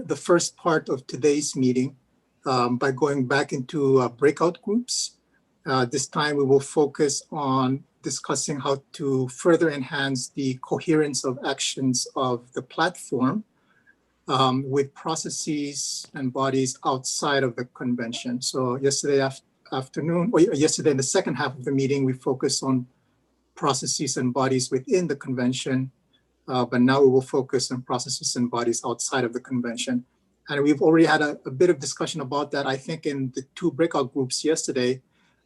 the first part of today's meeting by going back into breakout groups. This time we will focus on discussing how to further enhance the coherence of actions of the platform with processes and bodies outside of the convention. So yesterday afternoon, or yesterday in the second half of the meeting, we focused on processes and bodies within the convention, but now we will focus on processes and bodies outside of the convention. And we've already had a bit of discussion about that, I think, in the 2 breakout groups yesterday,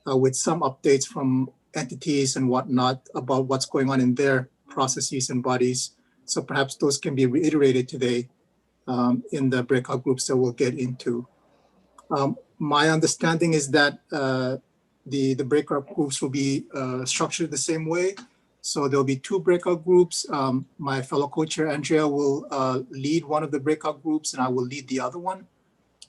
with some updates from entities and whatnot about what's going on in their processes and bodies. So perhaps those can be reiterated today in the breakout groups that we'll get into. My understanding is that the breakout groups will be structured the same way. So there'll be 2 breakout groups. My fellow co-chair, Andrea, will lead one of the breakout groups and I will lead the other one.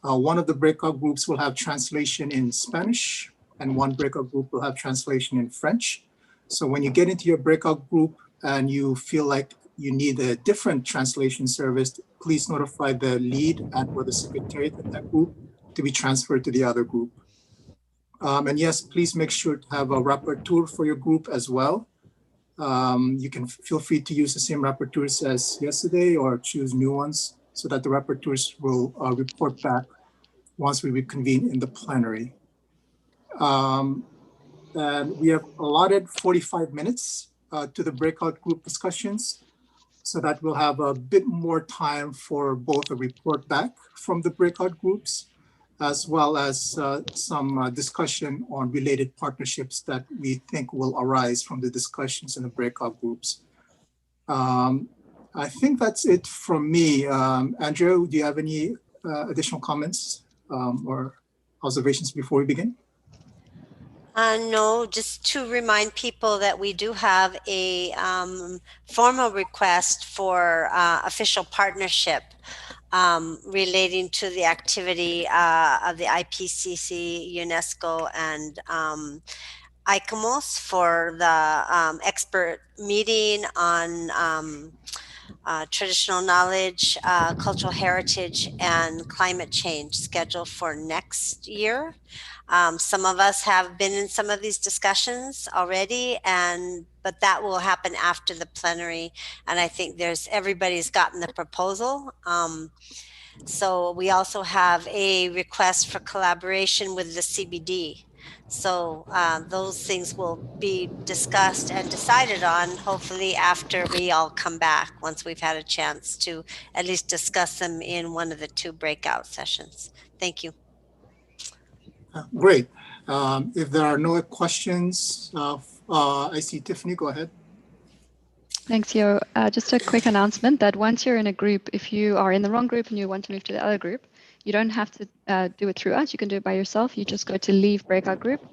One of the breakout groups will have translation in Spanish and one breakout group will have translation in French. So when you get into your breakout group and you feel like you need a different translation service, please notify the lead and or the secretariat of that group to be transferred to the other group. And yes, please make sure to have a rapporteur for your group as well. You can feel free to use the same rapporteurs as yesterday or choose new ones so that the rapporteurs will report back once we reconvene in the plenary. And we have allotted 45 minutes to the breakout group discussions so that we'll have a bit more time for both a report back from the breakout groups as well as some discussion on related partnerships that we think will arise from the discussions in the breakout groups. I think that's it from me. Andrew, do you have any additional comments or observations before we begin? No, just to remind people that we do have a formal request for official partnership relating to the activity of the IPCC, UNESCO, and ICOMOS for the expert meeting on traditional knowledge, cultural heritage, and climate change scheduled for next year. Some of us have been in some of these discussions already, but that will happen after the plenary. And I think everybody's gotten the proposal. So we also have a request for collaboration with the CBD. So those things will be discussed and decided on hopefully after we all come back, once we've had a chance to at least discuss them in one of the 2 breakout sessions. Thank you. Great. If there are no questions, I see Tiffany, go ahead. Thanks, Yo. Just a quick announcement that once you're in a group, if you are in the wrong group and you want to move to the other group, you don't have to do it through us. You can do it by yourself. You just go to leave breakout group,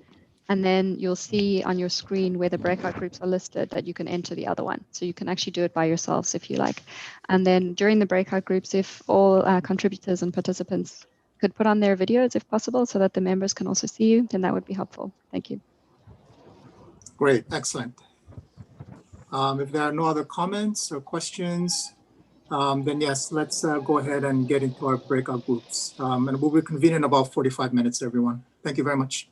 and then you'll see on your screen where the breakout groups are listed that you can enter the other one. So you can actually do it by yourselves if you like. And then during the breakout groups, if all contributors and participants could put on their videos if possible so that the members can also see you, then that would be helpful. Thank you. Great, excellent. If there are no other comments or questions, then yes, let's go ahead and get into our breakout groups. And we'll reconvene in about 45 minutes, everyone. Thank you very much.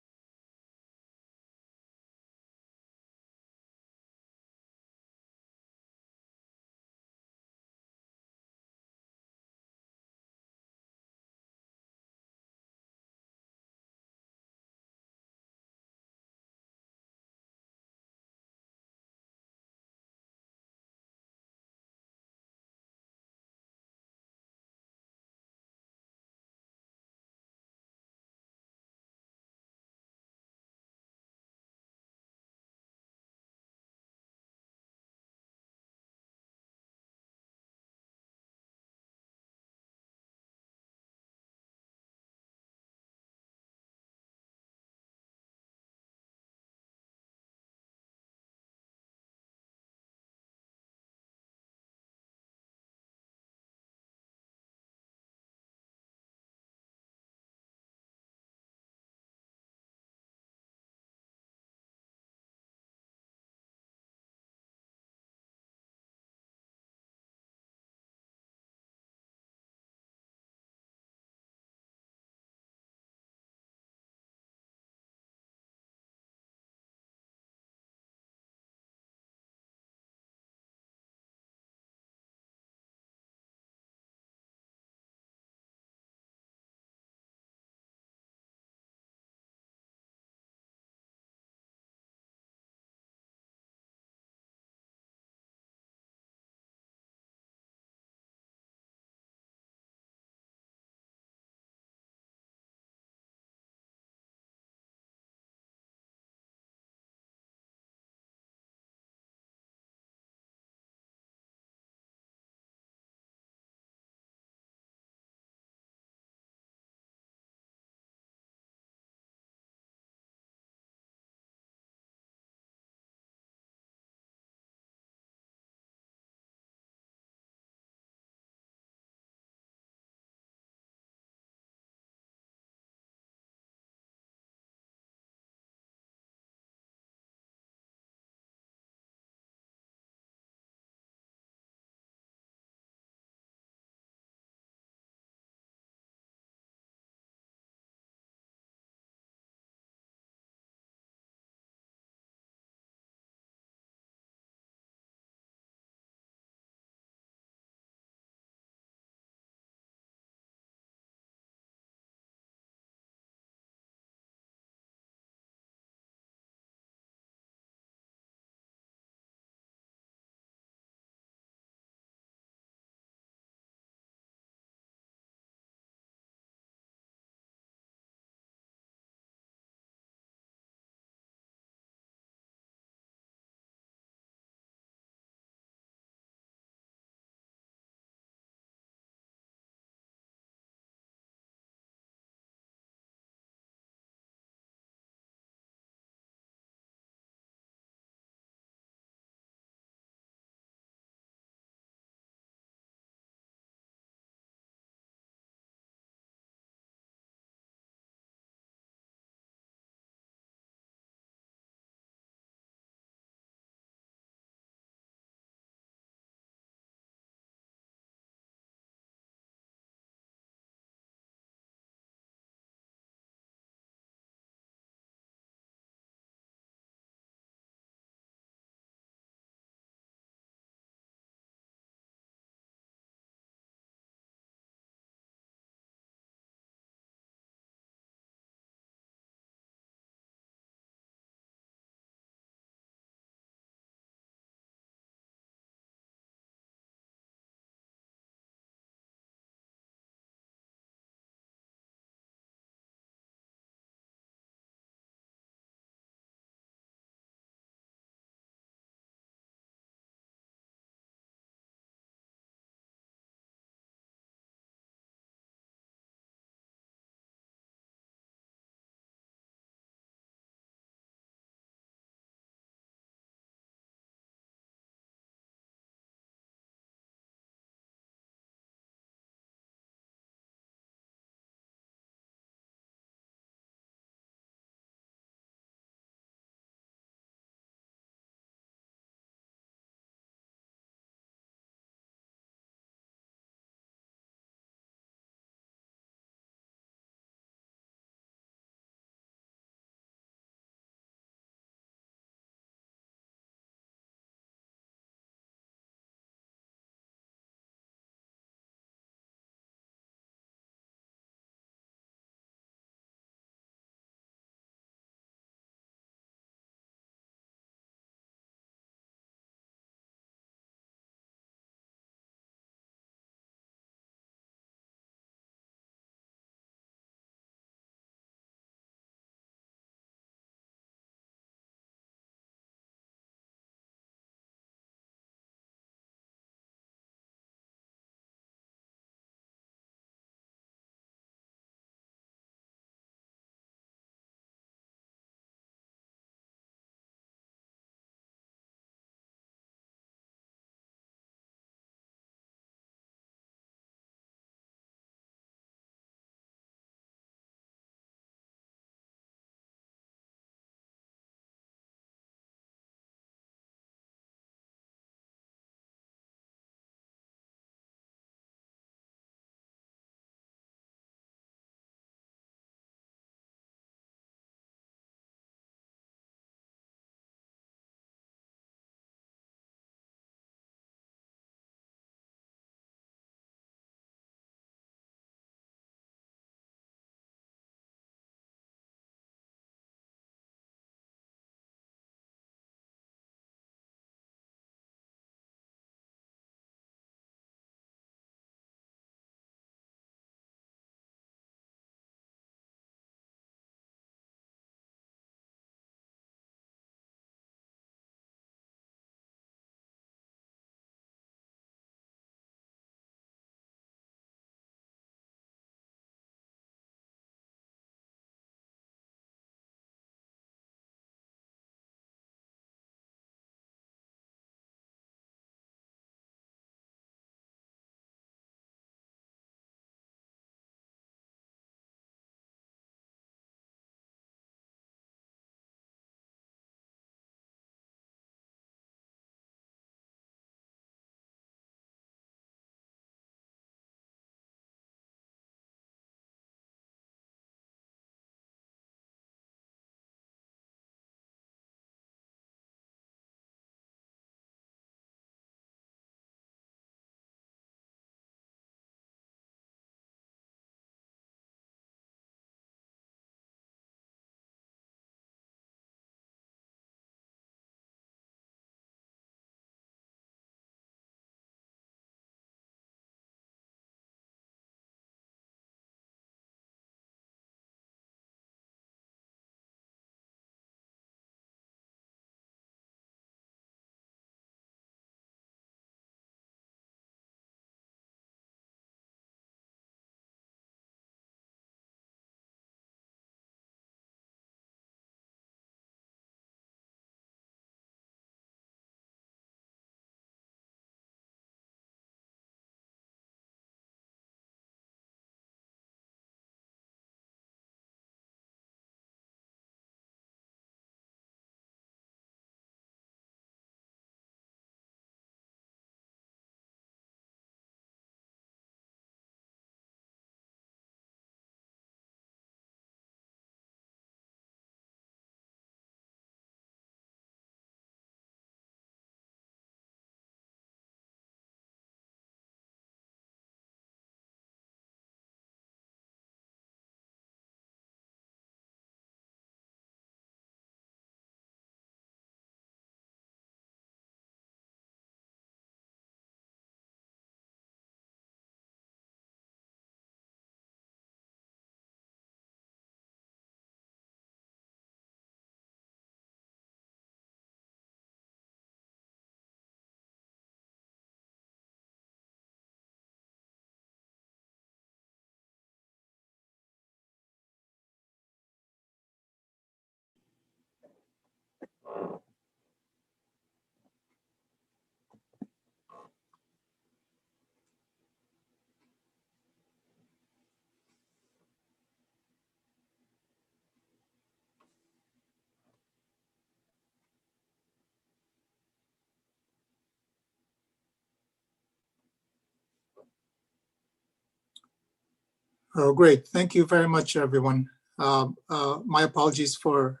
Oh, great. Thank you very much, everyone. My apologies for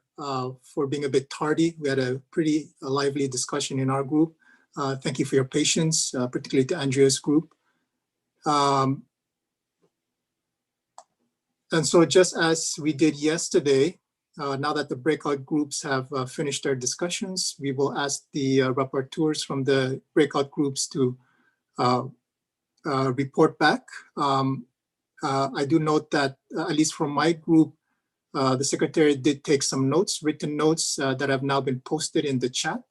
being a bit tardy. We had a pretty lively discussion in our group. Thank you for your patience, particularly to Andrea's group. And so just as we did yesterday, now that the breakout groups have finished their discussions, we will ask the rapporteurs from the breakout groups to report back. I do note that, at least from my group, the secretary did take some notes, written notes that have now been posted in the chat.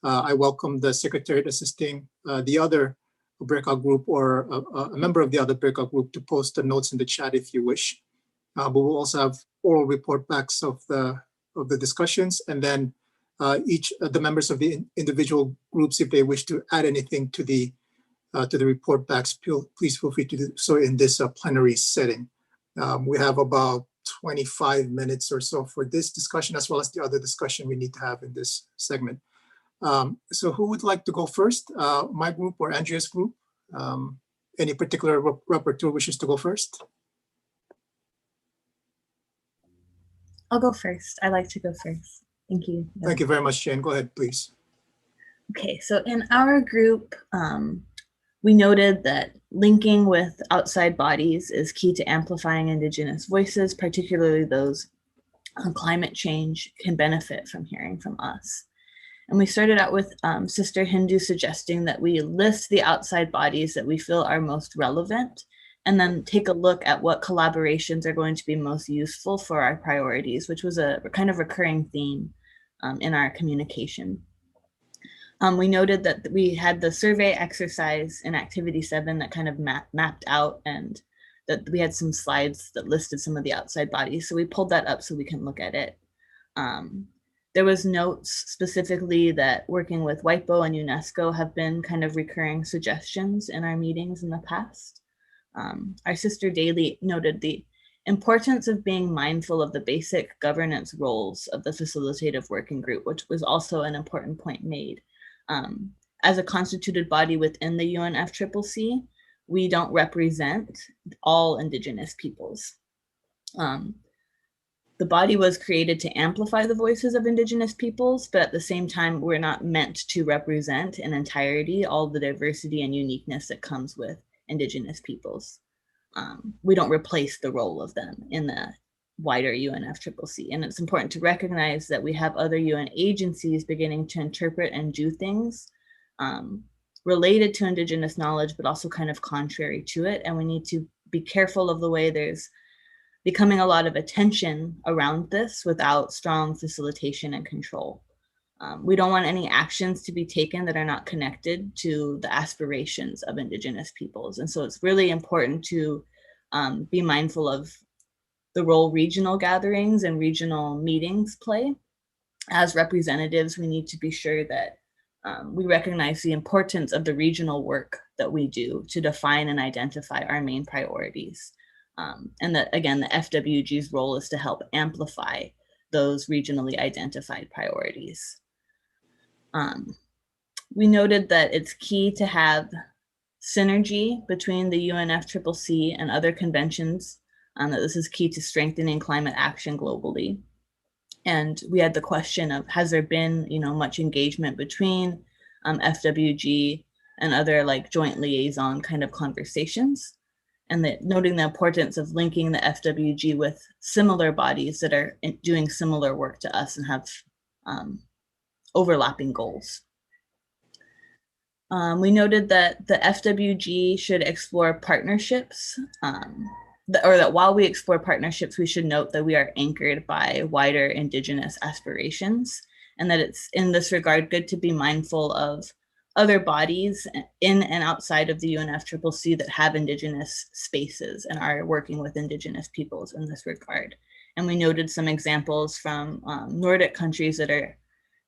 I welcome the secretary assisting the other breakout group or a member of the other breakout group to post the notes in the chat if you wish. But we'll also have oral report backs of the discussions, and then each of the members of the individual groups, if they wish to add anything to the report backs, please feel free to do so in this plenary setting. We have about 25 minutes or so for this discussion, as well as the other discussion we need to have in this segment. So who would like to go first? My group or Andrea's group? Any particular rapporteur wishes to go first? I'll go first. I like to go first. Thank you. Thank you very much, Jane. Go ahead, please. Okay, so in our group, we noted that linking with outside bodies is key to amplifying Indigenous voices, particularly those on climate change can benefit from hearing from us. And we started out with Sister Hindu suggesting that we list the outside bodies that we feel are most relevant, and then take a look at what collaborations are going to be most useful for our priorities, which was a kind of recurring theme in our communication. We noted that we had the survey exercise in activity 7 that kind of mapped out, and that we had some slides that listed some of the outside bodies. So we pulled that up so we can look at it. There was notes specifically that working with WIPO and UNESCO have been kind of recurring suggestions in our meetings in the past. Our sister Daly noted the importance of being mindful of the basic governance roles of the Facilitative Working Group, which was also an important point made. As a constituted body within the UNFCCC, we don't represent all Indigenous peoples. The body was created to amplify the voices of Indigenous peoples, but at the same time, we're not meant to represent in entirety all the diversity and uniqueness that comes with Indigenous peoples. We don't replace the role of them in the wider UNFCCC. And it's important to recognize that we have other UN agencies beginning to interpret and do things related to Indigenous knowledge, but also kind of contrary to it. And we need to be careful of the way there's becoming a lot of attention around this without strong facilitation and control. We don't want any actions to be taken that are not connected to the aspirations of Indigenous peoples. And so it's really important to be mindful of the role regional gatherings and regional meetings play. As representatives, we need to be sure that we recognize the importance of the regional work that we do to define and identify our main priorities. And that, again, the FWG's role is to help amplify those regionally identified priorities. We noted that it's key to have synergy between the UNFCCC and other conventions, that this is key to strengthening climate action globally. And we had the question of, has there been, much engagement between FWG and other like joint liaison kind of conversations? And that noting the importance of linking the FWG with similar bodies that are doing similar work to us and have overlapping goals. We noted that the FWG should explore partnerships, or that while we explore partnerships, we should note that we are anchored by wider Indigenous aspirations, and that it's in this regard good to be mindful of other bodies in and outside of the UNFCCC that have Indigenous spaces and are working with Indigenous peoples in this regard. And we noted some examples from Nordic countries that are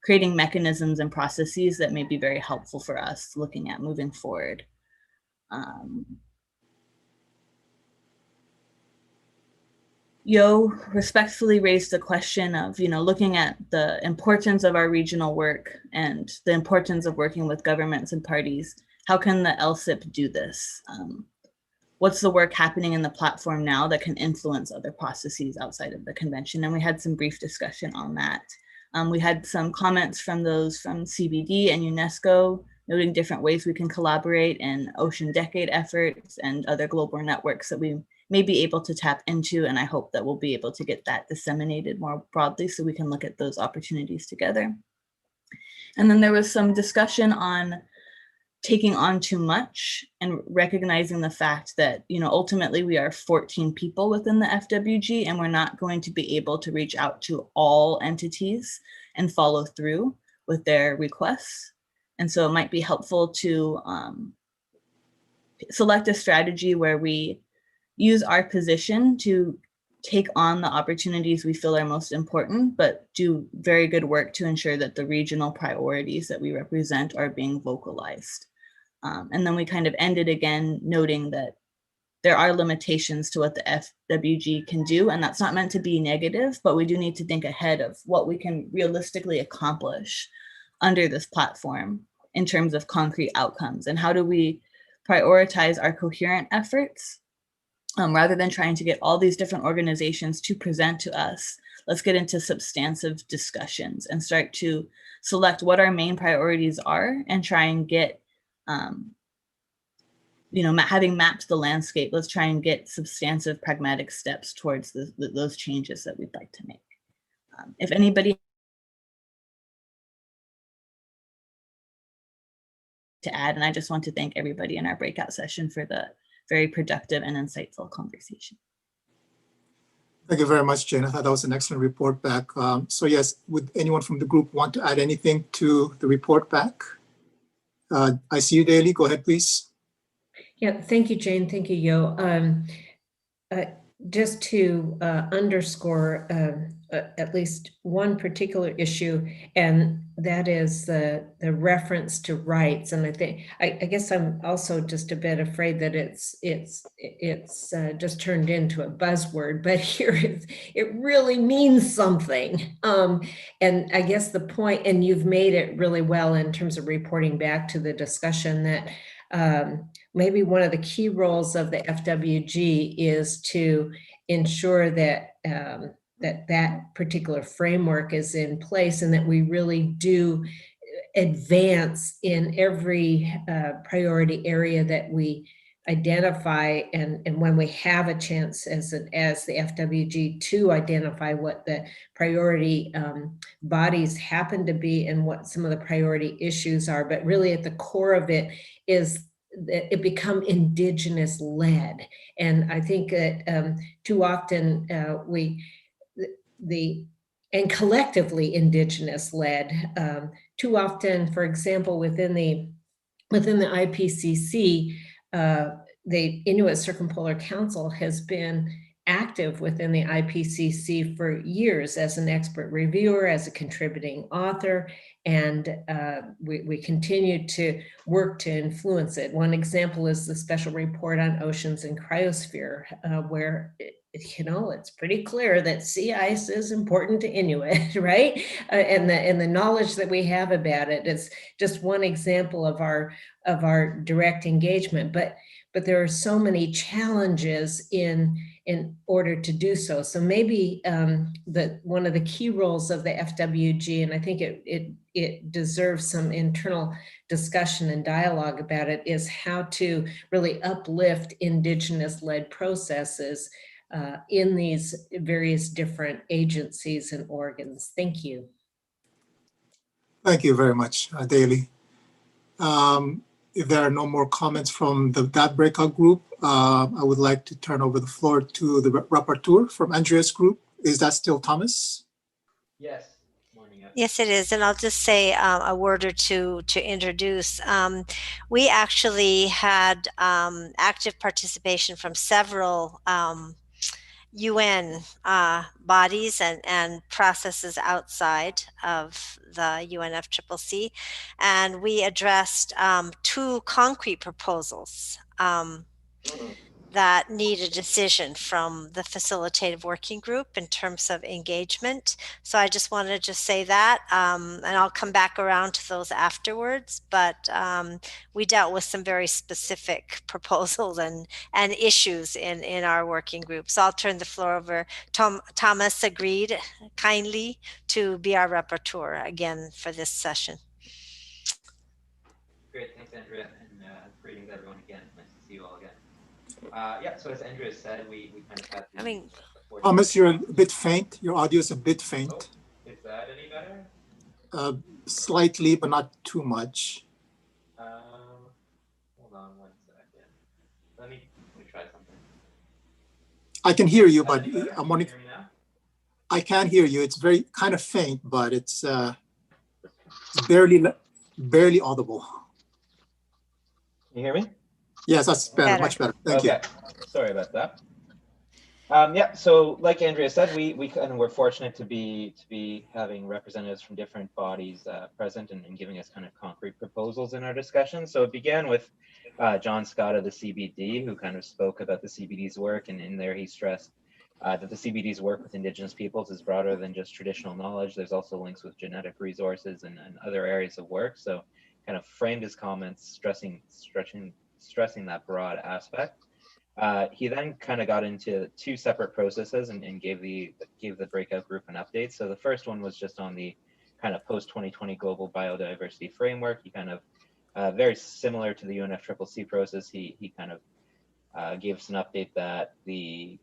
creating mechanisms and processes that may be very helpful for us looking at moving forward. Yo respectfully raised the question of, looking at the importance of our regional work and the importance of working with governments and parties. How can the LCIPP do this? what's the work happening in the platform now that can influence other processes outside of the convention? And we had some brief discussion on that. We had some comments from those from CBD and UNESCO, noting different ways we can collaborate in ocean decade efforts and other global networks that we may be able to tap into. And I hope that we'll be able to get that disseminated more broadly so we can look at those opportunities together. And then there was some discussion on taking on too much and recognizing the fact that, you know, ultimately we are 14 people within the FWG and we're not going to be able to reach out to all entities and follow through with their requests. And so it might be helpful to select a strategy where we use our position to take on the opportunities we feel are most important, but do very good work to ensure that the regional priorities that we represent are being vocalized. And then we kind of ended again, noting that there are limitations to what the FWG can do, and that's not meant to be negative, but we do need to think ahead of what we can realistically accomplish under this platform in terms of concrete outcomes, and how do we prioritize our coherent efforts rather than trying to get all these different organizations to present to us. Let's get into substantive discussions and start to select what our main priorities are and try and get you know, having mapped the landscape, let's try and get substantive pragmatic steps towards those changes that we'd like to make. If anybody to add, and I just want to thank everybody in our breakout session for the very productive and insightful conversation. Thank you very much, Jen. I thought that was an excellent report back. So yes, would anyone from the group want to add anything to the report back? I see you, Daly. Go ahead, please. Yeah, thank you, Jane. Thank you, Yo. Just to underscore at least one particular issue, and that is the reference to rights. And I guess I'm also just a bit afraid that it's just turned into a buzzword, but here it really means something. And I guess the point, and you've made it really well in terms of reporting back to the discussion, that maybe one of the key roles of the FWG is to ensure that that particular framework is in place and that we really do advance in every priority area that we identify, and when we have a chance as the FWG to identify what the priority bodies happen to be and what some of the priority issues are, but really at the core of it is that it become Indigenous led. And I think that too often and collectively Indigenous led, too often, for example, within the IPCC, the Inuit Circumpolar Council has been active within the IPCC for years as an expert reviewer, as a contributing author, and we continue to work to influence it. One example is the special report on oceans and cryosphere, where you know, it's pretty clear that sea ice is important to Inuit, right? And the knowledge that we have about it is just one example of our direct engagement. But there are so many challenges in order to do so. So maybe one of the key roles of the FWG, and I think it deserves some internal discussion and dialogue about it, is how to really uplift Indigenous-led processes in these various different agencies and organs. Thank you. Thank you very much, Daly. If there are no more comments from that breakout group, I would like to turn over the floor to the rapporteur from Andrea's group. Is that still Thomas? Yes. Yes, it is. And I'll just say a word or two to introduce. We actually had active participation from several UN bodies and processes outside of the UNFCCC, and we addressed two concrete proposals. that need a decision from the Facilitative Working Group in terms of engagement. So I just wanted to just say that, and I'll come back around to those afterwards. But we dealt with some very specific proposals and issues in our working group. So I'll turn the floor over. Thomas agreed kindly to be our rapporteur again for this session. Great, thanks, Andrea, and greetings everyone again. Nice to see you all again. Yeah, so as Andrea said, we kind of had the Thomas, you're a bit faint. Your audio is a bit faint. Oh, is that any better? Slightly, but not too much. Hold on 1 second. Let me try something. I can hear you, but I'm wondering. Can you hear me now? I can hear you. It's very kind of faint, but it's barely audible. Can you hear me? Yes, that's better, much better. Thank you. Sorry about that. Yeah, so like Andrea said, we kind of were fortunate to be having representatives from different bodies present and giving us kind of concrete proposals in our discussion. So it began with John Scott of the CBD, who kind of spoke about the CBD's work, and in there he stressed that the CBD's work with Indigenous peoples is broader than just traditional knowledge. There's also links with genetic resources and other areas of work. So kind of framed his comments stressing that broad aspect. He then kind of got into two separate processes and gave the breakout group an update. So the first one was just on the kind of post-2020 global biodiversity framework. He kind of, very similar to the UNFCCC process, he kind of gave us an update that the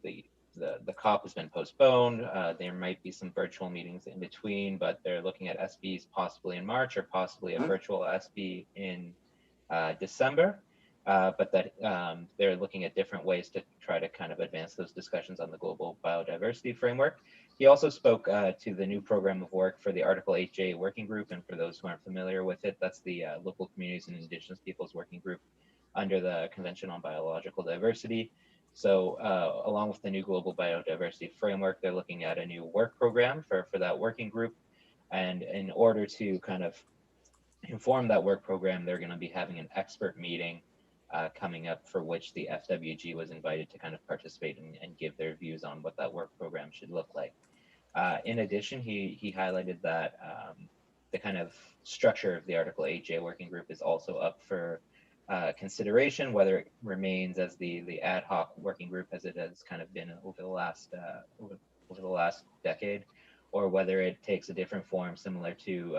COP has been postponed. There might be some virtual meetings in between, but they're looking at SBs possibly in March or possibly a virtual SB in December. But that they're looking at different ways to try to kind of advance those discussions on the global biodiversity framework. He also spoke to the new program of work for the Article 8J working group. And for those who aren't familiar with it, that's the local communities and Indigenous peoples working group under the Convention on Biological Diversity. So along with the new global biodiversity framework, they're looking at a new work program for that working group. And in order to kind of inform that work program, they're going to be having an expert meeting coming up, for which the FWG was invited to kind of participate and give their views on what that work program should look like. In addition, he highlighted that the kind of structure of the Article 8J working group is also up for consideration, whether it remains as the ad hoc working group as it has kind of been over the last decade, or whether it takes a different form similar to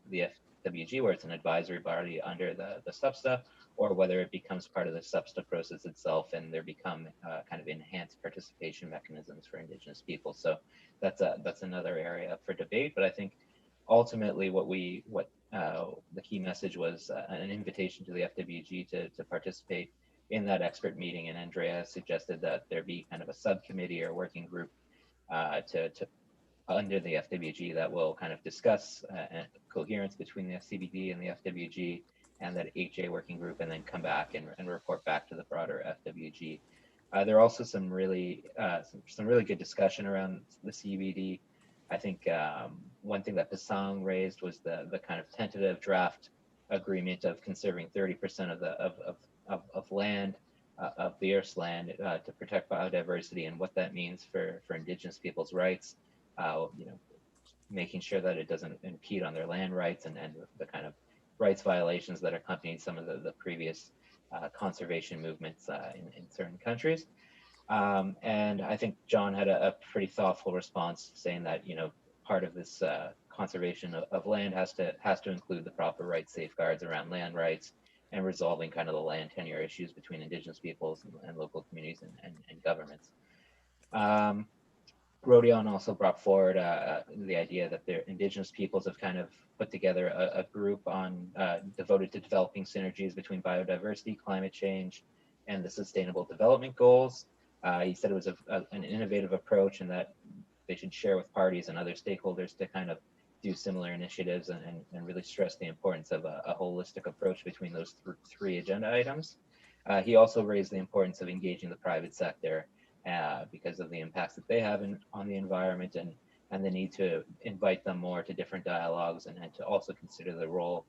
the FWG, where it's an advisory body under the SUPSTA, or whether it becomes part of the SUPSTA process itself and there become kind of enhanced participation mechanisms for Indigenous people. So that's another area for debate. But I think ultimately what the key message was an invitation to the FWG to participate in that expert meeting. And Andrea suggested that there be kind of a subcommittee or working group to under the FWG that will kind of discuss coherence between the CBD and the FWG and that 8J working group, and then come back and report back to the broader FWG. There are also some really good discussion around the CBD. I think one thing that Pasang raised was the kind of tentative draft agreement of conserving 30% of land, of the Earth's land, to protect biodiversity, and what that means for Indigenous people's rights. Making sure that it doesn't impede on their land rights and the kind of rights violations that accompanied some of the previous conservation movements in certain countries. And I think John had a pretty thoughtful response, saying that part of this conservation of land has to include the proper rights safeguards around land rights and resolving kind of the land tenure issues between Indigenous peoples and local communities and governments. Rodion also brought forward the idea that the Indigenous peoples have kind of put together a group devoted to developing synergies between biodiversity, climate change, and the Sustainable Development Goals. He said it was an innovative approach, and that they should share with parties and other stakeholders to kind of do similar initiatives and really stress the importance of a holistic approach between those three agenda items. He also raised the importance of engaging the private sector because of the impacts that they have on the environment, and the need to invite them more to different dialogues, and to also consider the role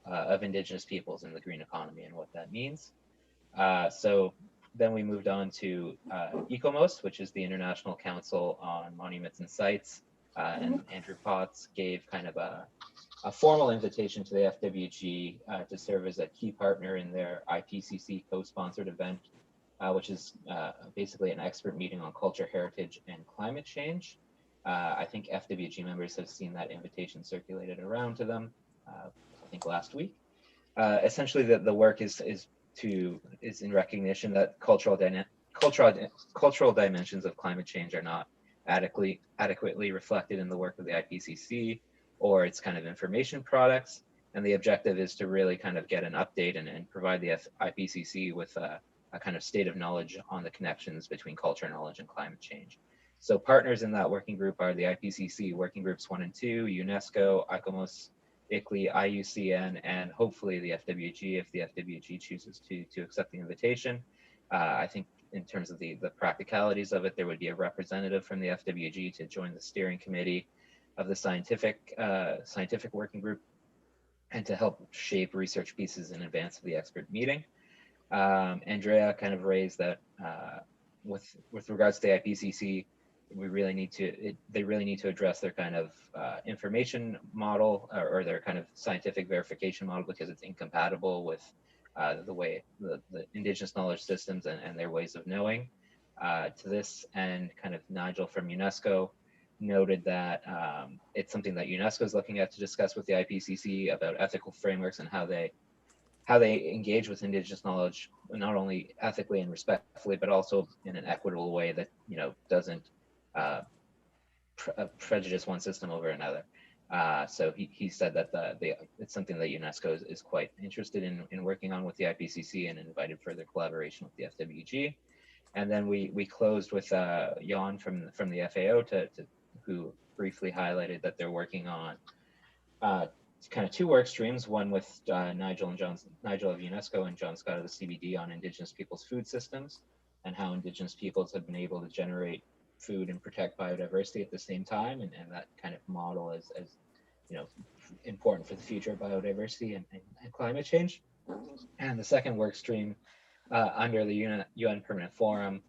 of Indigenous peoples in the green economy and what that means. So then we moved on to ECOMOS, which is the International Council on Monuments and Sites. And Andrew Potts gave kind of a formal invitation to the FWG to serve as a key partner in their IPCC co-sponsored event, which is basically an expert meeting on culture, heritage, and climate change. I think FWG members have seen that invitation circulated around to them, I think last week. Essentially, the work is in recognition that cultural dimensions of climate change are not adequately reflected in the work of the IPCC or its kind of information products. And the objective is to really kind of get an update and provide the IPCC with a kind of state of knowledge on the connections between culture knowledge and climate change. So partners in that working group are the IPCC working groups 1 and 2, UNESCO, ICOMOS, ICLEI, IUCN, and hopefully the FWG if the FWG chooses to accept the invitation. I think in terms of the practicalities of it, there would be a representative from the FWG to join the steering committee of the scientific working group and to help shape research pieces in advance of the expert meeting. Andrea kind of raised that with regards to the IPCC, they really need to address their kind of information model or their kind of scientific verification model because it's incompatible with the way the Indigenous knowledge systems and their ways of knowing. To this end, kind of Nigel from UNESCO noted that it's something that UNESCO is looking at to discuss with the IPCC about ethical frameworks and how they engage with Indigenous knowledge, not only ethically and respectfully, but also in an equitable way that doesn't prejudice one system over another. So he said that it's something that UNESCO is quite interested in working on with the IPCC and invited further collaboration with the FWG. And then we closed with Jan from the FAO who briefly highlighted that they're working on kind of two work streams, one with Nigel of UNESCO and John Scott of the CBD on Indigenous peoples' food systems and how Indigenous peoples have been able to generate food and protect biodiversity at the same time, and that kind of model as important for the future of biodiversity and climate change. And the second work stream under the UN Permanent Forum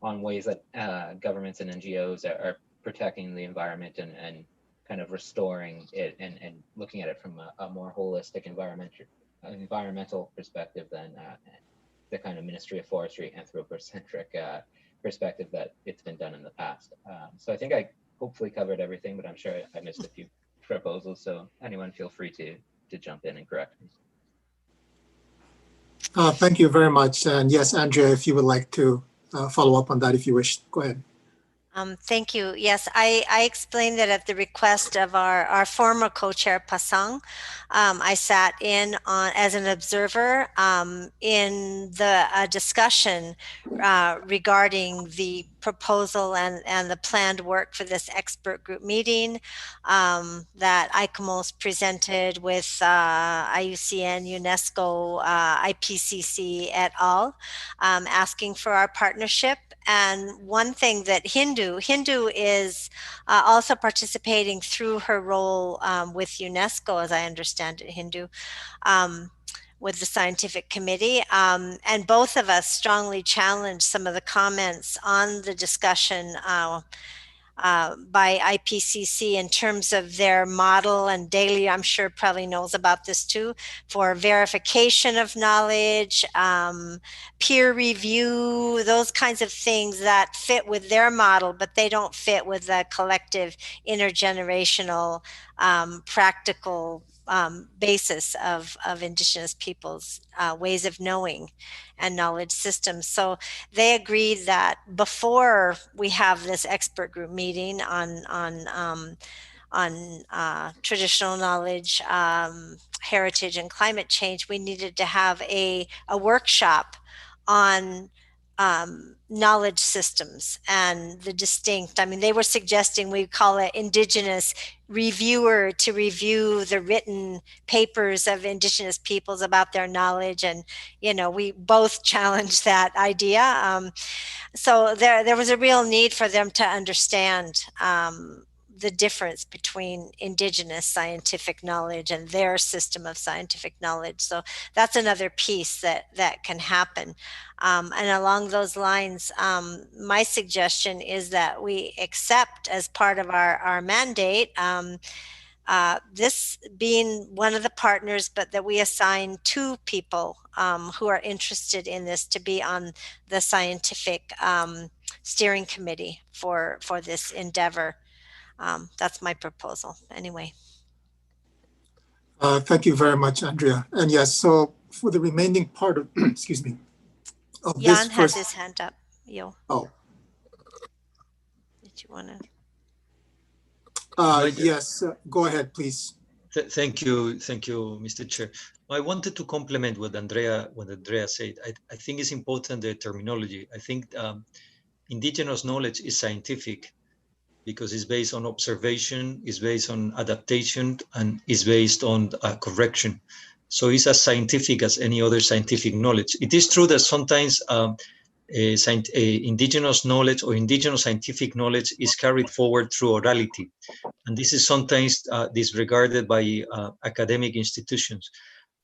on ways that governments and NGOs are protecting the environment and kind of restoring it and looking at it from a more holistic environmental perspective than the kind of Ministry of Forestry anthropocentric perspective that it's been done in the past. So I think I hopefully covered everything, but I'm sure I missed a few proposals. So anyone feel free to jump in and correct me. Thank you very much. And yes, Andrea, if you would like to follow up on that, if you wish, go ahead. Thank you. Yes, I explained that at the request of our former co-chair, Pasang. I sat in as an observer in the discussion regarding the proposal and the planned work for this expert group meeting that ICOMOS presented with IUCN, UNESCO, IPCC et al., asking for our partnership. And one thing that Hindu is also participating through her role with UNESCO, as I understand it, Hindu, with the scientific committee. And both of us strongly challenged some of the comments on the discussion by IPCC in terms of their model, and Daly, I'm sure, probably knows about this too, for verification of knowledge, peer review, those kinds of things that fit with their model, but they don't fit with the collective intergenerational practical basis of Indigenous peoples' ways of knowing and knowledge systems. So they agreed that before we have this expert group meeting on traditional knowledge, heritage, and climate change, we needed to have a workshop on knowledge systems and the distinct, they were suggesting we call it Indigenous reviewer to review the written papers of Indigenous peoples about their knowledge. And, we both challenged that idea. So there was a real need for them to understand the difference between Indigenous scientific knowledge and their system of scientific knowledge. So that's another piece that can happen. And along those lines, my suggestion is that we accept as part of our mandate, this being one of the partners, but that we assign 2 people who are interested in this to be on the scientific steering committee for this endeavor. That's my proposal anyway. Thank you very much, Andrea. And yes, so for the remaining part of, excuse me, of this Jan has first, his hand up. Yo, oh, did you want to? yes, go ahead, please. Thank you, Mr. Chair. I wanted to complement what Andrea said. I think it's important, the terminology. I think Indigenous knowledge is scientific because it's based on observation, it's based on adaptation, and it's based on correction. So it's as scientific as any other scientific knowledge. It is true that sometimes Indigenous knowledge or Indigenous scientific knowledge is carried forward through orality. And this is sometimes disregarded by academic institutions.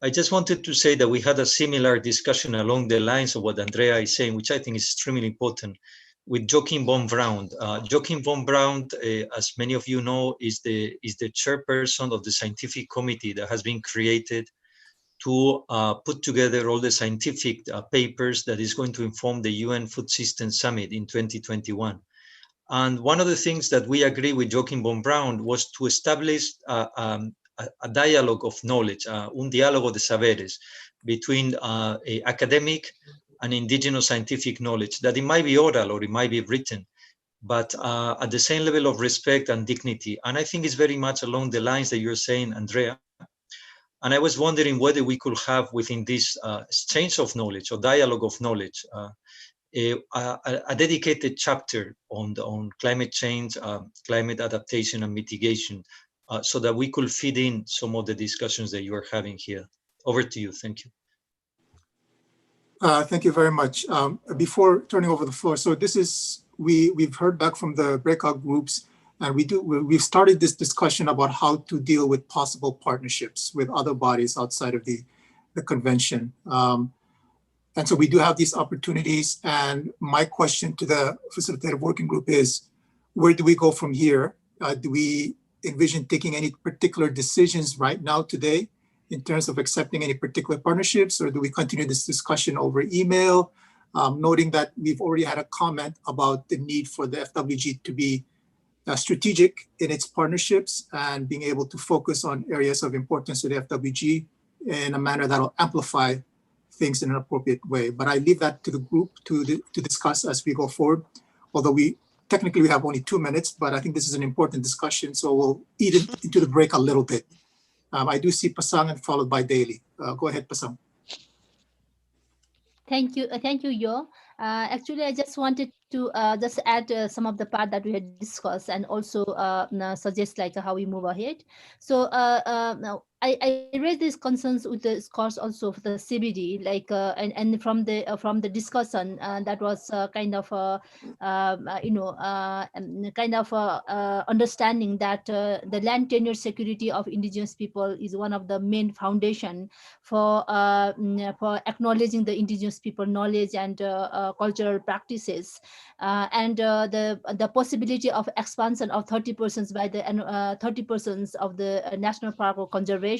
I just wanted to say that we had a similar discussion along the lines of what Andrea is saying, which I think is extremely important, with Joachim von Braun. Joachim von Braun, as many of you know, is the chairperson of the scientific committee that has been created to put together all the scientific papers that is going to inform the UN Food System Summit in 2021. And one of the things that we agree with Joachim von Braun was to establish a dialogue of knowledge, un diálogo de saberes, between academic and Indigenous scientific knowledge, that it might be oral or it might be written, but at the same level of respect and dignity. And I think it's very much along the lines that you're saying, Andrea. And I was wondering whether we could have within this exchange of knowledge or dialogue of knowledge, a dedicated chapter on climate change, climate adaptation and mitigation, so that we could feed in some of the discussions that you are having here. Over to you. Thank you. Thank you very much. Before turning over the floor, so this is, we've heard back from the breakout groups, and we've started this discussion about how to deal with possible partnerships with other bodies outside of the convention. And so we do have these opportunities. And my question to the Facilitative Working Group is, where do we go from here? Do we envision taking any particular decisions right now today in terms of accepting any particular partnerships, or do we continue this discussion over email, noting that we've already had a comment about the need for the FWG to be strategic in its partnerships and being able to focus on areas of importance to the FWG in a manner that will amplify things in an appropriate way. But I leave that to the group to discuss as we go forward. Although technically we have only 2 minutes, but I think this is an important discussion, so we'll eat it into the break a little bit. I do see Pasang and followed by Daly. Go ahead, Pasang. Thank you, Yo. Actually, I just wanted to just add some of the part that we had discussed and also suggest like how we move ahead. So now I raised these concerns with the scores also for the CBD, like and from the discussion that was kind of understanding that the land tenure security of Indigenous people is one of the main foundation for acknowledging the Indigenous people knowledge and cultural practices, and the possibility of expansion of 30% by the 30% of the national park or conservation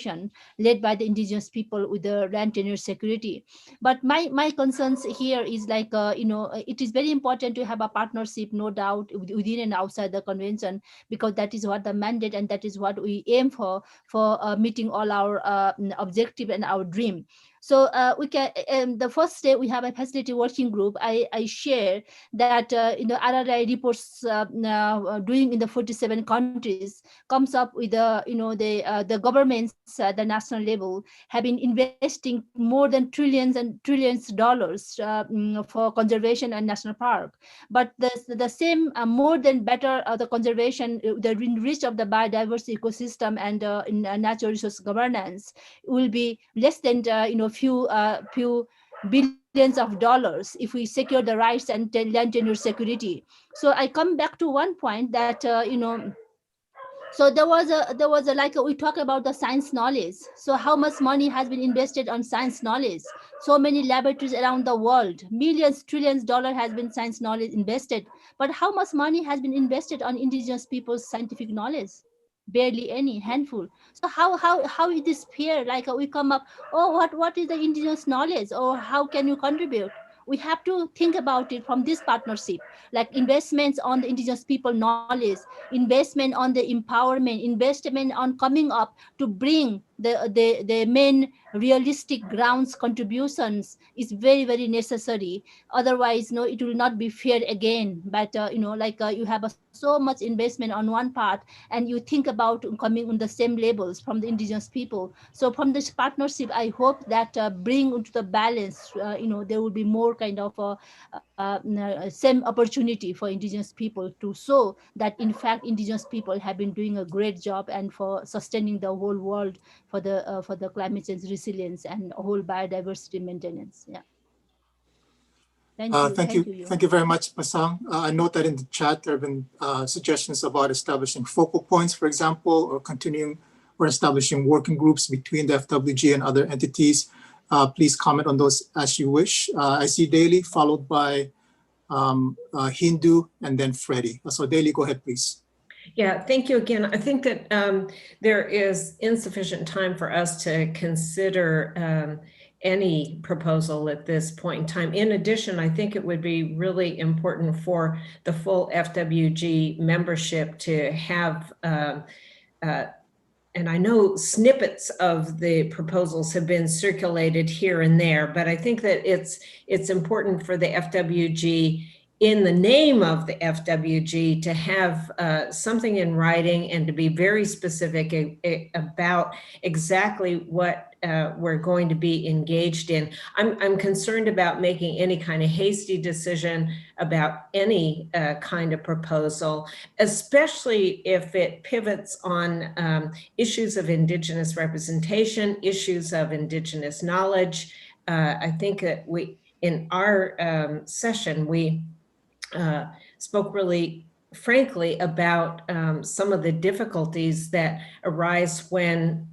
led by the Indigenous people with the land tenure security. But my concerns here is like it is very important to have a partnership, no doubt, within and outside the convention, because that is what the mandate and that is what we aim for meeting all our objective and our dream. So we can. The first step, we have a facility working group. I share that RRI reports doing in the 47 countries comes up with the governments at the national level have been investing more than trillions and trillions dollars for conservation and national park. But the same more than better the conservation, the enrich of the biodiversity ecosystem and in natural resource governance will be less than few billions of dollars if we secure the rights and land tenure security. So I come back to one point that So there was a like we talk about the science knowledge. So how much money has been invested on science knowledge? So many laboratories around the world, millions, trillions dollar has been science knowledge invested. But how much money has been invested on indigenous people's scientific knowledge? Barely any, handful. So how is this fair? Like we come up, oh, what is the indigenous knowledge, or how can you contribute? We have to think about it from this partnership, like investments on the indigenous people knowledge, investment on the empowerment, investment on coming up to bring the main realistic grounds contributions is very, very necessary. Otherwise, no, it will not be fair again. But you have so much investment on one part, and you think about coming on the same levels from the indigenous people. So from this partnership, I hope that bring into the balance, there will be more kind of same opportunity for indigenous people to show that in fact indigenous people have been doing a great job and for sustaining the whole world for the climate change resilience and whole biodiversity maintenance. Yeah. Thank you. Thank you very much, Pasang. I note that in the chat there have been suggestions about establishing focal points, for example, or continuing or establishing working groups between the FWG and other entities. Please comment on those as you wish. I see Daly followed by Hindu and then Freddie. So Daly, go ahead, please. Yeah, thank you again. I think that there is insufficient time for us to consider any proposal at this point in time. In addition, I think it would be really important for the full FWG membership to have, and I know snippets of the proposals have been circulated here and there, but I think that it's important for the FWG, in the name of the FWG, to have something in writing and to be very specific about exactly what we're going to be engaged in. I'm concerned about making any kind of hasty decision about any kind of proposal, especially if it pivots on issues of Indigenous representation, issues of Indigenous knowledge. I think that in our session, we spoke really frankly about some of the difficulties that arise when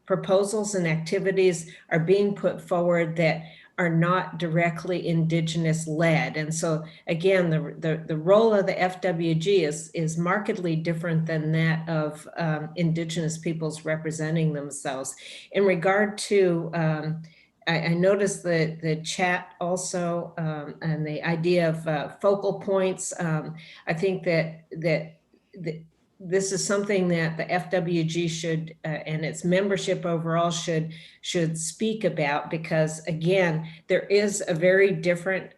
proposals and activities are being put forward that are not directly Indigenous led. And so again, the role of the FWG is markedly different than that of Indigenous peoples representing themselves. In regard to I noticed the chat also and the idea of focal points. I think that this is something that the FWG should and its membership overall should speak about, because again, there is a very different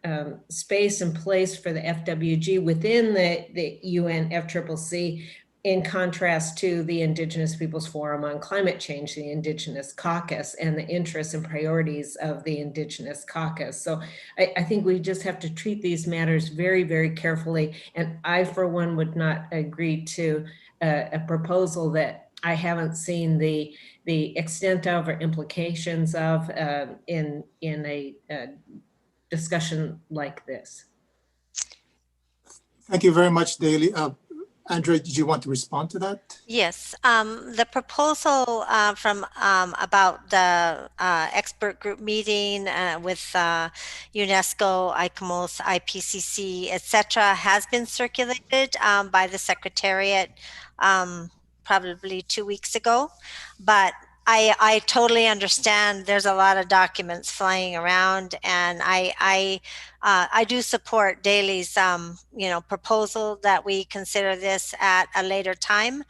space and place for the FWG within the UN FCCC, in contrast to the Indigenous Peoples Forum on Climate Change, the Indigenous Caucus, and the interests and priorities of the Indigenous Caucus. So I think we just have to treat these matters very, very carefully. And I, for one, would not agree to a proposal that I haven't seen the extent of or implications of in a discussion like this. Thank you very much, Daly. Andrea, did you want to respond to that? Yes, the proposal from about the expert group meeting with UNESCO, ICMOS, IPCC, etc., has been circulated by the Secretariat probably 2 weeks ago, but I totally understand there's a lot of documents flying around, and I do support Daly's proposal that we consider this at a later time.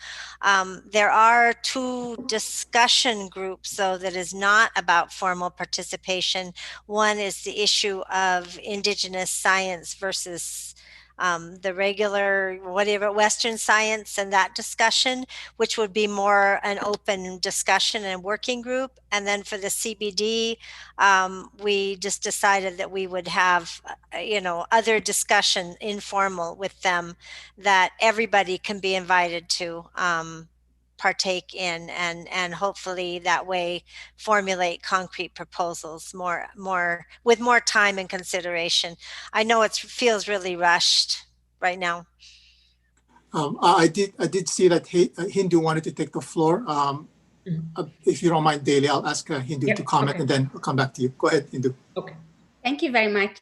There are 2 discussion groups, though, that is not about formal participation. One is the issue of Indigenous science versus the regular, whatever, Western science, and that discussion, which would be more an open discussion and working group. And then for the CBD, we just decided that we would have, other discussion, informal, with them, that everybody can be invited to partake in, and hopefully that way formulate concrete proposals with more time and consideration. I know it feels really rushed right now. I did see that Hindu wanted to take the floor. If you don't mind, Daly, I'll ask Hindu to comment, okay. and then we'll come back to you. Go ahead, Hindu. Okay. Thank you very much.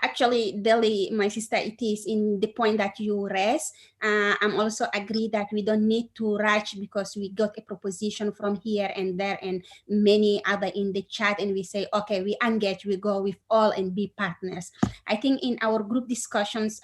Actually, Delhi, my sister, it is in the point that you raised. I'm also agree that we don't need to rush because we got a proposition from here and there and many other in the chat, and we say, okay, we engage, we go with all and be partners. I think in our group discussions,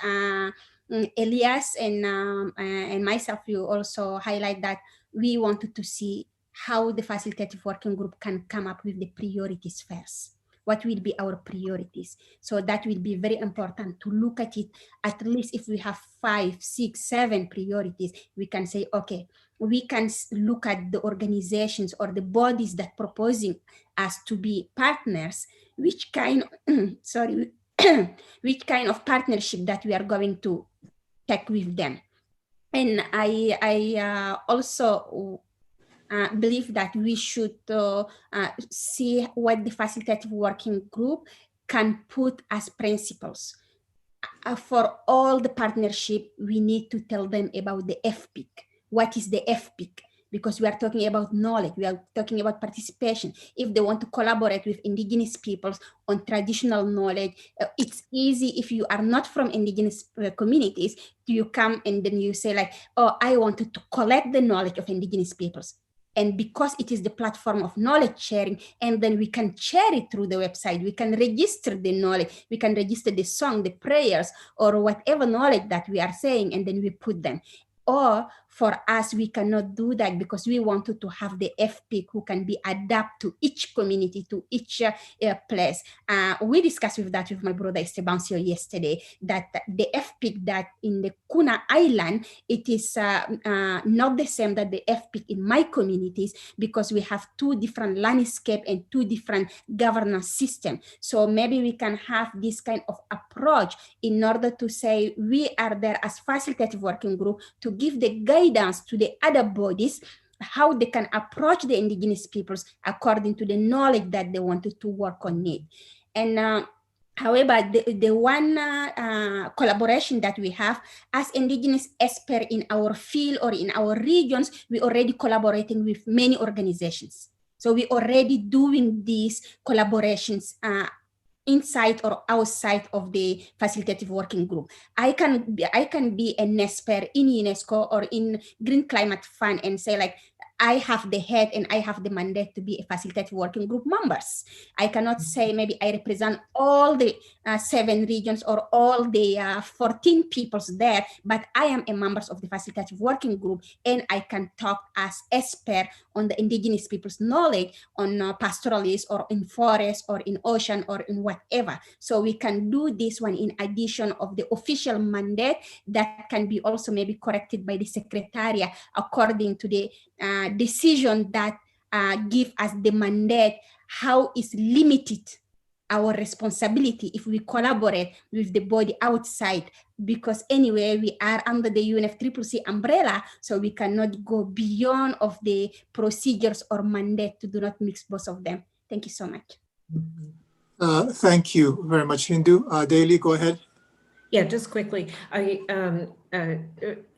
Elias and myself, you also highlight that we wanted to see how the facilitative working group can come up with the priorities first. What will be our priorities? So that will be very important to look at it. At least if we have 5, 6, 7 priorities, we can say, okay, we can look at the organizations or the bodies that proposing us to be partners, which kind, sorry, which kind of partnership that we are going to take with them. And I also believe that we should see what the facilitative working group can put as principles. For all the partnership, we need to tell them about the FPIC. What is the FPIC? Because we are talking about knowledge, we are talking about participation. If they want to collaborate with Indigenous peoples on traditional knowledge, it's easy if you are not from Indigenous communities, you come and then you say like, oh, I wanted to collect the knowledge of Indigenous peoples. And because it is the platform of knowledge sharing, and then we can share it through the website, we can register the knowledge, we can register the song, the prayers, or whatever knowledge that we are saying, and then we put them. Or for us, we cannot do that because we wanted to have the FPIC who can be adapted to each community, to each place. We discussed with that with my brother Estebancio yesterday, that the FPIC that in the Kuna Island, it is not the same that the FPIC in my communities, because we have 2 different landscape and 2 different governance systems. So maybe we can have this kind of approach in order to say we are there as facilitative working group to give the guidance to the other bodies how they can approach the Indigenous peoples according to the knowledge that they wanted to work on it. And however, the one collaboration that we have as Indigenous experts in our field or in our regions, we already collaborating with many organizations. So we already doing these collaborations inside or outside of the facilitative working group. I can be an expert in UNESCO or in Green Climate Fund and say like, I have the head and I have the mandate to be a facilitative working group members. I cannot say maybe I represent all the 7 regions or all the 14 peoples there, but I am a member of the facilitative working group and I can talk as expert on the Indigenous people's knowledge on pastoralists or in forest or in ocean or in whatever. So we can do this one in addition of the official mandate that can be also maybe corrected by the Secretariat according to the decision that give us the mandate, how is limited our responsibility if we collaborate with the body outside, because anyway, we are under the UNFCCC umbrella, so we cannot go beyond of the procedures or mandate to do not mix both of them. Thank you so much. Thank you very much, Hindu. Daly, go ahead. Yeah, just quickly, I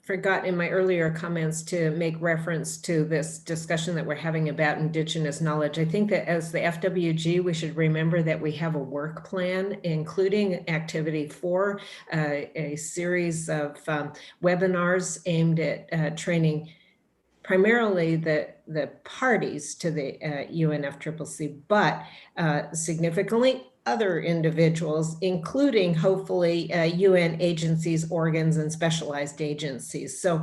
forgot in my earlier comments to make reference to this discussion that we're having about Indigenous knowledge. I think that as the FWG, we should remember that we have a work plan, including activity 4, a series of webinars aimed at training primarily the parties to the UNFCCC, but significantly other individuals, including hopefully UN agencies, organs, and specialized agencies. So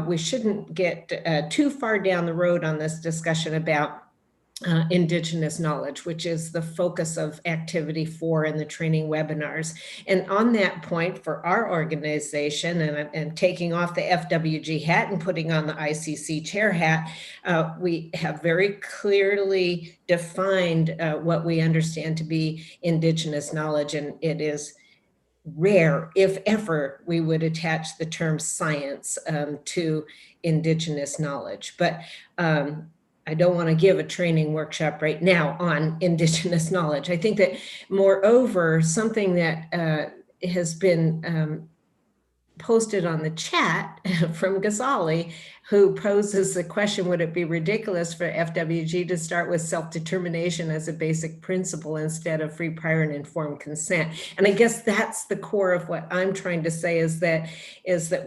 we shouldn't get too far down the road on this discussion about Indigenous knowledge, which is the focus of activity 4 in the training webinars. And on that point for our organization, and taking off the FWG hat and putting on the ICC chair hat, we have very clearly defined what we understand to be Indigenous knowledge, and it is rare, if ever, we would attach the term science to Indigenous knowledge. But I don't want to give a training workshop right now on Indigenous knowledge. I think that moreover, something that has been posted on the chat from Ghazali, who poses the question, would it be ridiculous for FWG to start with self-determination as a basic principle instead of free, prior, and informed consent? And I guess that's the core of what I'm trying to say, is that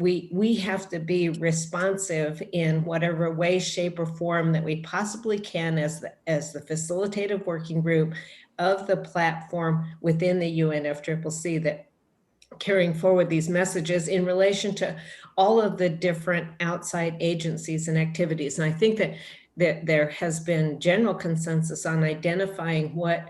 we have to be responsive in whatever way, shape, or form that we possibly can as the facilitative working group of the platform within the UNFCCC, that carrying forward these messages in relation to all of the different outside agencies and activities. And I think that there has been general consensus on identifying what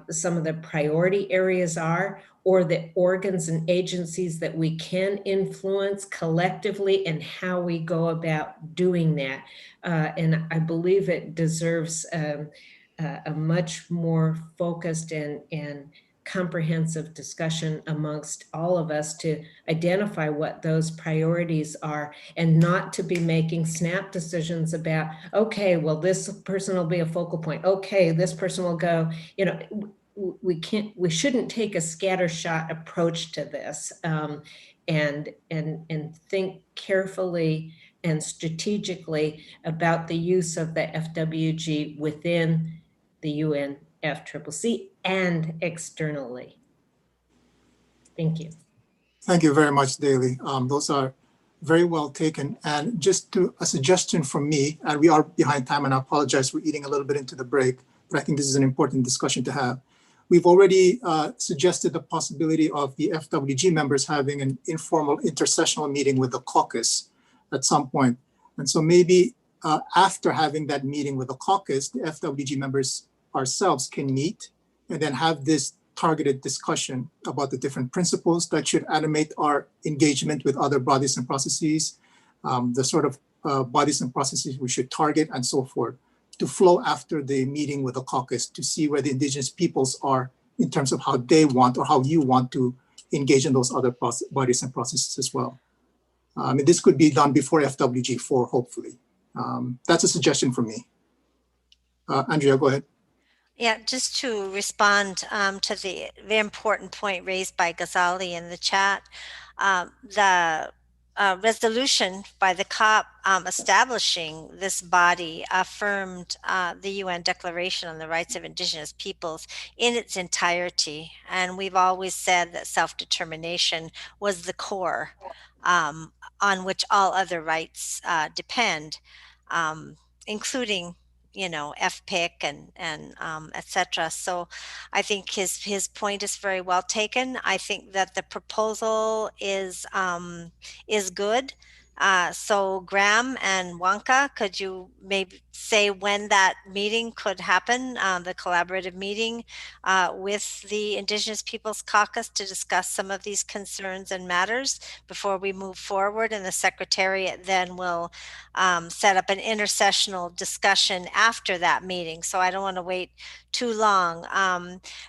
some of the priority areas are, or the organs and agencies that we can influence collectively, and how we go about doing that. And I believe it deserves a much more focused and comprehensive discussion amongst all of us to identify what those priorities are, and not to be making snap decisions about, okay, well, this person will be a focal point. Okay, this person will go, you know, we shouldn't take a scattershot approach to this, and think carefully and strategically about the use of the FWG within the UNFCCC and externally. Thank you. Thank you very much, Daley. Those are very well taken. And just a suggestion from me, and we are behind time, and I apologize for eating a little bit into the break, but I think this is an important discussion to have. We've already suggested the possibility of the FWG members having an informal intersessional meeting with the caucus at some point. And so maybe after having that meeting with the caucus, the FWG members ourselves can meet and then have this targeted discussion about the different principles that should animate our engagement with other bodies and processes, the sort of bodies and processes we should target, and so forth, to flow after the meeting with the caucus to see where the Indigenous peoples are in terms of how they want, or how you want to engage in those other bodies and processes as well. And this could be done before FWG4, hopefully. That's a suggestion from me. Andrea, go ahead. Yeah, just to respond to the very important point raised by Ghazali in the chat, the resolution by the COP establishing this body affirmed the UN Declaration on the Rights of Indigenous Peoples in its entirety. And we've always said that self-determination was the core on which all other rights depend, including, you know, FPIC and et cetera. So I think his point is very well taken. I think that the proposal is good. So Graham and Wonka, could you maybe say when that meeting could happen, the collaborative meeting with the Indigenous Peoples Caucus to discuss some of these concerns and matters before we move forward? And the Secretariat then will set up an intersessional discussion after that meeting. So I don't want to wait too long.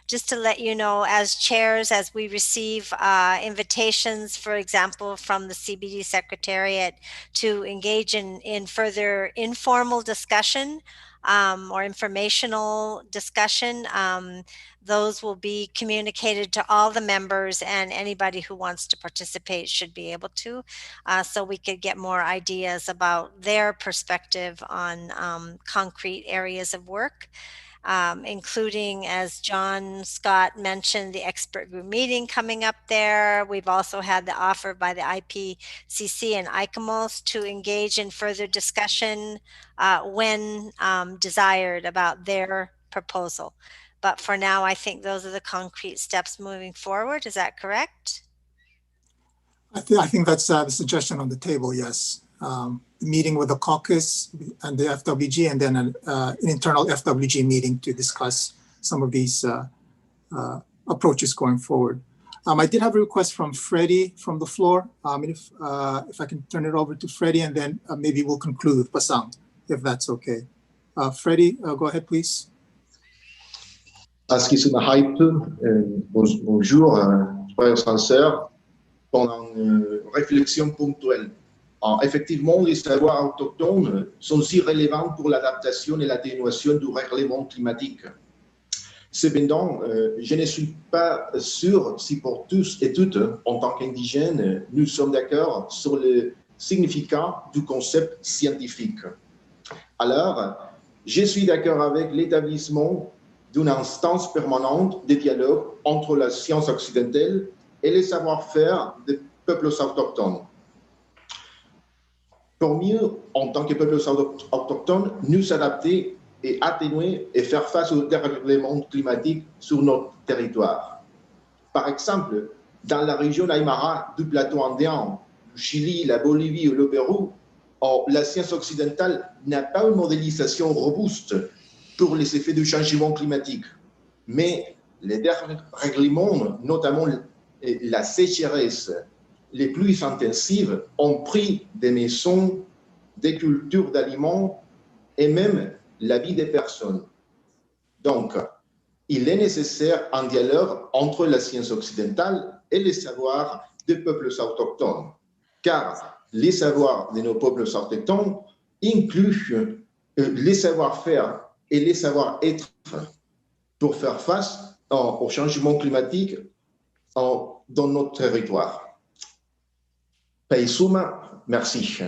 Just to let you know, as chairs, as we receive invitations, for example, from the CBD Secretariat to engage in further informal discussion or informational discussion, those will be communicated to all the members, and anybody who wants to participate should be able to, so we could get more ideas about their perspective on concrete areas of work. Including, as John Scott mentioned, the expert group meeting coming up there. We've also had the offer by the IPCC and ICOMOS to engage in further discussion when desired about their proposal. But for now, I think those are the concrete steps moving forward. Is that correct? I think that's the suggestion on the table, yes. Meeting with the caucus and the FWG, and then an internal FWG meeting to discuss some of these approaches going forward. I did have a request from Freddie from the floor. If I can turn it over to Freddie, and then maybe we'll conclude with Pasang, if that's okay. Freddie, go ahead, please. Bonjour, frères et sœurs, pendant une réflexion ponctuelle. Effectivement, les savoirs autochtones sont irrélevants pour l'adaptation et l'atténuation du règlement climatique. Cependant, je ne suis pas sûr si pour tous et toutes, en tant qu'indigènes, nous sommes d'accord sur le significat du concept scientifique. Alors, je suis d'accord avec l'établissement d'une instance permanente de dialogue entre la science occidentale et les savoir-faire des peuples autochtones. Pour mieux, en tant que peuples autochtones, nous adapter et atténuer et faire face au dérèglement climatique sur notre territoire. Par exemple, dans la région Aymara du plateau indien, le Chili, la Bolivie ou le Pérou, la science occidentale n'a pas une modélisation robuste pour les effets du changement climatique. Mais les dérèglements, notamment la sécheresse, les pluies intensives, ont pris des maisons, des cultures d'aliments et même la vie des personnes. Donc, il est nécessaire un dialogue entre la science occidentale et les savoirs des peuples autochtones, car les savoirs de nos peuples autochtones incluent les savoir-faire et les savoir-être pour faire face au changement climatique dans notre territoire. Paisuma, merci.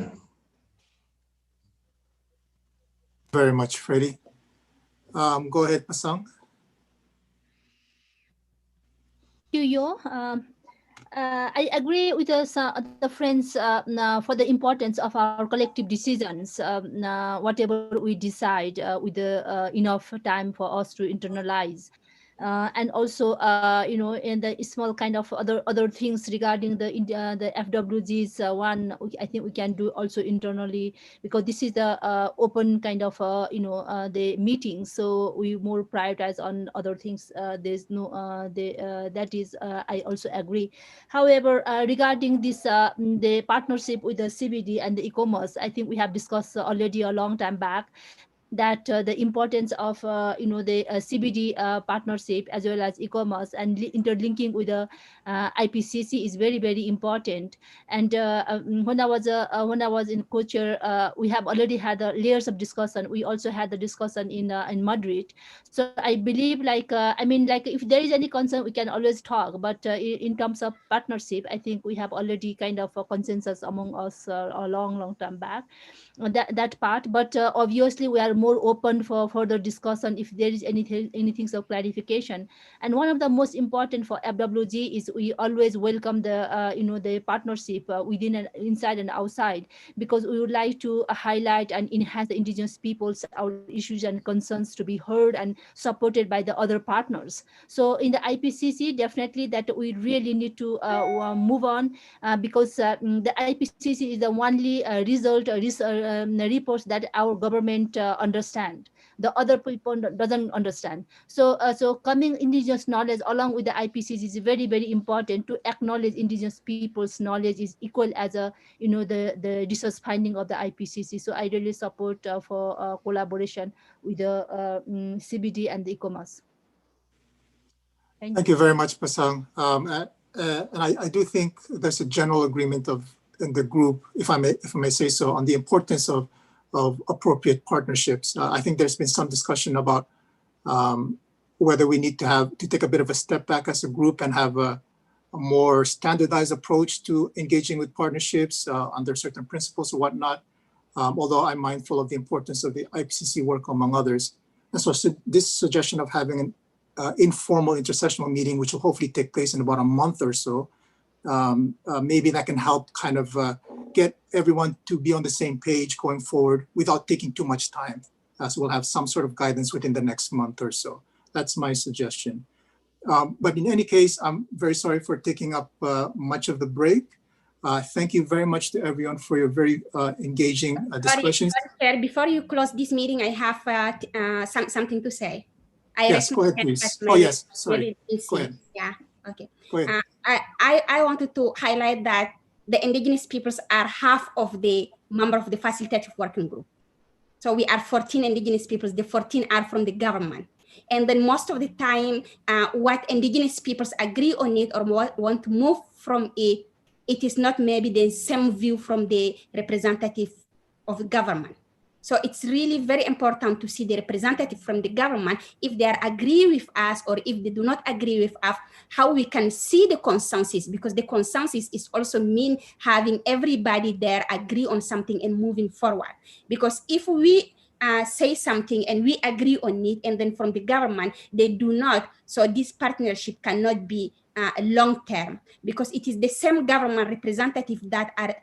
Very much, Freddie. Go ahead, Pasang. Yo, I agree with the friends for the importance of our collective decisions, whatever we decide with the enough time for us to internalize. And also, in the small kind of other things regarding the FWG's one, I think we can do also internally, because this is the open kind of the meeting. So we more prioritize on other things. There's no that is I also agree. However, regarding this the partnership with the CBD and the e-commerce, I think we have discussed already a long time back that the importance of the CBD partnership as well as e-commerce and interlinking with the IPCC is very, very important. And when I was in co-chair, we have already had layers of discussion. We also had the discussion in Madrid. So I believe if there is any concern, we can always talk. But in terms of partnership, I think we have already kind of a consensus among us a long time back. That part, but obviously we are more open for further discussion if there is anything of clarification. And one of the most important for FWG is we always welcome the partnership within and inside and outside, because we would like to highlight and enhance the indigenous peoples, our issues and concerns to be heard and supported by the other partners. So in the IPCC, definitely that we really need to move on because the IPCC is the only reports that our government understand. The other people doesn't understand. So coming indigenous knowledge along with the IPCC is very, very important to acknowledge indigenous people's knowledge is equal as the research finding of the IPCC. So I really support for collaboration with the CBD and the e-commerce. Thank you very much, Pasang. And I do think there's a general agreement in the group, if I may say so, on the importance of appropriate partnerships. I think there's been some discussion about whether we need to take a bit of a step back as a group and have a more standardized approach to engaging with partnerships under certain principles or whatnot. Although I'm mindful of the importance of the IPCC work, among others. And so this suggestion of having an informal intersessional meeting, which will hopefully take place in about a month or so, maybe that can help kind of get everyone to be on the same page going forward without taking too much time. So we'll have some sort of guidance within the next month or so. That's my suggestion. But in any case, I'm very sorry for taking up much of the break. Thank you very much to everyone for your very engaging discussions. Sorry, before you close this meeting, I have something to say. Yes, go ahead, please. Oh, yes, sorry. Go ahead. Yeah, okay. Go ahead. I wanted to highlight that the indigenous peoples are half of the member of the Facilitative Working Group. So we are 14 indigenous peoples, the 14 are from the government. And then most of the time, what indigenous peoples agree on it or want to move from it is not maybe the same view from the representative of the government. So it's really very important to see the representative from the government, if they are agree with us or if they do not agree with us, how we can see the consensus, because the consensus is also mean having everybody there agree on something and moving forward. Because if we say something and we agree on it, and then from the government, they do not, so this partnership cannot be long term, because it is the same government representative that are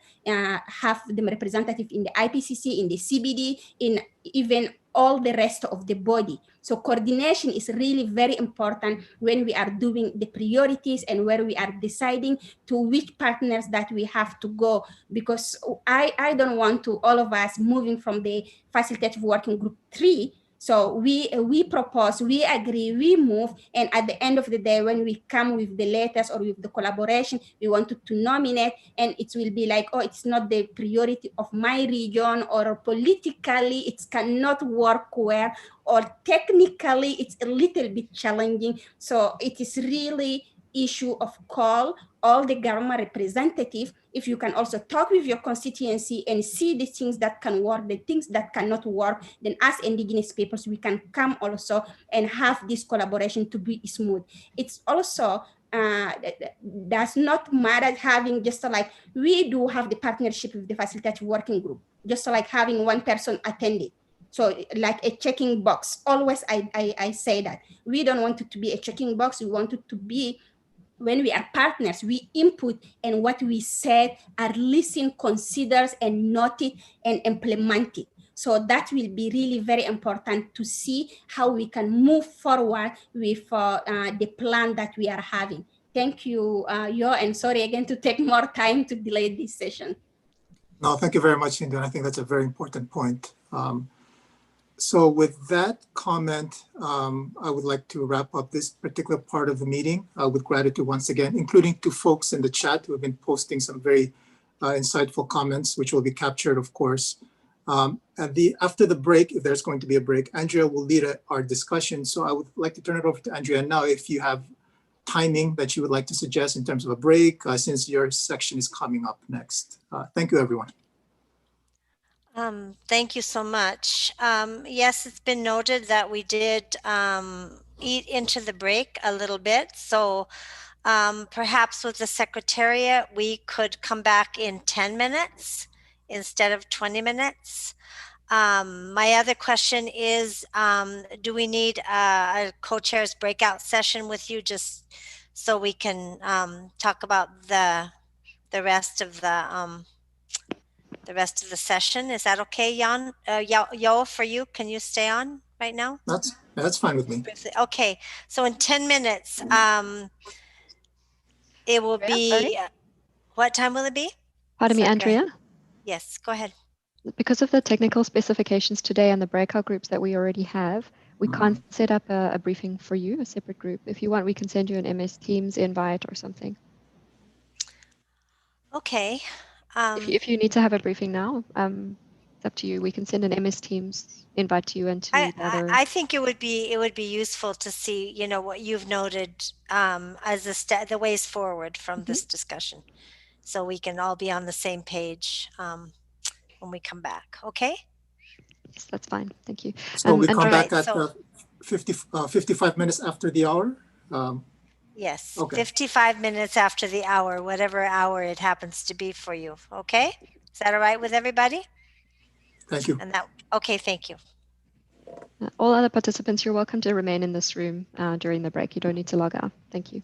have the representative in the IPCC, in the CBD, in even all the rest of the body. So coordination is really very important when we are doing the priorities and where we are deciding to which partners that we have to go, because I don't want to all of us moving from the Facilitative Working Group 3. So we propose, we agree, we move, and at the end of the day, when we come with the letters or with the collaboration, we wanted to nominate, and it will be like, oh, it's not the priority of my region, or politically it cannot work well, or technically it's a little bit challenging. So it is really issue of call all the government representative, if you can also talk with your constituency and see the things that can work, the things that cannot work, then as indigenous peoples, we can come also and have this collaboration to be smooth. It's also, does not matter having just like, we do have the partnership with the Facilitative Working Group, just like having one person attend it. So like a checking box, always I say that. We don't want it to be a checking box, we want it to be, when we are partners, we input, and what we said are listened, considered, and noted, and implemented. So that will be really very important to see how we can move forward with the plan that we are having. Thank you, Yo, and sorry again to take more time to delay this session. No, thank you very much, Indu. I think that's a very important point. So with that comment, I would like to wrap up this particular part of the meeting with gratitude once again, including to folks in the chat who have been posting some very insightful comments, which will be captured, of course. After the break, if there's going to be a break, Andrea will lead our discussion. So I would like to turn it over to Andrea now, if you have timing that you would like to suggest in terms of a break, since your section is coming up next. Thank you, everyone. Thank you so much. Yes, it's been noted that we did eat into the break a little bit. So perhaps with the Secretariat, we could come back in 10 minutes instead of 20 minutes. My other question is, do we need a co-chair's breakout session with you, just so we can talk about the rest of the rest of the session? Is that okay, Jan? Yo, for you, can you stay on right now? That's fine with me. Okay, so in 10 minutes, it will be, what time will it be? Pardon me, Sorry, Andrea. Yes, go ahead. Because of the technical specifications today and the breakout groups that we already have, we can't set up a briefing for you, a separate group. If you want, we can send you an MS Teams invite or something. Okay. If you need to have a briefing now, it's up to you. We can send an MS Teams invite to you and to the other. I think it would be useful to see, you know, what you've noted as the ways forward from this discussion, so we can all be on the same page when we come back. Okay. Yes, that's fine. Thank you. So we come back right, at 55 minutes after the hour? Yes, okay. 55 minutes after the hour, whatever hour it happens to be for you. Okay. Is that all right with everybody? Thank you. And that, okay, thank you. All other participants, you're welcome to remain in this room during the break. You don't need to log out. Thank you.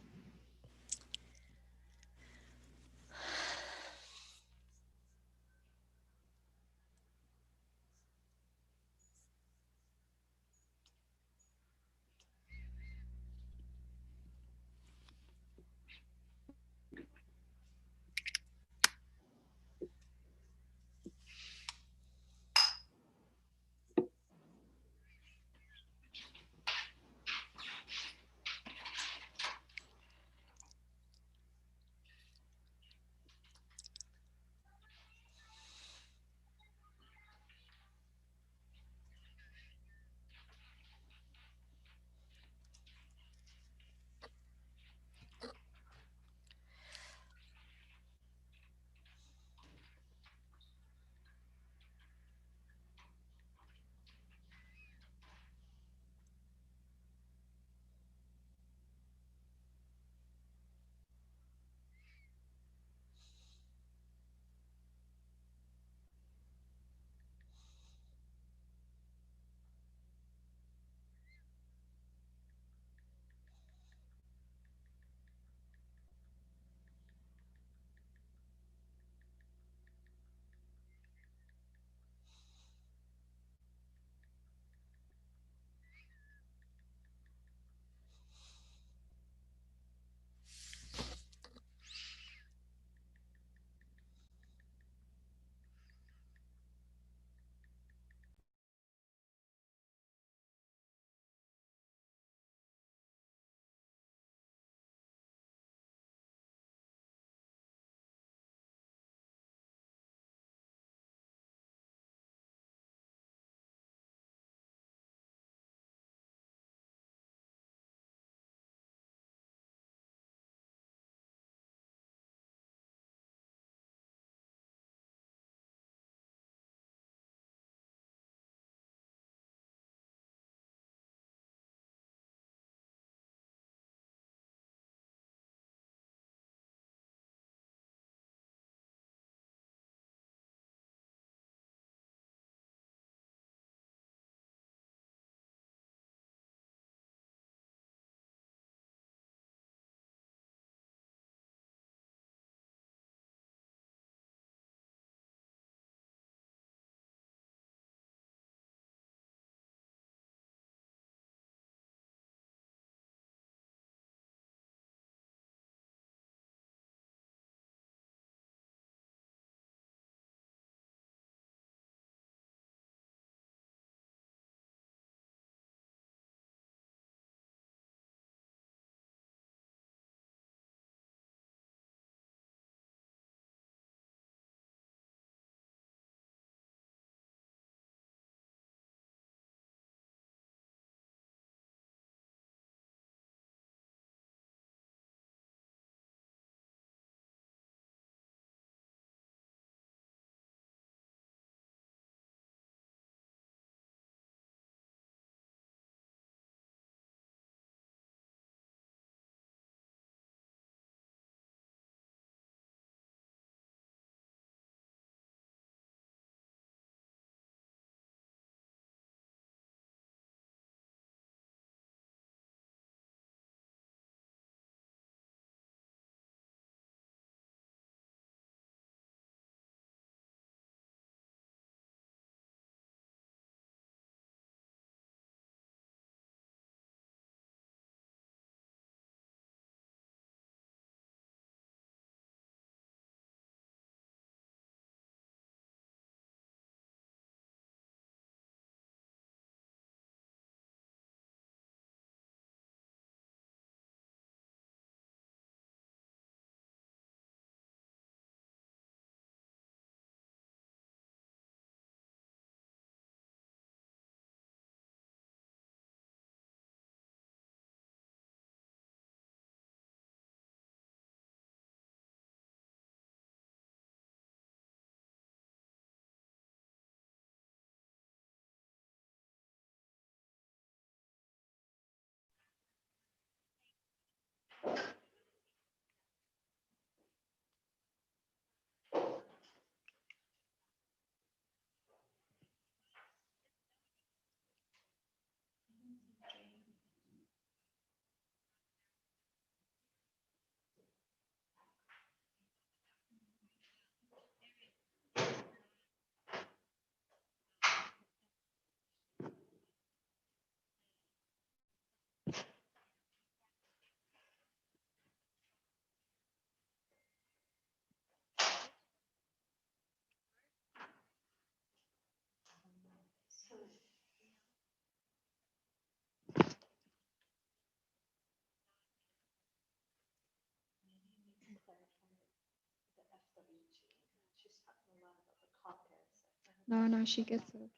No, no, she gets it.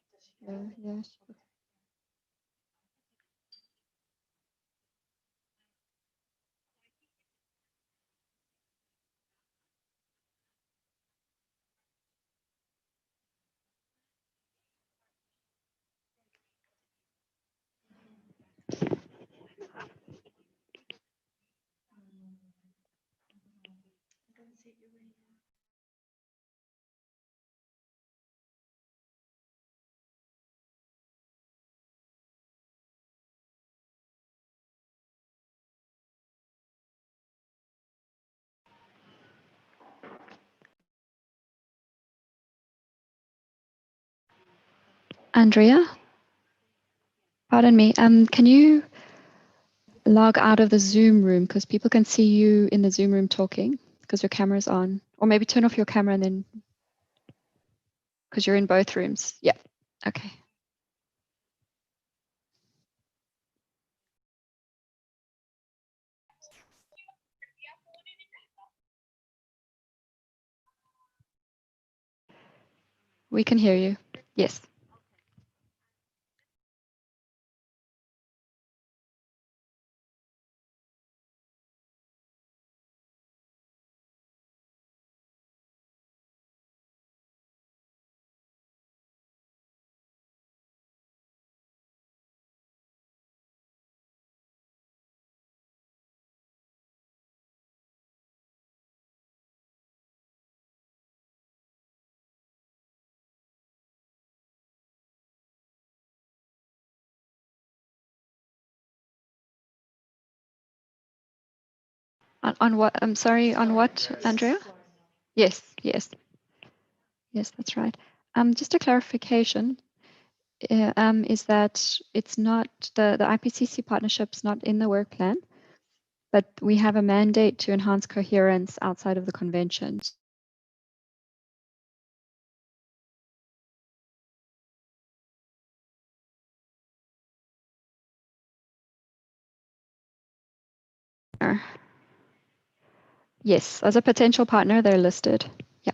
Yeah, yeah. Andrea, pardon me. Can you log out of the Zoom room because people can see you in the Zoom room talking because your camera's on, or maybe turn off your camera and then because you're in both rooms. Yeah. Okay. We can hear you. Yes. On what? I'm sorry. On what, Andrea? Yes. Yes. Yes, that's right. Just a clarification. Is that it's not the IPCC partnership's not in the work plan, but we have a mandate to enhance coherence outside of the conventions. Yes, as a potential partner, they're listed. Yeah.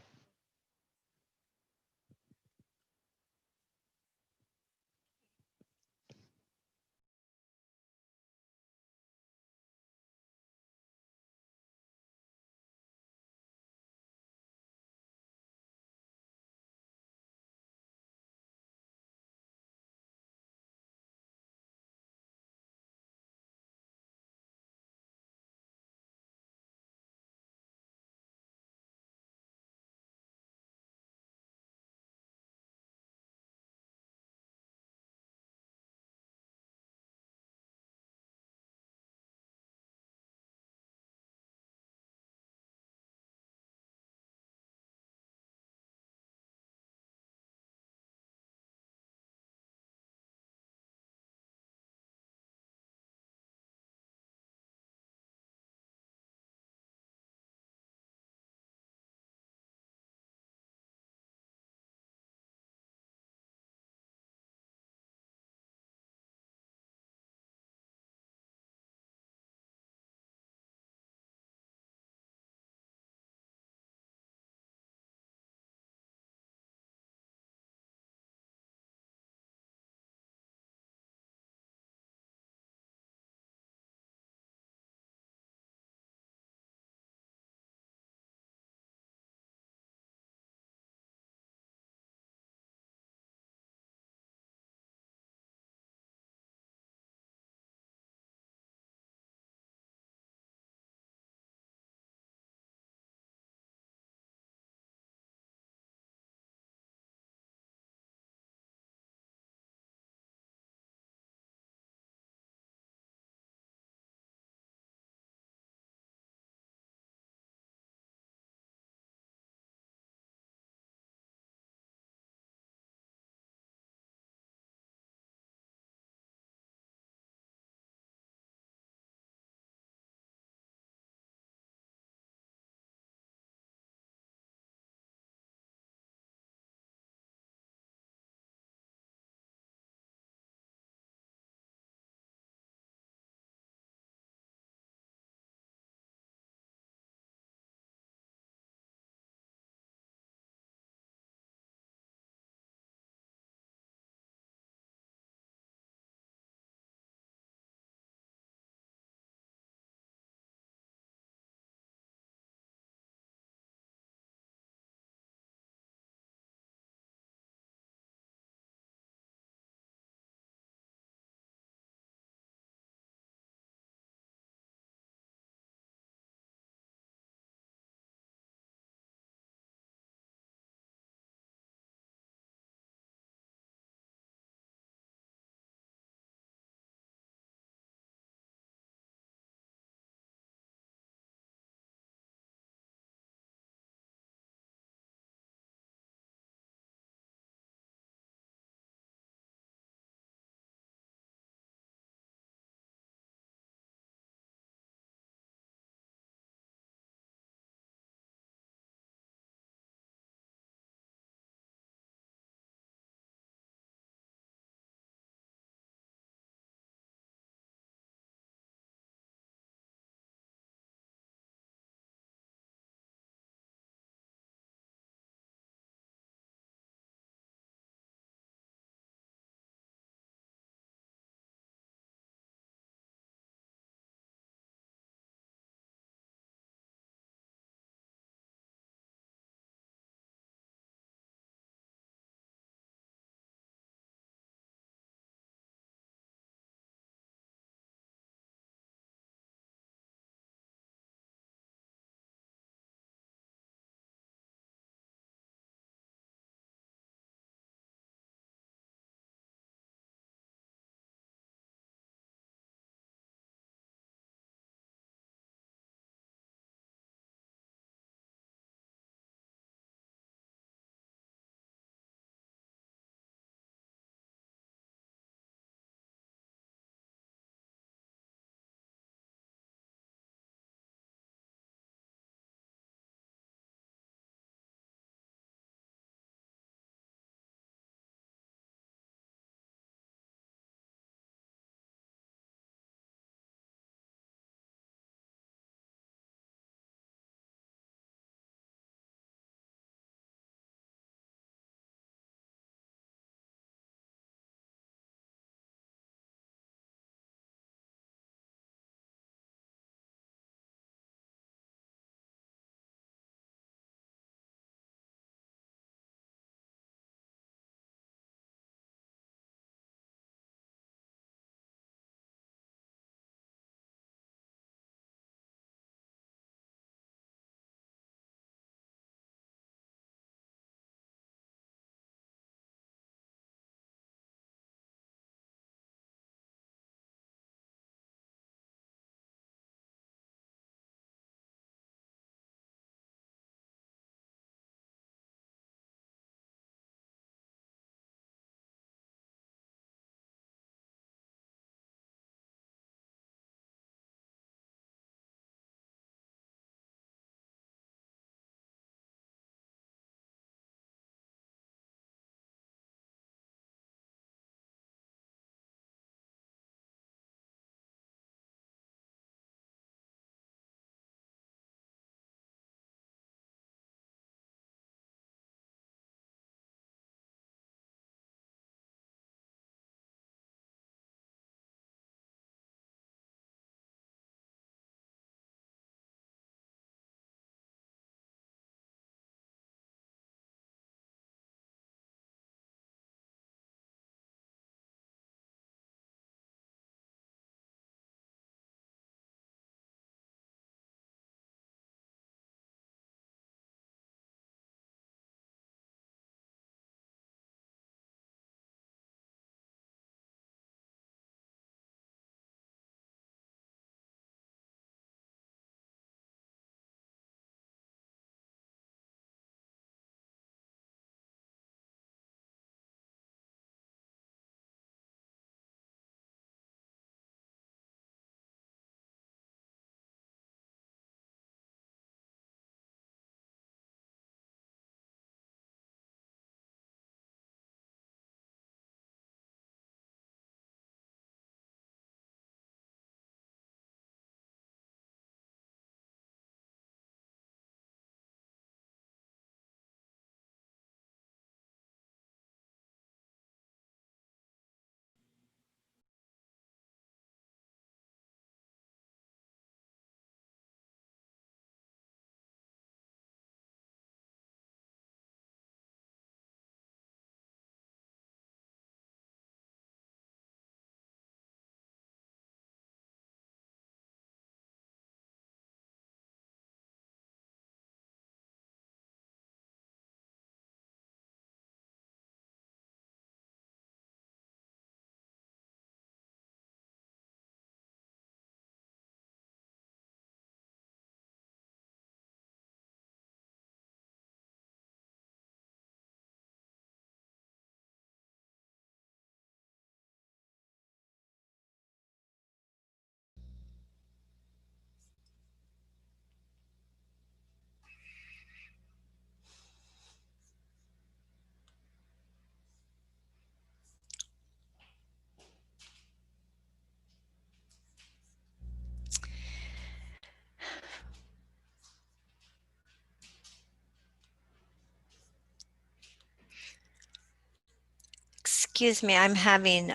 excuse me, I'm having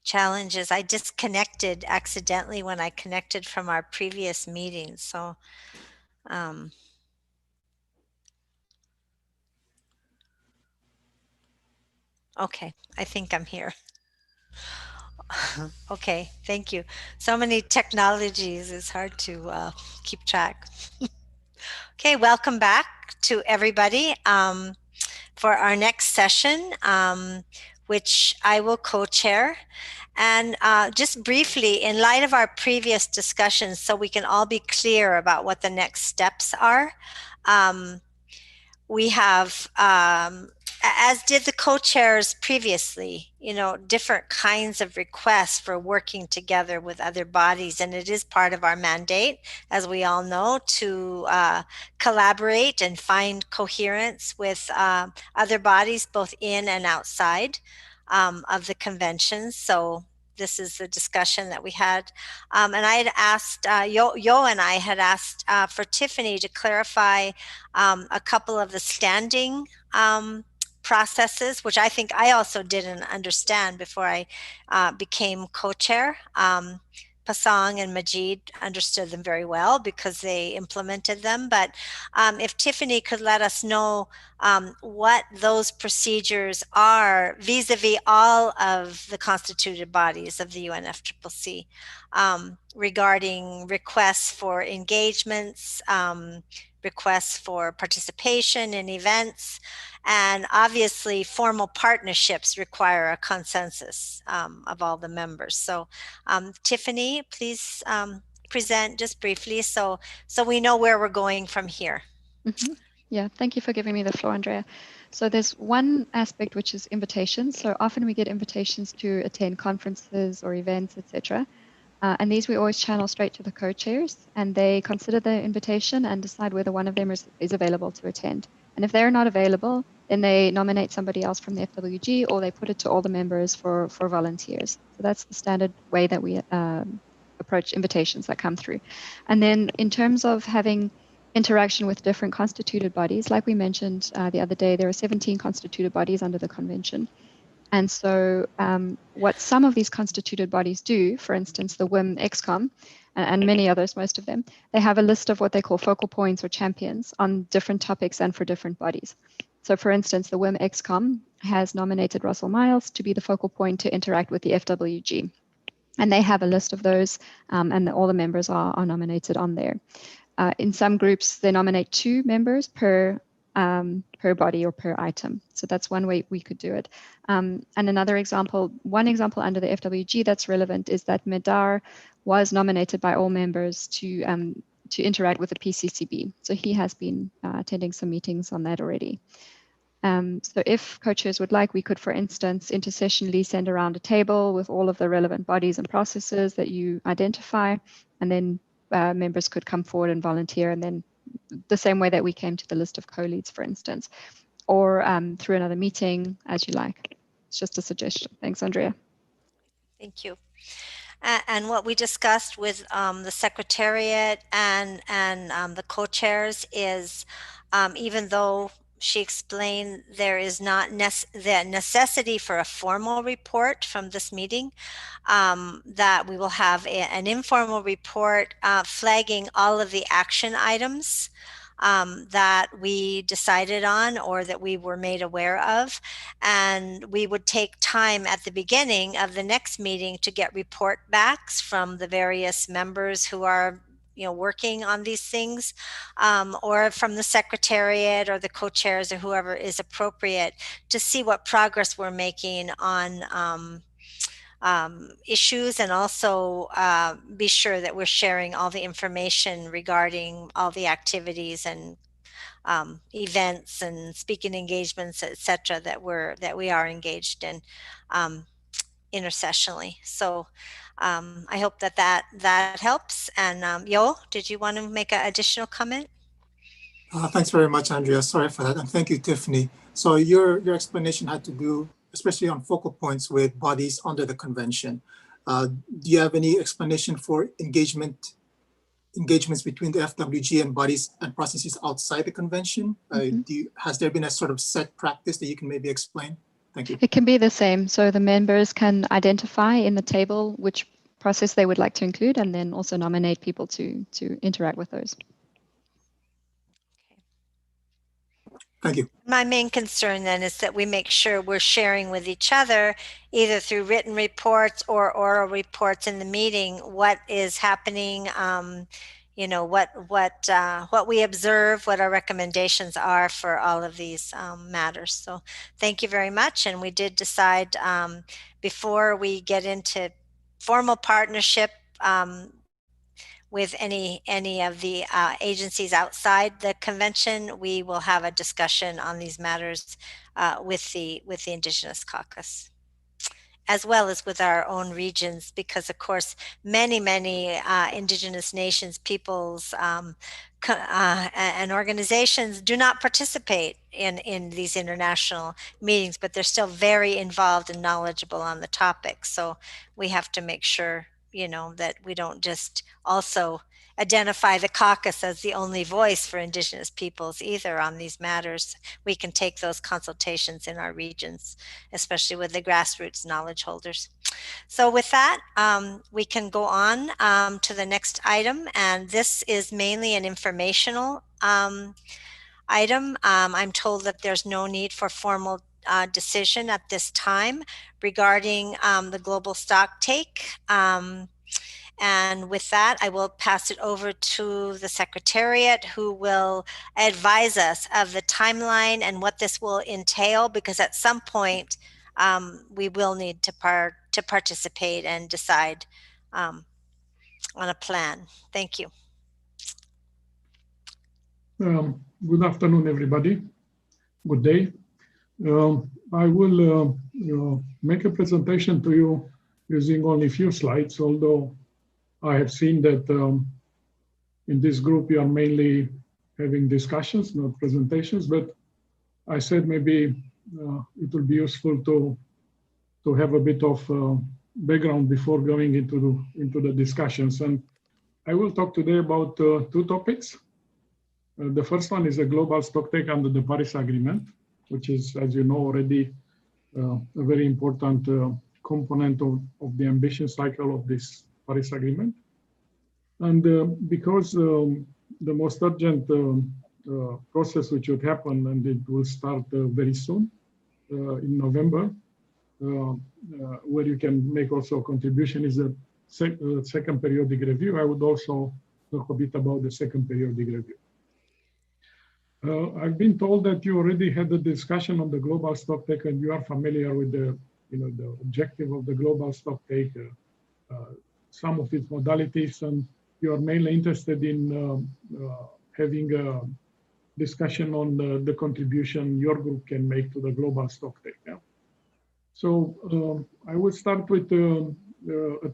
challenges. I disconnected accidentally when I connected from our previous meeting. So, okay, I think I'm here. Okay, thank you. So many technologies, it's hard to keep track. Okay, welcome back to everybody for our next session, which I will co-chair. And just briefly, in light of our previous discussions, so we can all be clear about what the next steps are, we have, as did the co-chairs previously, different kinds of requests for working together with other bodies. And it is part of our mandate, as we all know, to collaborate and find coherence with other bodies, both in and outside of the convention. So this is the discussion that we had. And I had asked, Yo and I had asked for Tiffany to clarify a couple of the standing processes, which I think I also didn't understand before I became co-chair. Pasang and Majid understood them very well because they implemented them. But if Tiffany could let us know what those procedures are vis-a-vis all of the constituted bodies of the UNFCCC regarding requests for engagements, requests for participation in events, and obviously formal partnerships require a consensus of all the members. So Tiffany, please present just briefly so we know where we're going from here. Mm-hmm. Yeah, thank you for giving me the floor, Andrea. So there's one aspect which is invitations. So often we get invitations to attend conferences or events, etc. And these we always channel straight to the co-chairs, and they consider the invitation and decide whether one of them is available to attend. And if they're not available, then they nominate somebody else from the FWG, or they put it to all the members for volunteers. So that's the standard way that we approach invitations that come through. And then in terms of having interaction with different constituted bodies, like we mentioned the other day, there are 17 constituted bodies under the convention. And so what some of these constituted bodies do, for instance, the WIM EXCOM and many others, most of them, they have a list of what they call focal points or champions on different topics and for different bodies. So for instance, the WIM EXCOM has nominated Russell Miles to be the focal point to interact with the FWG. And they have a list of those, and all the members are nominated on there. In some groups, they nominate 2 members per body or per item. So that's one way we could do it. And another example, one example under the FWG that's relevant is that Medar was nominated by all members to interact with the PCCB. So he has been attending some meetings on that already. So if co-chairs would like, we could, for instance, intersessionally send around a table with all of the relevant bodies and processes that you identify, and then members could come forward and volunteer, and then the same way that we came to the list of co-leads, for instance, or through another meeting, as you like. It's just a suggestion. Thanks, Andrea. Thank you. And what we discussed with the Secretariat and the co-chairs is, even though she explained there is not the necessity for a formal report from this meeting, that we will have an informal report flagging all of the action items that we decided on or that we were made aware of. And we would take time at the beginning of the next meeting to get report backs from the various members who are working on these things, or from the Secretariat or the co-chairs or whoever is appropriate, to see what progress we're making on issues, and also be sure that we're sharing all the information regarding all the activities and events and speaking engagements, etc., that we are engaged in intersessionally. So I hope that helps. And Yo, did you want to make an additional comment? Thanks very much, Andrea. Sorry for that. And thank you, Tiffany. So your explanation had to do, especially on focal points, with bodies under the convention. Do you have any explanation for engagements between the FWG and bodies and processes outside the convention? Has there been a sort of set practice that you can maybe explain? Thank you. It can be the same. So the members can identify in the table which process they would like to include, and then also nominate people to interact with those. Thank you. My main concern then is that we make sure we're sharing with each other, either through written reports or oral reports in the meeting, what is happening, you know, what we observe, what our recommendations are for all of these matters. So thank you very much. And we did decide before we get into formal partnership with any of the agencies outside the convention, we will have a discussion on these matters with the Indigenous Caucus, as well as with our own regions, because of course many Indigenous nations, peoples, and organizations do not participate in these international meetings, but they're still very involved and knowledgeable on the topic. So we have to make sure, you know, that we don't just also identify the caucus as the only voice for Indigenous peoples either on these matters. We can take those consultations in our regions, especially with the grassroots knowledge holders. So with that, we can go on to the next item, and this is mainly an informational item. I'm told that there's no need for formal decision at this time regarding the global stock take. And with that, I will pass it over to the Secretariat, who will advise us of the timeline and what this will entail, because at some point we will need to participate and decide on a plan. Thank you. Good afternoon, everybody. Good day. I will make a presentation to you using only a few slides, although I have seen that in this group you are mainly having discussions, not presentations, but I said maybe it will be useful to have a bit of background before going into the discussions. And I will talk today about two topics. The first one is a global stocktake under the Paris Agreement, which is, as you know already, a very important component of the ambition cycle of this Paris Agreement. And because the most urgent process which would happen, and it will start very soon in November, where you can make also a contribution, is a second periodic review. I would also talk a bit about the second periodic review. I've been told that you already had a discussion on the global stocktake, and you are familiar with the objective of the global stocktake, some of its modalities, and you are mainly interested in having a discussion on the contribution your group can make to the global stocktake. Yeah? So I will start with a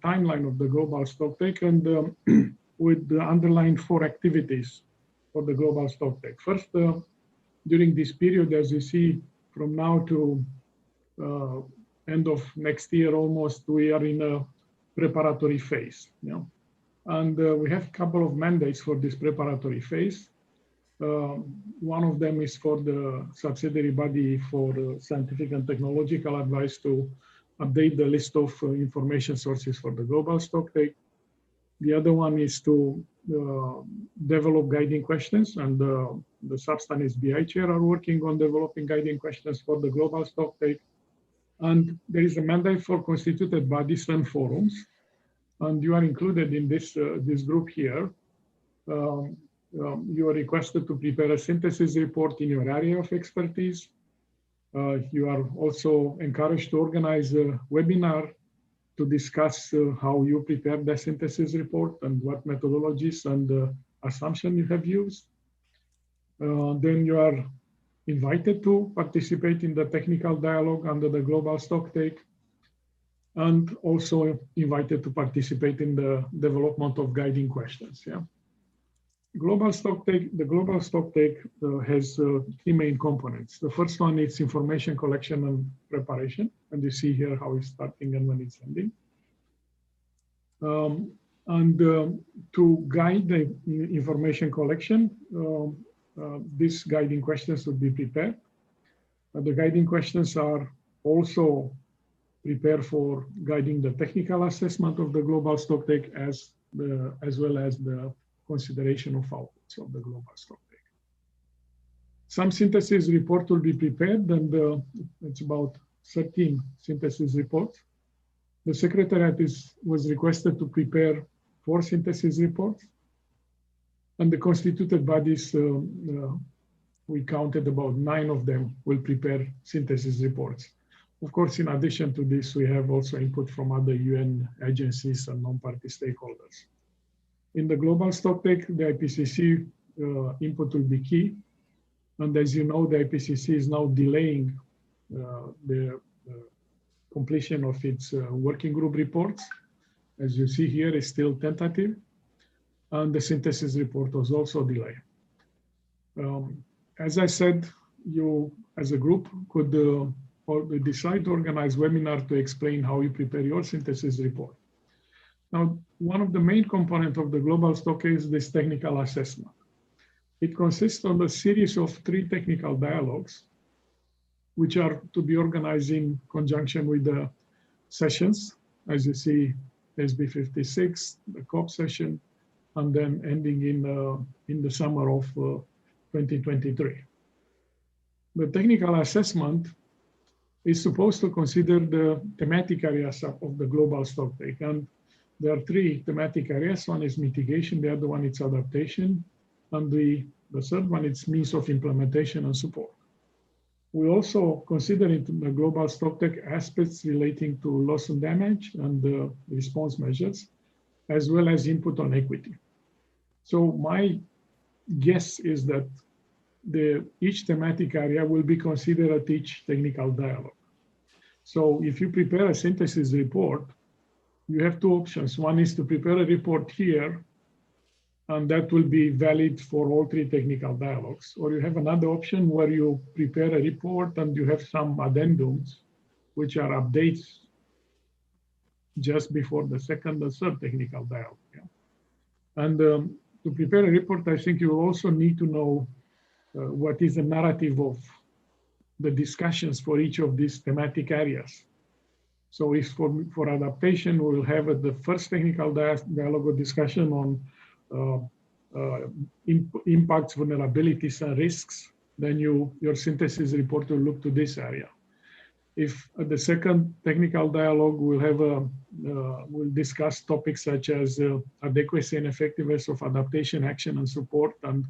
timeline of the global stocktake and with the underlying 4 activities for the global stocktake. First, during this period, as you see, from now to end of next year almost, we are in a preparatory phase. Yeah? And we have a couple of mandates for this preparatory phase. One of them is for the subsidiary body for scientific and technological advice to update the list of information sources for the global stocktake. The other one is to develop guiding questions, and the Substance BI chair are working on developing guiding questions for the global stocktake. And there is a mandate for constituted bodies and forums, and you are included in this group here. You are requested to prepare a synthesis report in your area of expertise. You are also encouraged to organize a webinar to discuss how you prepare the synthesis report and what methodologies and assumptions you have used. Then you are invited to participate in the technical dialogue under the global stocktake, and also invited to participate in the development of guiding questions. Yeah. The global stocktake has 3 main components. The first one is information collection and preparation, and you see here how it's starting and when it's ending. To guide the information collection, these guiding questions would be prepared. The guiding questions are also prepare for guiding the technical assessment of the global stocktake as well as the consideration of outputs of the global stocktake. Some synthesis report will be prepared, and it's about 13 synthesis reports. The Secretariat was requested to prepare 4 synthesis reports, and the constituted bodies, we counted about 9 of them will prepare synthesis reports. Of course, in addition to this, we have also input from other UN agencies and non-party stakeholders. In the global stocktake, the IPCC input will be key. And as you know, the IPCC is now delaying the completion of its working group reports. As you see here, it's still tentative. And the synthesis report was also delayed. As I said, you as a group could decide to organize webinar to explain how you prepare your synthesis report. Now, one of the main components of the global stocktake is this technical assessment. It consists of a series of 3 technical dialogues, which are to be organized in conjunction with the sessions, as you see, SB 56, the COP session, and then ending in the summer of 2023. The technical assessment is supposed to consider the thematic areas of the global stocktake. And there are 3 thematic areas. One is mitigation, the other one is adaptation, and the third one is means of implementation and support. We also consider in the global stocktake aspects relating to loss and damage and response measures, as well as input on equity. So my guess is that each thematic area will be considered at each technical dialogue. So if you prepare a synthesis report, you have 2 options. One is to prepare a report here, and that will be valid for all 3 technical dialogues. Or you have another option where you prepare a report and you have some addendums, which are updates just before the 2nd or 3rd technical dialogue. Yeah. And to prepare a report, I think you will also need to know what is the narrative of the discussions for each of these thematic areas. So if for adaptation, we will have the first technical dialogue or discussion on impacts, vulnerabilities, and risks, then your synthesis report will look to this area. If at the second technical dialogue, we'll discuss topics such as adequacy and effectiveness of adaptation action and support, and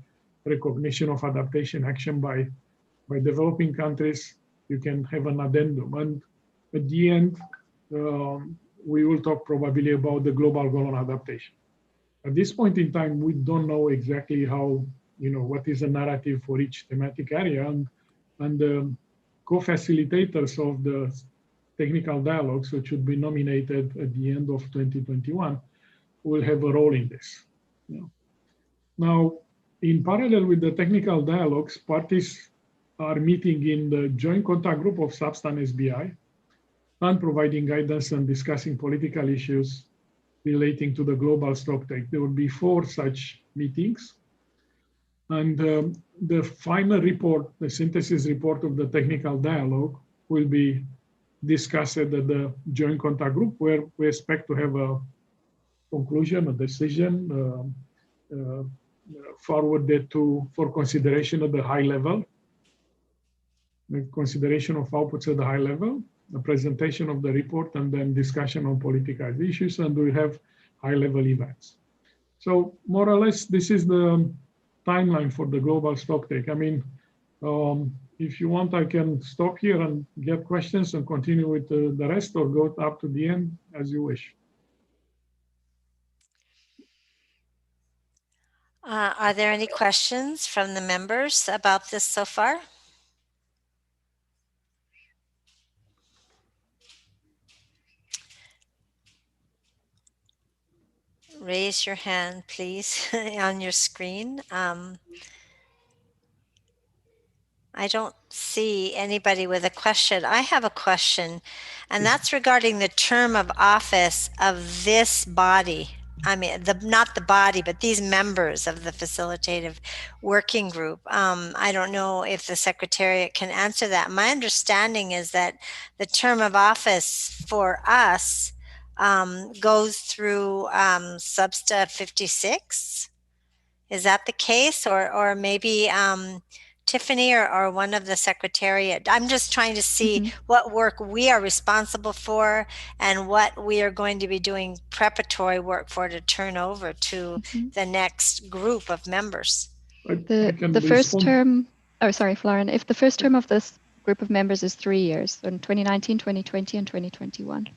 recognition of adaptation action by developing countries, you can have an addendum. And at the end, we will talk probably about the global goal on adaptation. At this point in time, we don't know exactly how, what is the narrative for each thematic area, and the co-facilitators of the technical dialogues, which should be nominated at the end of 2021, will have a role in this. Now, in parallel with the technical dialogues, parties are meeting in the joint contact group of Substan SBI and providing guidance and discussing political issues relating to the global stocktake. There will be 4 such meetings. And the final report, the synthesis report of the technical dialogue, will be discussed at the joint contact group, where we expect to have a conclusion, a decision forwarded for consideration at the high level, the consideration of outputs at the high level, the presentation of the report, and then discussion on political issues, and we have high-level events. So more or less, this is the timeline for the global stocktake. I mean, if you want, I can stop here and get questions and continue with the rest, or go up to the end as you wish. Are there any questions from the members about this so far? Raise your hand, please, on your screen. I don't see anybody with a question. I have a question, and that's regarding the term of office of this body. I mean, not the body, but these members of the Facilitative Working Group. I don't know if the Secretariat can answer that. My understanding is that the term of office for us goes through Substa 56. Is that the case? Or maybe Tiffany or one of the Secretariat. I'm just trying to see what work we are responsible for and what we are going to be doing preparatory work for to turn over to the next group of members. The first term, oh, sorry, Florian, if the first term of this group of members is 3 years, so in 2019, 2020, and 2021.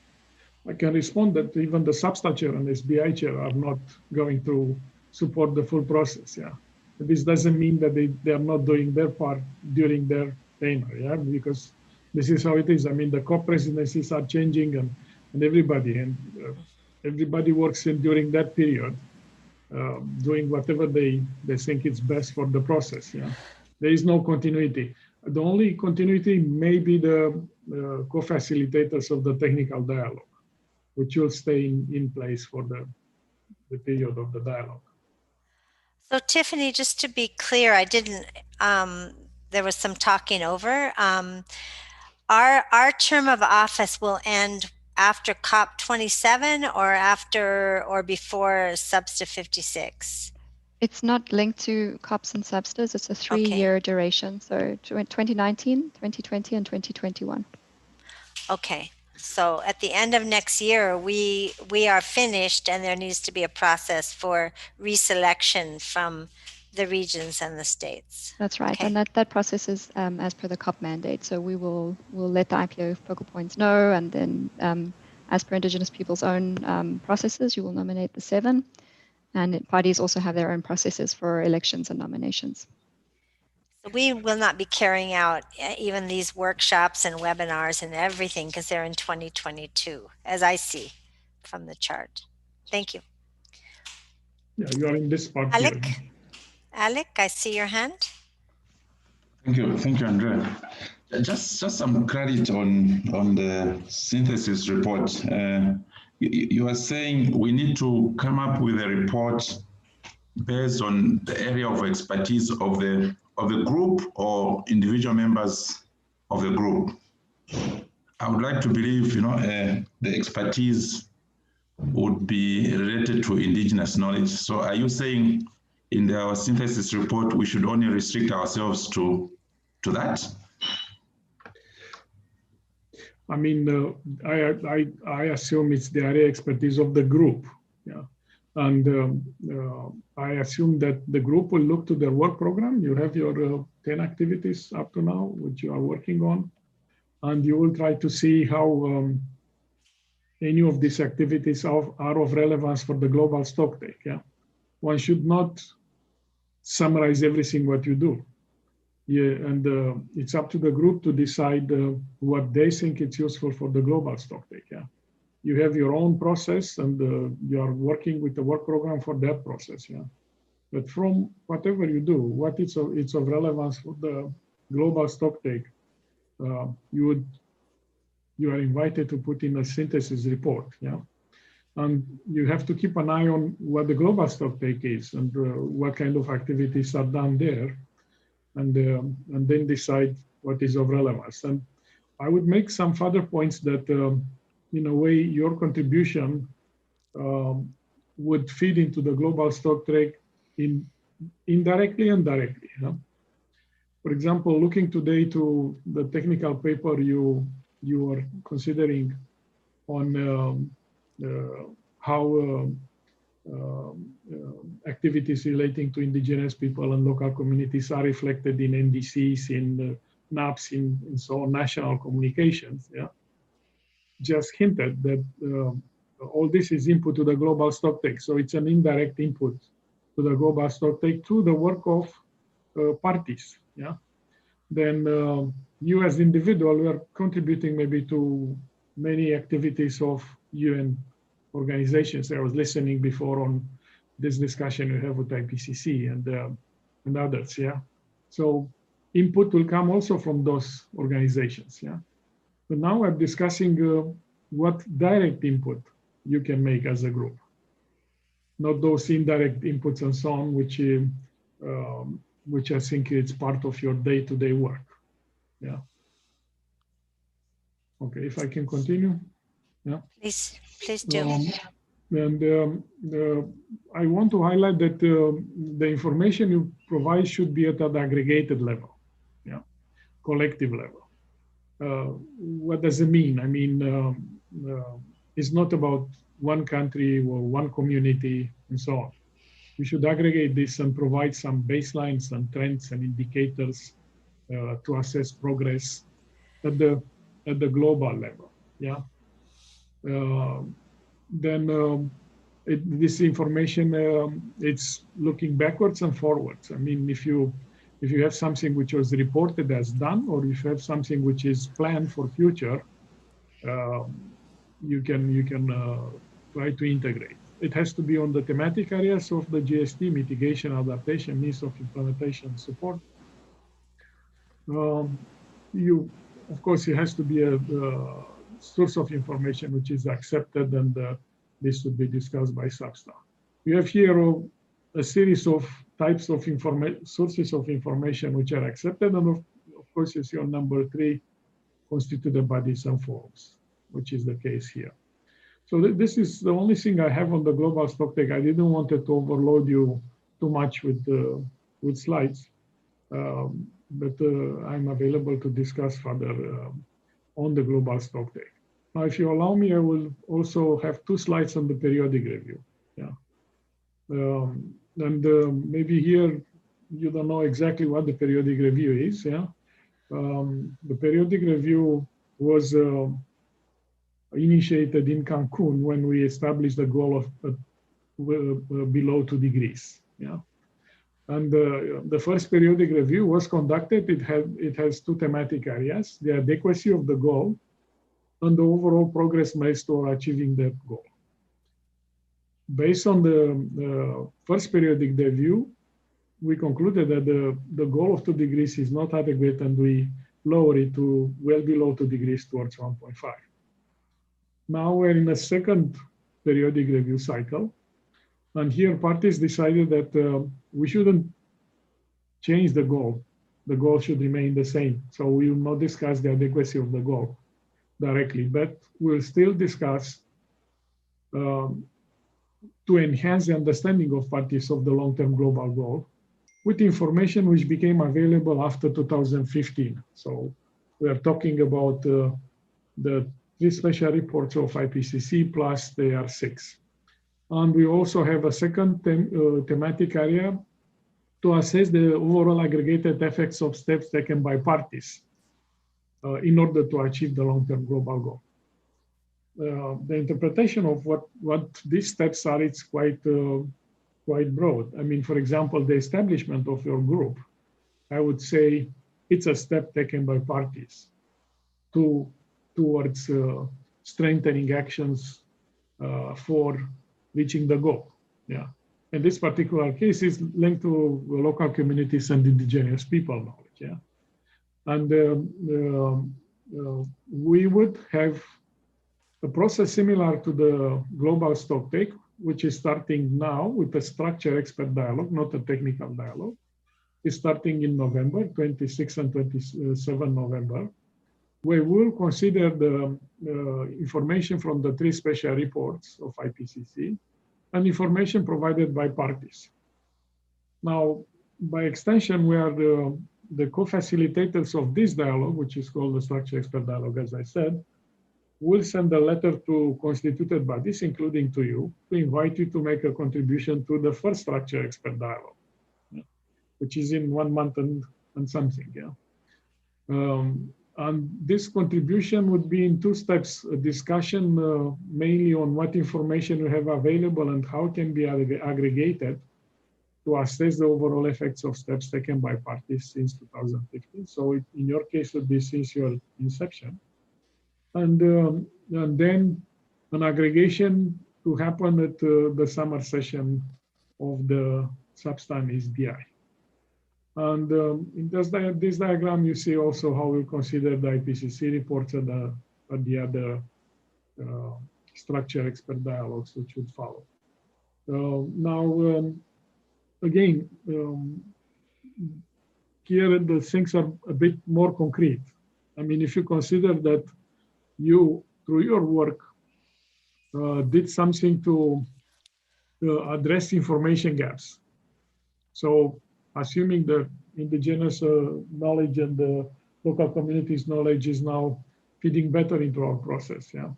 I can respond that even the Substa chair and SBI chair are not going to support the full process, yeah. This doesn't mean that they are not doing their part during their tenure, yeah, because this is how it is. I mean, the co-presidencies are changing and everybody works in during that period, doing whatever they think is best for the process, yeah. There is no continuity. The only continuity may be the co-facilitators of the technical dialogue, which will stay in place for the period of the dialogue. So Tiffany, just to be clear, I didn't, there was some talking over. Our term of office will end after COP27 or after or before Substa 56? It's not linked to COPs and Substas. It's a 3-year duration. So 2019, 2020, and 2021. Okay. So at the end of next year, we are finished, and there needs to be a process for reselection from the regions and the states. That's right. Okay. And that process is as per the COP mandate. So we'll let the IPO focal points know, and then as per Indigenous people's own processes, you will nominate the 7. And parties also have their own processes for elections and nominations. So we will not be carrying out even these workshops and webinars and everything because they're in 2022, as I see from the chart. Thank you. Yeah, you are in this part. Alec, I see your hand. Thank you, Andrea. Just some credit on the synthesis report. You are saying we need to come up with a report based on the area of expertise of the group or individual members of the group. I would like to believe, the expertise would be related to Indigenous knowledge. So are you saying in our synthesis report, we should only restrict ourselves to that? I mean, I assume it's the area expertise of the group, yeah. And I assume that the group will look to their work program. You have your 10 activities up to now, which you are working on. And you will try to see how any of these activities are of relevance for the global stocktake, yeah. One should not summarize everything what you do. Yeah, and it's up to the group to decide what they think it's useful for the global stocktake. Yeah, you have your own process, and you are working with the work program for that process. Yeah, but from whatever you do, what it's of relevance for the global stocktake, you are invited to put in a synthesis report. Yeah, and you have to keep an eye on what the global stocktake is and what kind of activities are done there. And then decide what is of relevance. And I would make some further points that, in a way, your contribution would feed into the global stocktake indirectly and directly. You know? For example, looking today to the technical paper you are considering on how activities relating to Indigenous people and local communities are reflected in NDCs, in NAPs, in so on, national communications. Yeah, just hinted that all this is input to the global stocktake, so it's an indirect input to the global stocktake through the work of parties. Yeah, then you as individual are contributing maybe to many activities of UN organizations. I was listening before on this discussion we have with IPCC and others, yeah. So input will come also from those organizations, yeah. But now we're discussing what direct input you can make as a group. not those indirect inputs and so on, which I think it's part of your day-to-day work. Yeah. Okay, if I can continue. Yeah. Please do. I want to highlight that the information you provide should be at an aggregated level, yeah, collective level. What does it mean? I mean, it's not about one country or one community and so on. We should aggregate this and provide some baselines and trends and indicators to assess progress at the global level. Yeah. This information, it's looking backwards and forwards. I mean, if you have something which was reported as done, or if you have something which is planned for future, you can try to integrate. It has to be on the thematic areas of the GST: mitigation, adaptation, means of implementation, support. Of course, it has to be a source of information which is accepted, and this should be discussed by substaff. We have here a series of types of sources of information which are accepted, and of course, you see on number 3, constituted bodies and forums, which is the case here. So this is the only thing I have on the global stocktake. I didn't want to overload you too much with slides, but I'm available to discuss further on the global stocktake. Now, if you allow me, I will also have 2 slides on the periodic review. Yeah, maybe here you don't know exactly what the periodic review is. Yeah, the periodic review was initiated in Cancun when we established the goal of below 2 degrees. Yeah, and the first periodic review was conducted. It has 2 thematic areas: the adequacy of the goal and the overall progress made toward achieving that goal. Based on the first periodic review, we concluded that the goal of 2 degrees is not adequate, and we lower it to well below 2 degrees towards 1.5. Now we're in a second periodic review cycle, and here parties decided that we shouldn't change the goal. The goal should remain the same. So we will not discuss the adequacy of the goal directly, but we'll still discuss to enhance the understanding of parties of the long-term global goal with information which became available after 2015. So we are talking about the 3 special reports of IPCC plus the R6. And we also have a second thematic area to assess the overall aggregated effects of steps taken by parties in order to achieve the long-term global goal. The interpretation of what these steps are, it's quite broad. I mean, for example, the establishment of your group, I would say it's a step taken by parties towards strengthening actions for reaching the goal. Yeah. In this particular case, is linked to local communities and indigenous people knowledge. Yeah. And we would have a process similar to the global stocktake, which is starting now with a structured expert dialogue, not a technical dialogue. It's starting in November, 26 and 27 November. We will consider the information from the 3 special reports of IPCC and information provided by parties. Now, by extension, we are the co-facilitators of this dialogue, which is called the Structured Expert Dialogue, as I said. We'll send a letter to constituted bodies, including to you, to invite you to make a contribution to the first Structured Expert Dialogue, which is in 1 month and something. Yeah. And this contribution would be in 2 steps: a discussion mainly on what information you have available and how it can be aggregated to assess the overall effects of steps taken by parties since 2015. So in your case, it would be since your inception. And then an aggregation to happen at the summer session of the Substan SDI. And in this diagram, you see also how we consider the IPCC reports and the other structured expert dialogues which would follow. Now, again, here the things are a bit more concrete. I mean, if you consider that you, through your work, did something to address information gaps. So assuming the indigenous knowledge and the local communities knowledge is now feeding better into our process, yeah,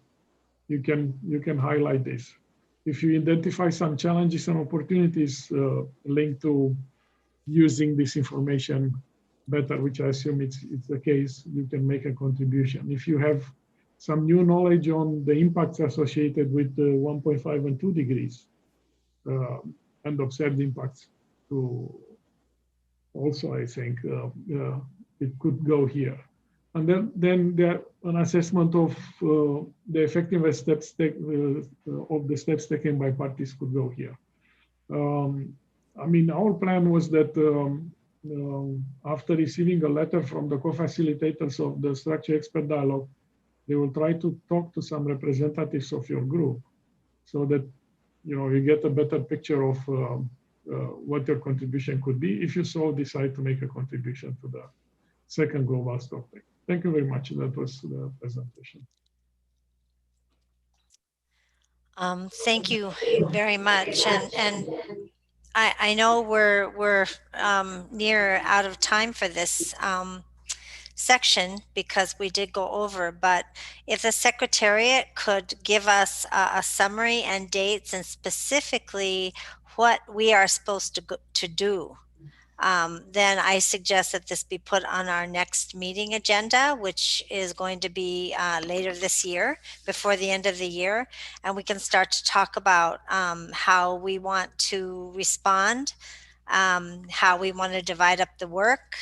you can highlight this. If you identify some challenges and opportunities linked to using this information better, which I assume it's the case, you can make a contribution. If you have some new knowledge on the impacts associated with the 1.5 and 2 degrees and observed impacts to also, I think it could go here. And then there an assessment of the effectiveness steps of the steps taken by parties could go here. I mean, our plan was that after receiving a letter from the co-facilitators of the Structure Expert Dialogue, they will try to talk to some representatives of your group so that you get a better picture of what your contribution could be if you so decide to make a contribution to the second global stocktake. Thank you very much. That was the presentation. Thank you very much, and I know we're near out of time for this section because we did go over, but if the Secretariat could give us a summary and dates and specifically what we are supposed to do, then I suggest that this be put on our next meeting agenda, which is going to be later this year, before the end of the year, and we can start to talk about how we want to respond, how we want to divide up the work,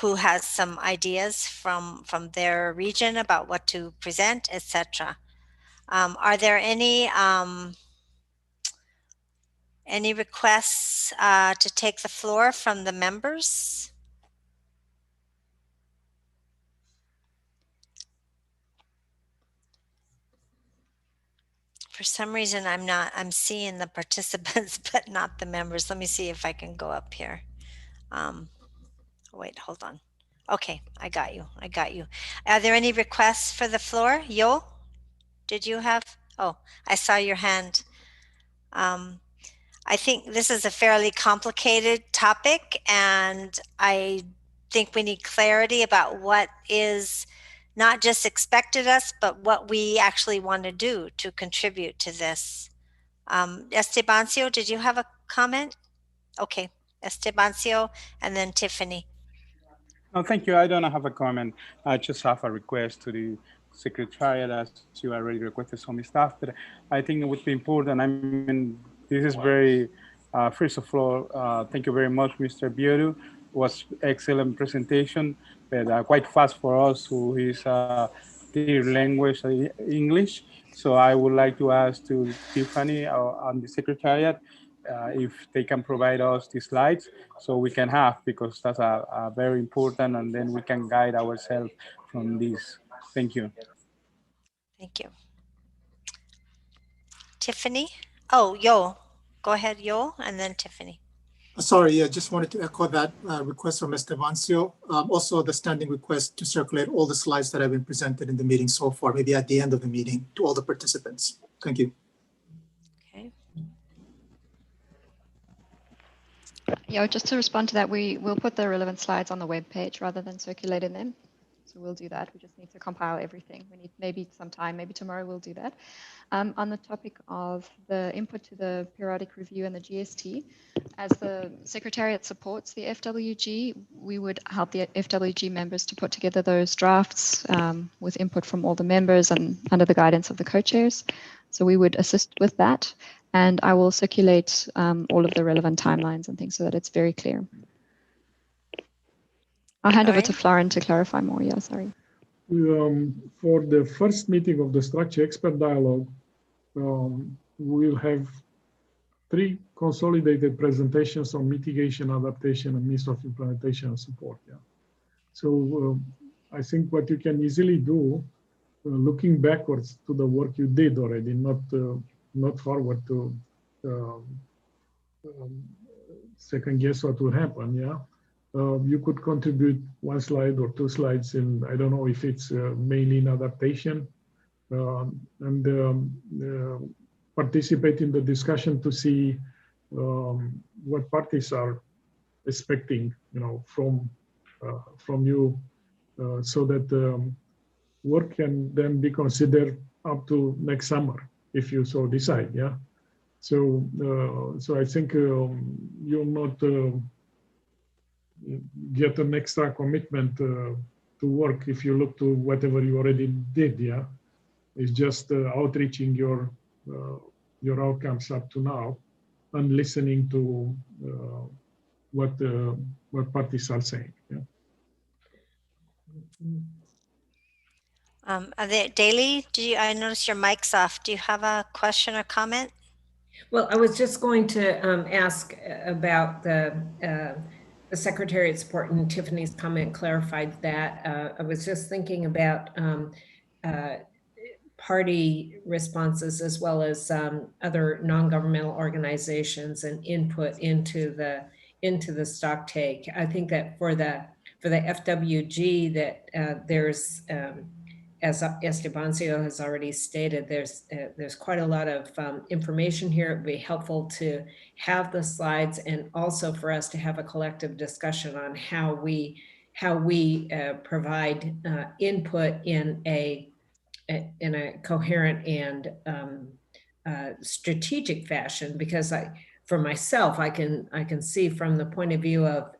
who has some ideas from their region about what to present, etc. Are there any requests to take the floor from the members? For some reason, I'm seeing the participants, but not the members. Let me see if I can go up here. Wait, hold on. Okay, I got you. Are there any requests for the floor? Yo, did you have? Oh, I saw your hand. I think this is a fairly complicated topic, and I think we need clarity about what is not just expected us, but what we actually want to do to contribute to this. Estebancio, did you have a comment? Okay, Estebancio, and then Tiffany. No, thank you. I don't have a comment. I just have a request to the Secretariat, as you already requested some stuff, but I think it would be important. I mean, this is very, first of all, thank you very much, Mr. Biodu. It was excellent presentation, but quite fast for us who is their language, English. So I would like to ask to Tiffany on the Secretariat if they can provide us the slides so we can have, because that's a very important, and then we can guide ourselves from this. Thank you. Thank you. Tiffany? Oh, Yo. Go ahead, Yo, and then Tiffany. Sorry, yeah, just wanted to echo that request from Estebancio. Also, the standing request to circulate all the slides that have been presented in the meeting so far, maybe at the end of the meeting, to all the participants. Thank you. Okay. Yeah, just to respond to that, we'll put the relevant slides on the web page rather than circulating them. So we'll do that. We just need to compile everything. We need maybe some time, maybe tomorrow we'll do that. On the topic of the input to the periodic review and the GST, as the Secretariat supports the FWG, we would help the FWG members to put together those drafts with input from all the members and under the guidance of the co-chairs. So we would assist with that. And I will circulate all of the relevant timelines and things so that it's very clear. I'll hand over to Florent to clarify more. Yeah, sorry. For the first meeting of the Structure Expert Dialogue, we'll have 3 consolidated presentations on mitigation, adaptation, and means of implementation and support. Yeah. So I think what you can easily do, looking backwards to the work you did already, not not forward to second guess what will happen. Yeah, you could contribute 1 slide or 2 slides in, I don't know if it's mainly in adaptation, and participate in the discussion to see what parties are expecting, from you, so that work can then be considered up to next summer if you so decide. Yeah. So I think you'll not get an extra commitment to work if you look to whatever you already did. Yeah. It's just outreaching your outcomes up to now and listening to what parties are saying. Yeah. Daly, I notice your mic's off. Do you have a question or comment? Well, I was just going to ask about the Secretariat support, and Tiffany's comment clarified that. I was just thinking about party responses as well as other non-governmental organizations and input into the stock take. I think that for the FWG that there's as Estebancio has already stated, there's quite a lot of information here. It would be helpful to have the slides and also for us to have a collective discussion on how we provide input in a coherent and strategic fashion. Because for myself, I can see from the point of view of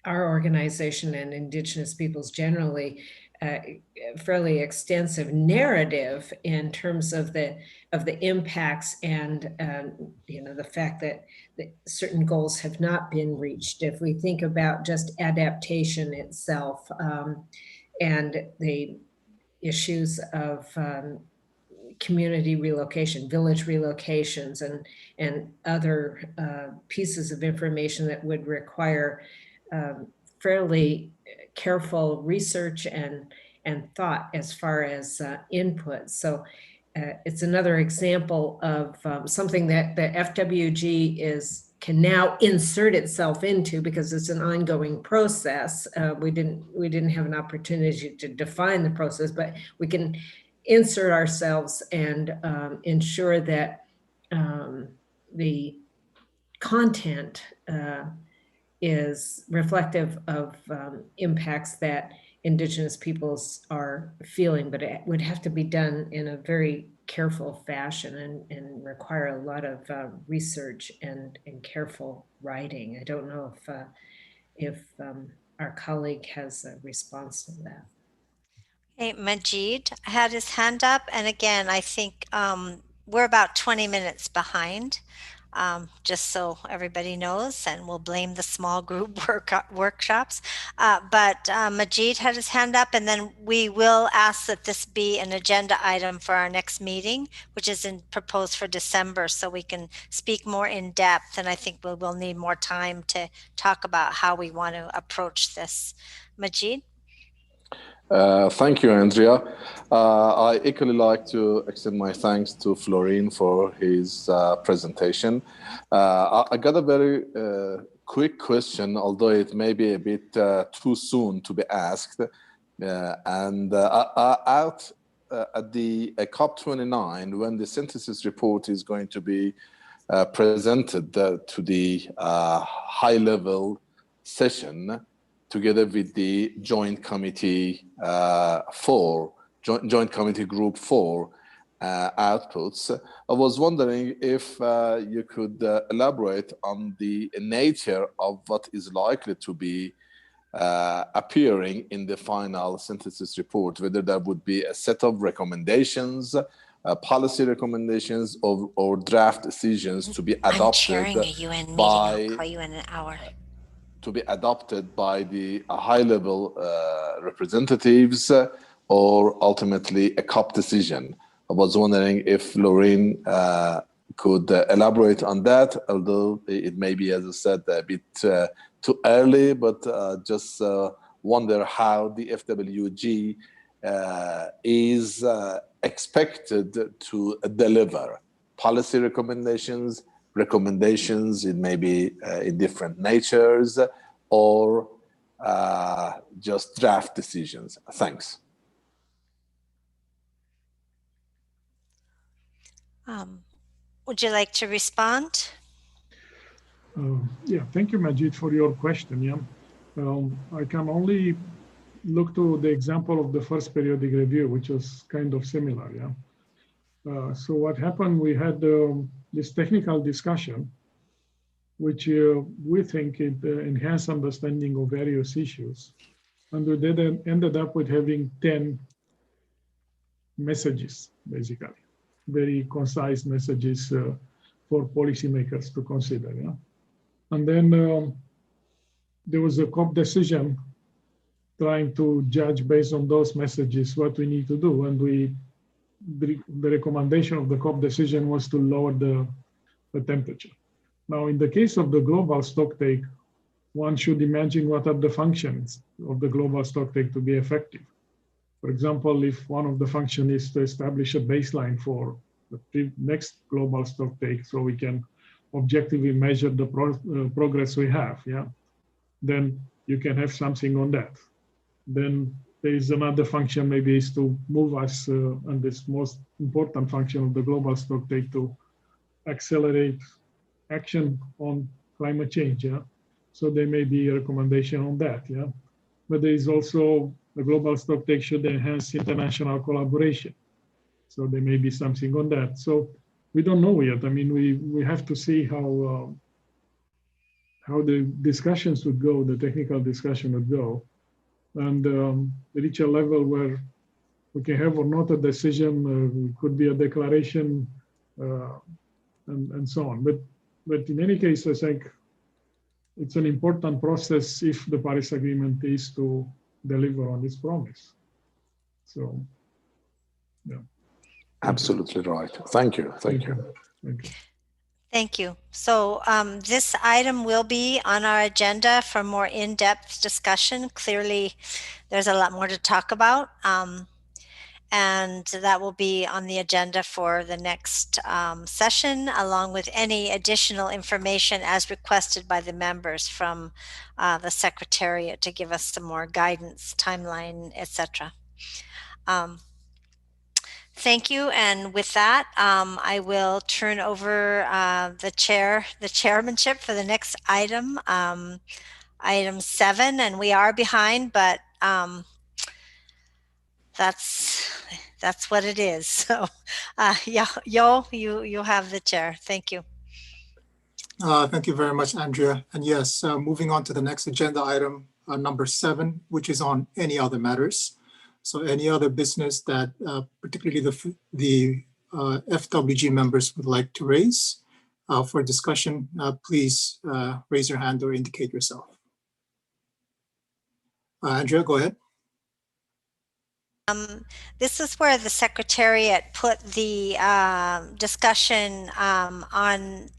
our organization and Indigenous peoples generally, fairly extensive narrative in terms of the impacts and the fact that certain goals have not been reached. If we think about just adaptation itself and the issues of community relocation, village relocations, and other pieces of information that would require fairly careful research and thought as far as input. So it's another example of something that the FWG can now insert itself into, because it's an ongoing process. We didn't have an opportunity to define the process, but we can insert ourselves and ensure that the content is reflective of impacts that Indigenous peoples are feeling, but it would have to be done in a very careful fashion and require a lot of research and careful writing. I don't know if our colleague has a response to that. Hey, Majid had his hand up, and again, I think we're about 20 minutes behind. Just so everybody knows, and we'll blame the small group workshops. But Majid had his hand up, and then we will ask that this be an agenda item for our next meeting, which is proposed for December, so we can speak more in depth. And I think we will need more time to talk about how we want to approach this. Majid? Thank you, Andrea. I equally like to extend my thanks to Florine for his presentation. I got a very quick question, although it may be a bit too soon to be asked. Out at the COP29, when the synthesis report is going to be presented to the high-level session, together with the Joint Committee Joint Committee Group 4 outputs, I was wondering if you could elaborate on the nature of what is likely to be appearing in the final synthesis report, whether there would be a set of recommendations, policy recommendations, or draft decisions to be adopted. I'm chairing a UN meeting. I'll call you in an hour. To be adopted by the high-level representatives or ultimately a COP decision. I was wondering if Lorraine could elaborate on that, although it may be, as I said, a bit too early, but just wonder how the FWG is expected to deliver policy recommendations in maybe in different natures, or just draft decisions? Thanks. Would you like to respond? Yeah, thank you, Majid, for your question. Yeah, I can only look to the example of the first periodic review, which was kind of similar. Yeah. So what happened? We had this technical discussion, which we think it enhanced understanding of various issues, and we then ended up with having 10 messages, basically, very concise messages for policymakers to consider. Yeah. And then there was a COP decision trying to judge based on those messages what we need to do. And the recommendation of the COP decision was to lower the temperature. Now, in the case of the global stocktake, one should imagine what are the functions of the global stocktake to be effective. For example, if one of the functions is to establish a baseline for the next global stocktake, so we can objectively measure the progress we have, yeah, then you can have something on that. Then there is another function, maybe is to move us, and this most important function of the global stocktake, to accelerate action on climate change, yeah. So there may be a recommendation on that, yeah. But there is also the global stocktake should enhance international collaboration. So there may be something on that. So we don't know yet. I mean, we have to see how the discussions would go, the technical discussion would go, and reach a level where we can have or not a decision, it could be a declaration, and so on. But in any case, I think it's an important process if the Paris Agreement is to deliver on its promise. So, yeah. Absolutely right. Thank you. Thank you. Thank you. Thank you. So this item will be on our agenda for more in-depth discussion. Clearly, there's a lot more to talk about. And that will be on the agenda for the next session, along with any additional information as requested by the members from the Secretariat to give us some more guidance, timeline, etc. Thank you. And with that, I will turn over the chairmanship for the next item, item 7. And we are behind, but that's what it is. So, Yo, you have the chair. Thank you. Thank you very much, Andrea. And yes, moving on to the next agenda item, number 7, which is on any other matters. So any other business that particularly the FWG members would like to raise for discussion, please raise your hand or indicate yourself. Andrea, go ahead. This is where the Secretariat put the discussion on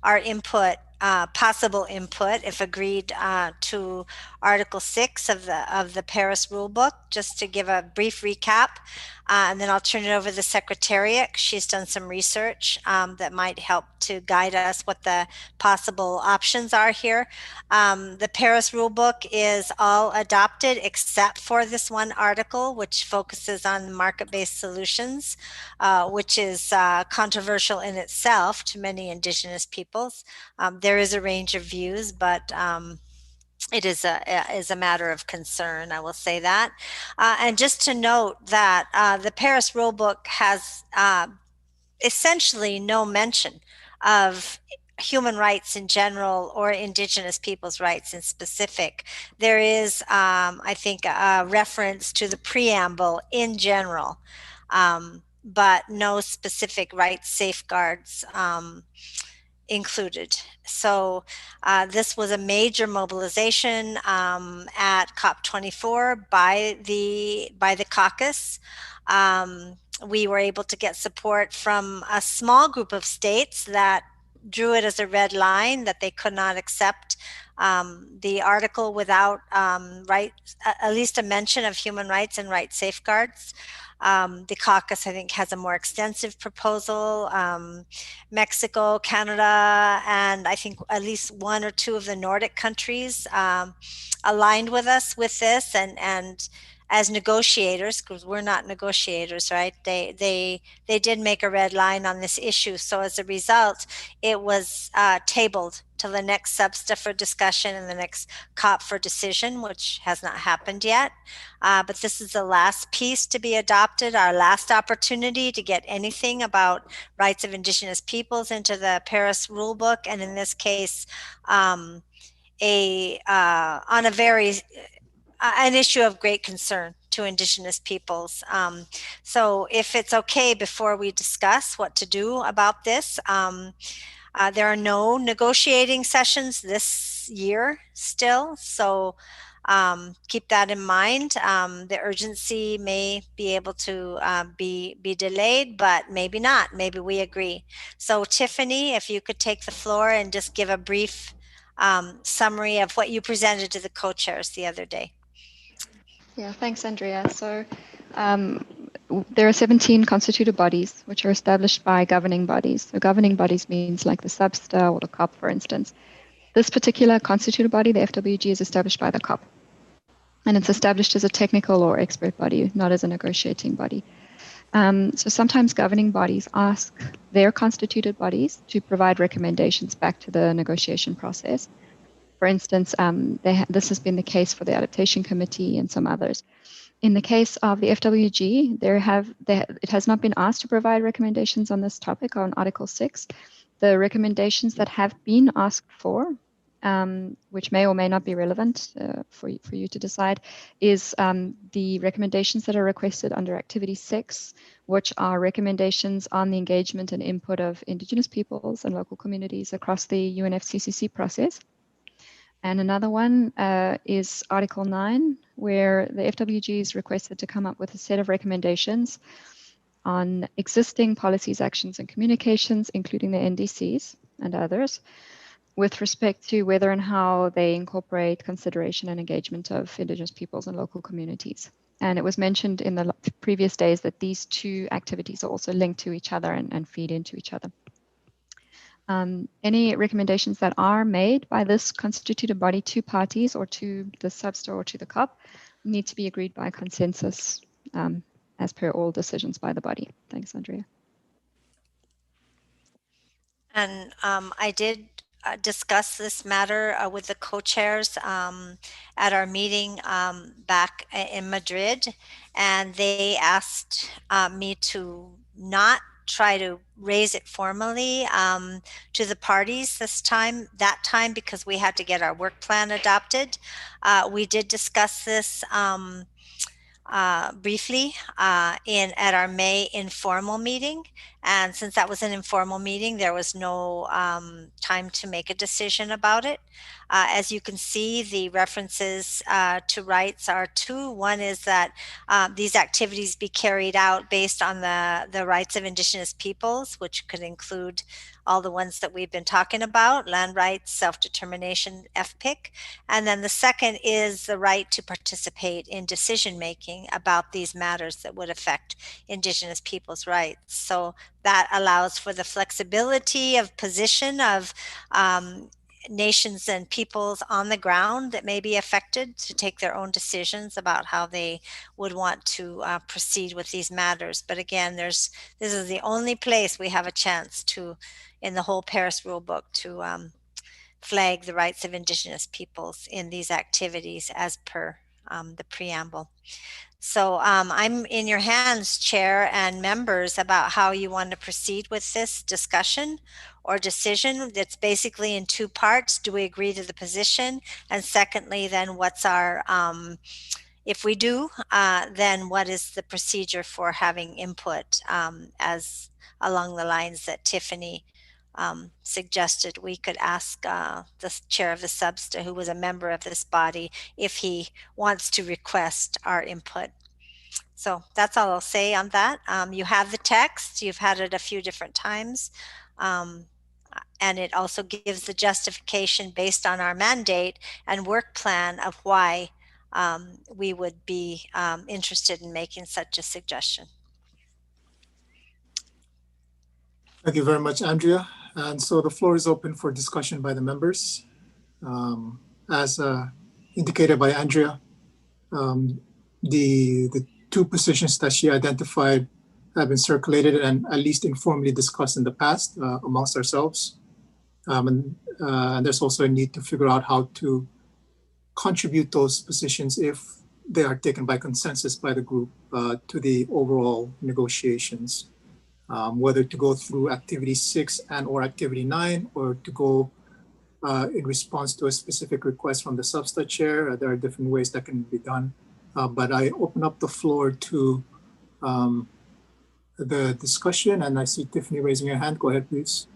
our input, possible input, if agreed to Article 6 of the Paris Rulebook, just to give a brief recap. And then I'll turn it over to the Secretariat. She's done some research that might help to guide us what the possible options are here. The Paris Rulebook is all adopted except for this one article, which focuses on market-based solutions, which is controversial in itself to many Indigenous peoples. There is a range of views, but it is a matter of concern, I will say that. And just to note that the Paris Rulebook has essentially no mention of human rights in general or Indigenous people's rights in specific. There is, I think, a reference to the preamble in general, but no specific rights safeguards included. So this was a major mobilization at COP24 by the caucus. We were able to get support from a small group of states that drew it as a red line that they could not accept the article without at least a mention of human rights and right safeguards. The caucus, I think, has a more extensive proposal. Mexico, Canada, and I think at least one or two of the Nordic countries aligned with us with this, and as negotiators, because we're not negotiators, right? They did make a red line on this issue. So as a result, it was tabled till the next SBSTA for discussion and the next COP for decision, which has not happened yet. But this is the last piece to be adopted, our last opportunity to get anything about rights of Indigenous peoples into the Paris rulebook, and in this case, on a very an issue of great concern to Indigenous peoples. So if it's okay, before we discuss what to do about this, there are no negotiating sessions this year still. So keep that in mind. The urgency may be able to be delayed, but maybe not. Maybe we agree. So Tiffany, if you could take the floor and just give a brief summary of what you presented to the co-chairs the other day. Yeah, thanks, Andrea. So there are 17 constituted bodies which are established by governing bodies. So governing bodies means like the SBSTA or the COP, for instance. This particular constituted body, the FWG, is established by the COP. And it's established as a technical or expert body, not as a negotiating body. So sometimes governing bodies ask their constituted bodies to provide recommendations back to the negotiation process. For instance, this has been the case for the Adaptation Committee and some others. In the case of the FWG, it has not been asked to provide recommendations on this topic on Article 6. The recommendations that have been asked for, which may or may not be relevant for you to decide, is the recommendations that are requested under Activity 6, which are recommendations on the engagement and input of Indigenous peoples and local communities across the UNFCCC process. And another one is Article 9, where the FWG is requested to come up with a set of recommendations on existing policies, actions, and communications, including the NDCs and others, with respect to whether and how they incorporate consideration and engagement of Indigenous peoples and local communities. And it was mentioned in the previous days that these two activities are also linked to each other and feed into each other. Any recommendations that are made by this constituted body to parties or to the SBSTA or to the COP need to be agreed by consensus as per all decisions by the body. Thanks, Andrea. And I did discuss this matter with the co-chairs at our meeting back in Madrid, and they asked me to not try to raise it formally to the parties that time because we had to get our work plan adopted. We did discuss this briefly at our May informal meeting. And since that was an informal meeting, there was no time to make a decision about it. As you can see, the references to rights are two. One is that these activities be carried out based on the rights of Indigenous peoples, which could include all the ones that we've been talking about, land rights, self-determination, FPIC. And then the second is the right to participate in decision-making about these matters that would affect Indigenous peoples' rights. So that allows for the flexibility of position of nations and peoples on the ground that may be affected to take their own decisions about how they would want to proceed with these matters. But again, this is the only place we have a chance to, in the whole Paris rulebook, to flag the rights of Indigenous peoples in these activities as per the preamble. So I'm in your hands, Chair and members, about how you want to proceed with this discussion or decision. That's basically in two parts. Do we agree to the position? And secondly, then what's our, if we do, then what is the procedure for having input as along the lines that Tiffany suggested? We could ask the chair of the SBSTA, who was a member of this body, if he wants to request our input. So that's all I'll say on that. You have the text, you've had it a few different times. And it also gives the justification based on our mandate and work plan of why we would be interested in making such a suggestion. Thank you very much, Andrea. And so the floor is open for discussion by the members. As indicated by Andrea, the two positions that she identified have been circulated and at least informally discussed in the past amongst ourselves. And there's also a need to figure out how to contribute those positions if they are taken by consensus by the group to the overall negotiations. Whether to go through activity 6 and or activity 9, or to go in response to a specific request from the substa chair. There are different ways that can be done. But I open up the floor to the discussion, and I see Tiffany raising her hand. Go ahead, please.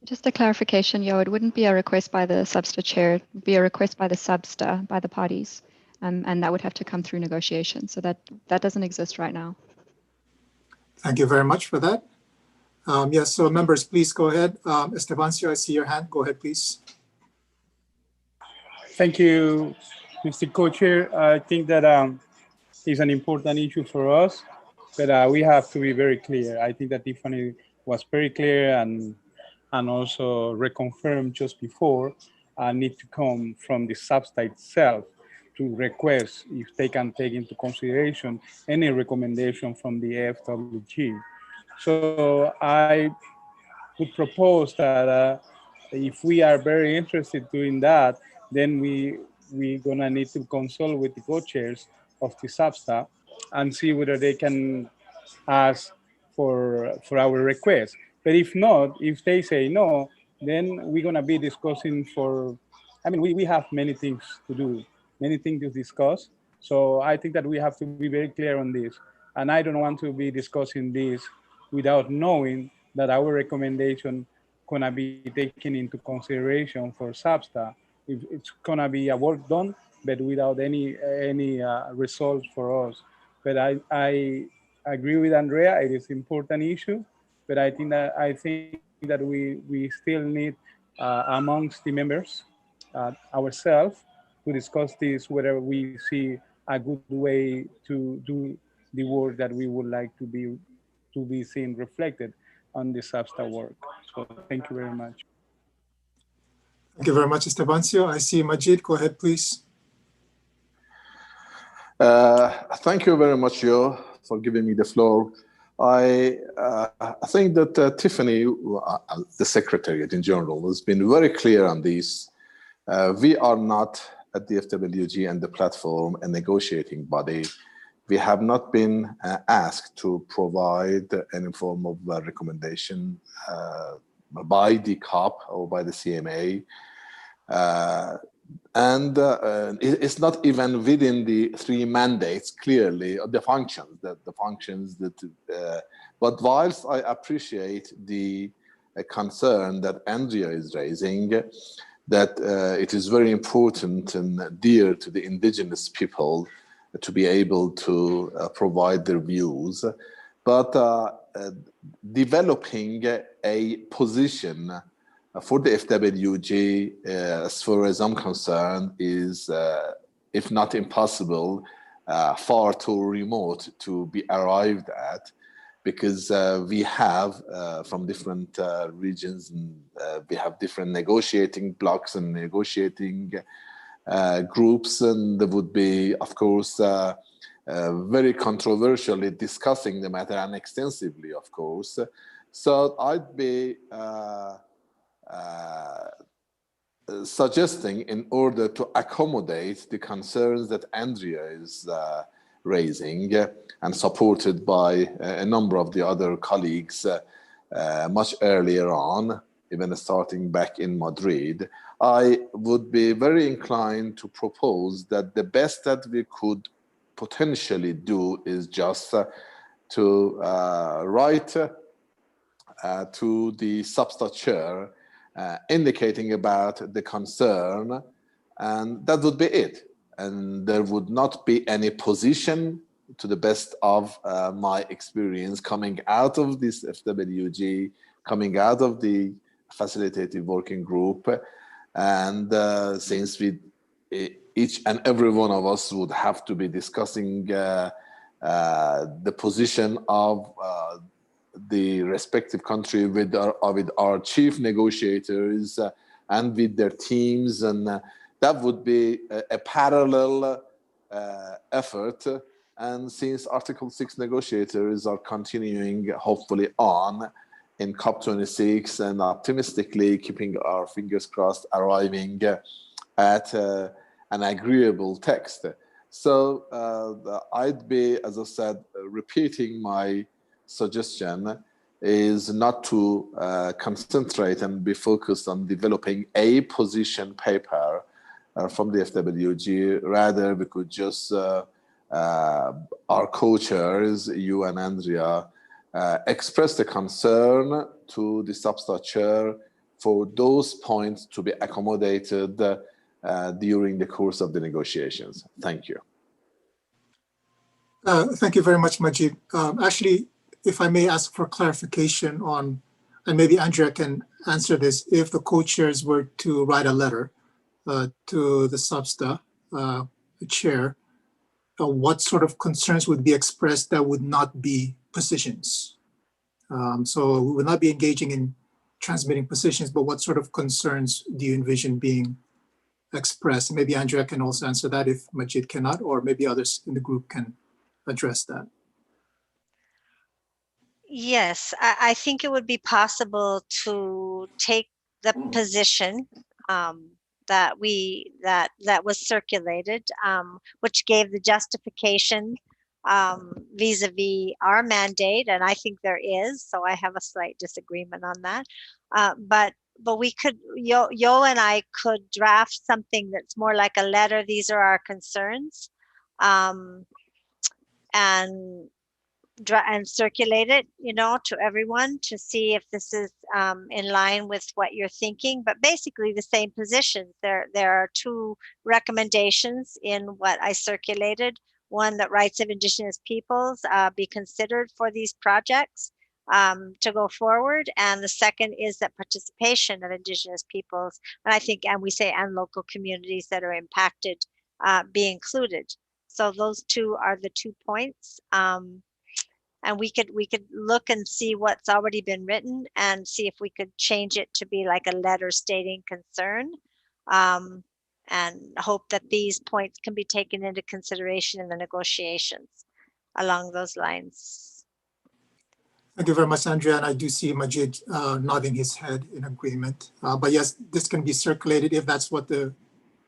Just a clarification, Yo, it wouldn't be a request by the substa chair, it would be a request by the substa, by the parties, and that would have to come through negotiation. So that doesn't exist right now. Thank you very much for that. Yes, so members, please go ahead. Estebancio, I see your hand. Go ahead, please. Thank you, Mr. Co-Chair. I think that is an important issue for us, but we have to be very clear. I think that Tiffany was very clear and also reconfirmed just before, need to come from the substa itself to request if they can take into consideration any recommendation from the FWG. So I would propose that if we are very interested doing that, then we're gonna need to consult with the co-chairs of the substa and see whether they can ask for our request. But if not, if they say no, then we're gonna be discussing for, I mean, we have many things to do, many things to discuss. So I think that we have to be very clear on this. And I don't want to be discussing this without knowing that our recommendation gonna be taken into consideration for substa. If it's gonna be a work done, but without any results for us. But I agree with Andrea, it is an important issue, but I think that we still need amongst the members ourselves to discuss this, whether we see a good way to do the work that we would like to be seen reflected on the substa work. So thank you very much. Thank you very much, Estebancio. I see Majid. Go ahead, please. Thank you very much, Yo, for giving me the floor. I think that Tiffany, the Secretariat in general, has been very clear on this. We are not at the FWG and the platform a negotiating body. We have not been asked to provide any form of recommendation by the COP or by the CMA. And it's not even within the three mandates clearly, the functions that, but whilst I appreciate the concern that Andrea is raising, that it is very important and dear to the indigenous people to be able to provide their views, but developing a position for the FWG, as far as I'm concerned, is, if not impossible, far too remote to be arrived at, because we have from different regions, and we have different negotiating blocks and negotiating groups, and there would be, of course, very controversially discussing the matter and extensively, of course. So I'd be suggesting, in order to accommodate the concerns that Andrea is raising and supported by a number of the other colleagues much earlier on, even starting back in Madrid, I would be very inclined to propose that the best that we could potentially do is just to write to the substa chair indicating about the concern, and that would be it. And there would not be any position, to the best of my experience, coming out of this FWG, coming out of the Facilitative Working Group. And since each and every one of us would have to be discussing the position of the respective country with our chief negotiators and with their teams, and that would be a parallel effort. And since Article 6 negotiators are continuing, hopefully, on in COP26 and optimistically keeping our fingers crossed, arriving at an agreeable text. So I'd be, as I said, repeating my suggestion is not to concentrate and be focused on developing a position paper from the FWG. Rather, we could just, our co-chairs, you and Andrea, express the concern to the SAPSTA chair for those points to be accommodated during the course of the negotiations. Thank you. Thank you very much, Majid. Actually, if I may ask for clarification on, and maybe Andrea can answer this, if the co-chairs were to write a letter to the SAPSTA chair, what sort of concerns would be expressed that would not be positions? So we will not be engaging in transmitting positions, but what sort of concerns do you envision being expressed? Maybe Andrea can also answer that if Majid cannot, or maybe others in the group can address that. Yes, I think it would be possible to take the position that was circulated, which gave the justification vis-a-vis our mandate, and I think there is. So I have a slight disagreement on that. But we could, Yo and I could draft something that's more like a letter. These are our concerns, and circulate it, to everyone to see if this is in line with what you're thinking. But basically the same positions. There are two recommendations in what I circulated. One, that rights of Indigenous peoples be considered for these projects to go forward. And the second is that participation of Indigenous peoples, and I think, and we say, and local communities that are impacted be included. So those two are the 2 points. And we could look and see what's already been written and see if we could change it to be like a letter stating concern, and hope that these points can be taken into consideration in the negotiations along those lines. Thank you very much, Andrea. And I do see Majid nodding his head in agreement. But yes, this can be circulated if that's what the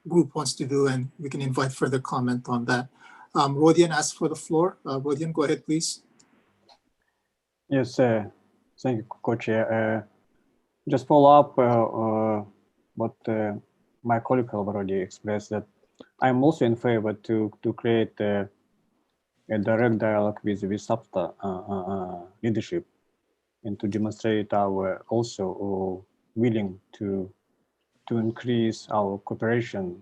group wants to do, and we can invite further comment on that. Rodian asked for the floor. Rodian, go ahead, please. Yes, thank you, Co-Chair. Just follow up what my colleague have already expressed, that I'm also in favor to create a direct dialogue with SAPSTA leadership, and to demonstrate our also willing to increase our cooperation,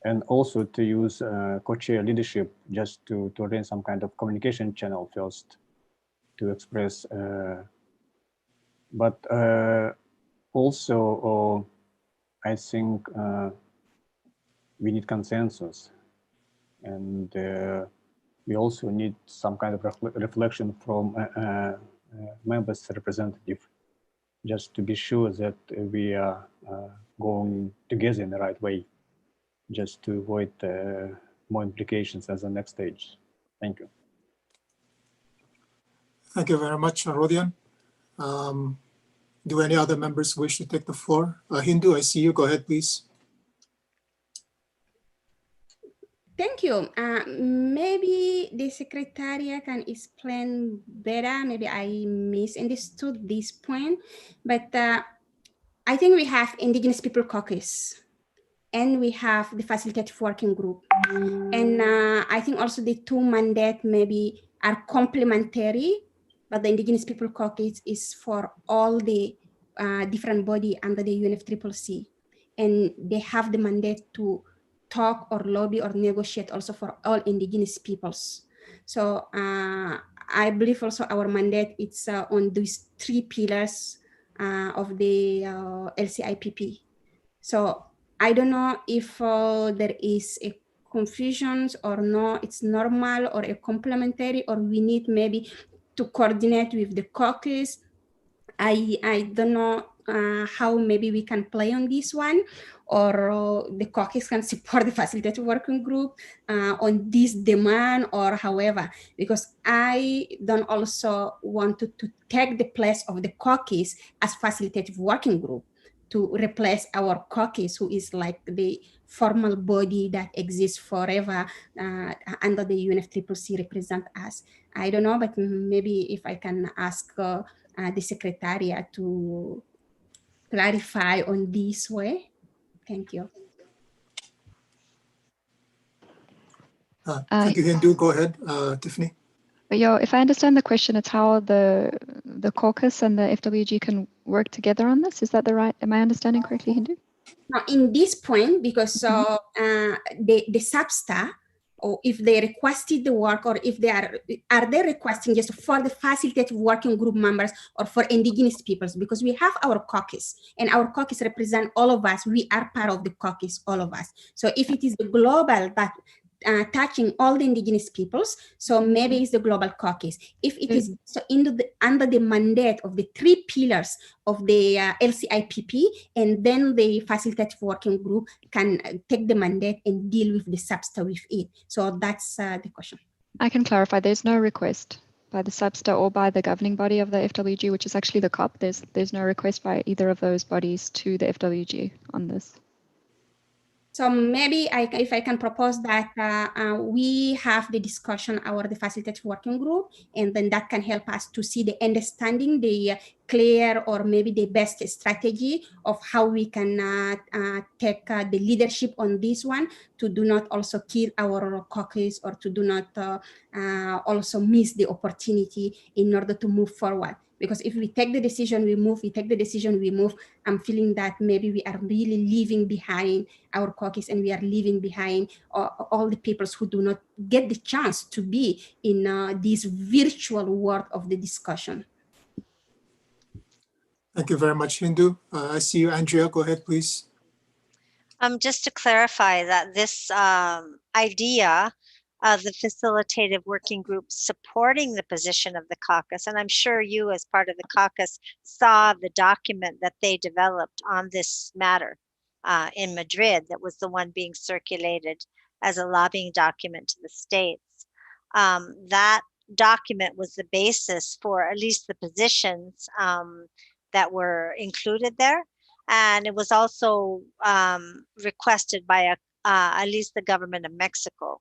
and also to use co-chair leadership just to arrange some kind of communication channel first to express, but also I think we need consensus, and we also need some kind of reflection from members' representative, just to be sure that we are going together in the right way, just to avoid more implications as the next stage. Thank you. Thank you very much, Rodian. Do any other members wish to take the floor? Hindu, I see you. Go ahead, please. Thank you. Maybe the Secretariat can explain better. Maybe I misunderstood this point, but I think we have Indigenous People Caucus, and we have the Facilitative Working Group. And I think also the two mandates maybe are complementary, but the Indigenous People Caucus is for all the different body under the UNFCCC. And they have the mandate to talk or lobby or negotiate also for all Indigenous peoples. So I believe also our mandate is on these 3 pillars, of the LCIPP. So I don't know if there is a confusion or no, it's normal or a complementary, or we need maybe to coordinate with the caucus. I don't know how maybe we can play on this one, or the caucus can support the facilitative working group on this demand, or however, because I don't also want to take the place of the caucus as facilitative working group, to replace our caucus, who is like the formal body that exists forever under the UNFCCC represent us. I don't know, but maybe if I can ask the Secretariat to clarify on this way. Thank you. Thank you, Hindu. Go ahead, Tiffany. But if I understand the question, it's how the caucus and the FWG can work together on this. Is that the right? Am I understanding correctly, Hindu? Now, in this point, because the SAPSTA, or if they requested the work, or if they are they requesting just for the facilitative working group members or for indigenous peoples, because we have our caucus and our caucus represent all of us. We are part of the caucus, all of us. So if it is the global that touching all the indigenous peoples, so maybe it's the global caucus. If it is so under the mandate of the 3 pillars of the LCIPP, and then the facilitative working group can take the mandate and deal with the SAPSTA with it. So that's the question. I can clarify. There's no request by the SAPSTA or by the governing body of the FWG, which is actually the COP. There's no request by either of those bodies to the FWG on this. So maybe if I can propose that we have the discussion the facilitative working group, and then that can help us to see the understanding, the clear or maybe the best strategy of how we can take the leadership on this one, to do not also kill our caucus, or to do not also miss the opportunity in order to move forward. Because if we take the decision, we move, I'm feeling that maybe we are really leaving behind our caucus, and we are leaving behind all the peoples who do not get the chance to be in this virtual world of the discussion. Thank you very much, Hindu. I see you, Andrea. Go ahead, please. Just to clarify that this idea of the facilitative working group supporting the position of the caucus, and I'm sure you as part of the caucus saw the document that they developed on this matter in Madrid, that was the one being circulated as a lobbying document to the states. That document was the basis for at least the positions that were included there. And it was also requested by at least the government of Mexico,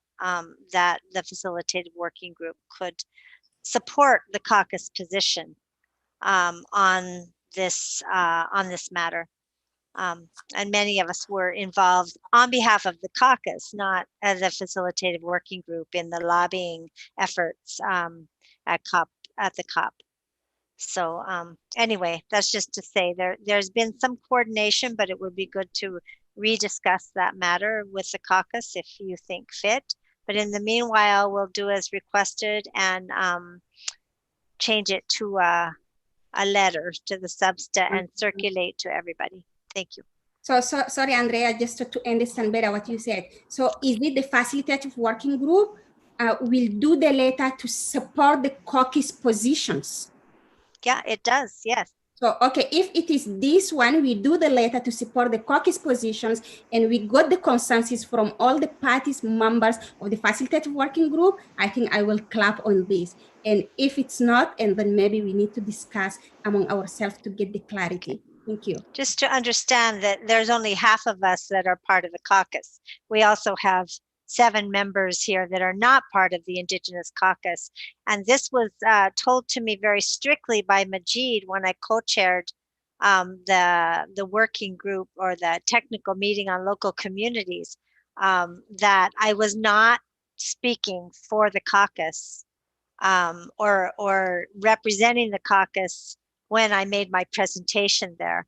that the facilitative working group could support the caucus position on this matter. And many of us were involved on behalf of the caucus, not as a facilitative working group in the lobbying efforts at the COP. So anyway, that's just to say there's been some coordination, but it would be good to rediscuss that matter with the caucus if you think fit. But in the meanwhile, we'll do as requested and change it to a letter to the SAPSTA and circulate to everybody. Thank you. So sorry, Andrea, just to understand better what you said. So is it the facilitative working group will do the letter to support the caucus positions? Yeah, it does. Yes. So, okay, if it is this one, we do the letter to support the caucus positions, and we got the consensus from all the parties members of the facilitative working group, I think I will clap on this. And if it's not, and then maybe we need to discuss among ourselves to get the clarity. Thank you. Just to understand that there's only half of us that are part of the caucus. We also have 7 members here that are not part of the Indigenous caucus. And this was told to me very strictly by Majid when I co-chaired the working group, or the technical meeting on local communities, that I was not speaking for the caucus or representing the caucus when I made my presentation there,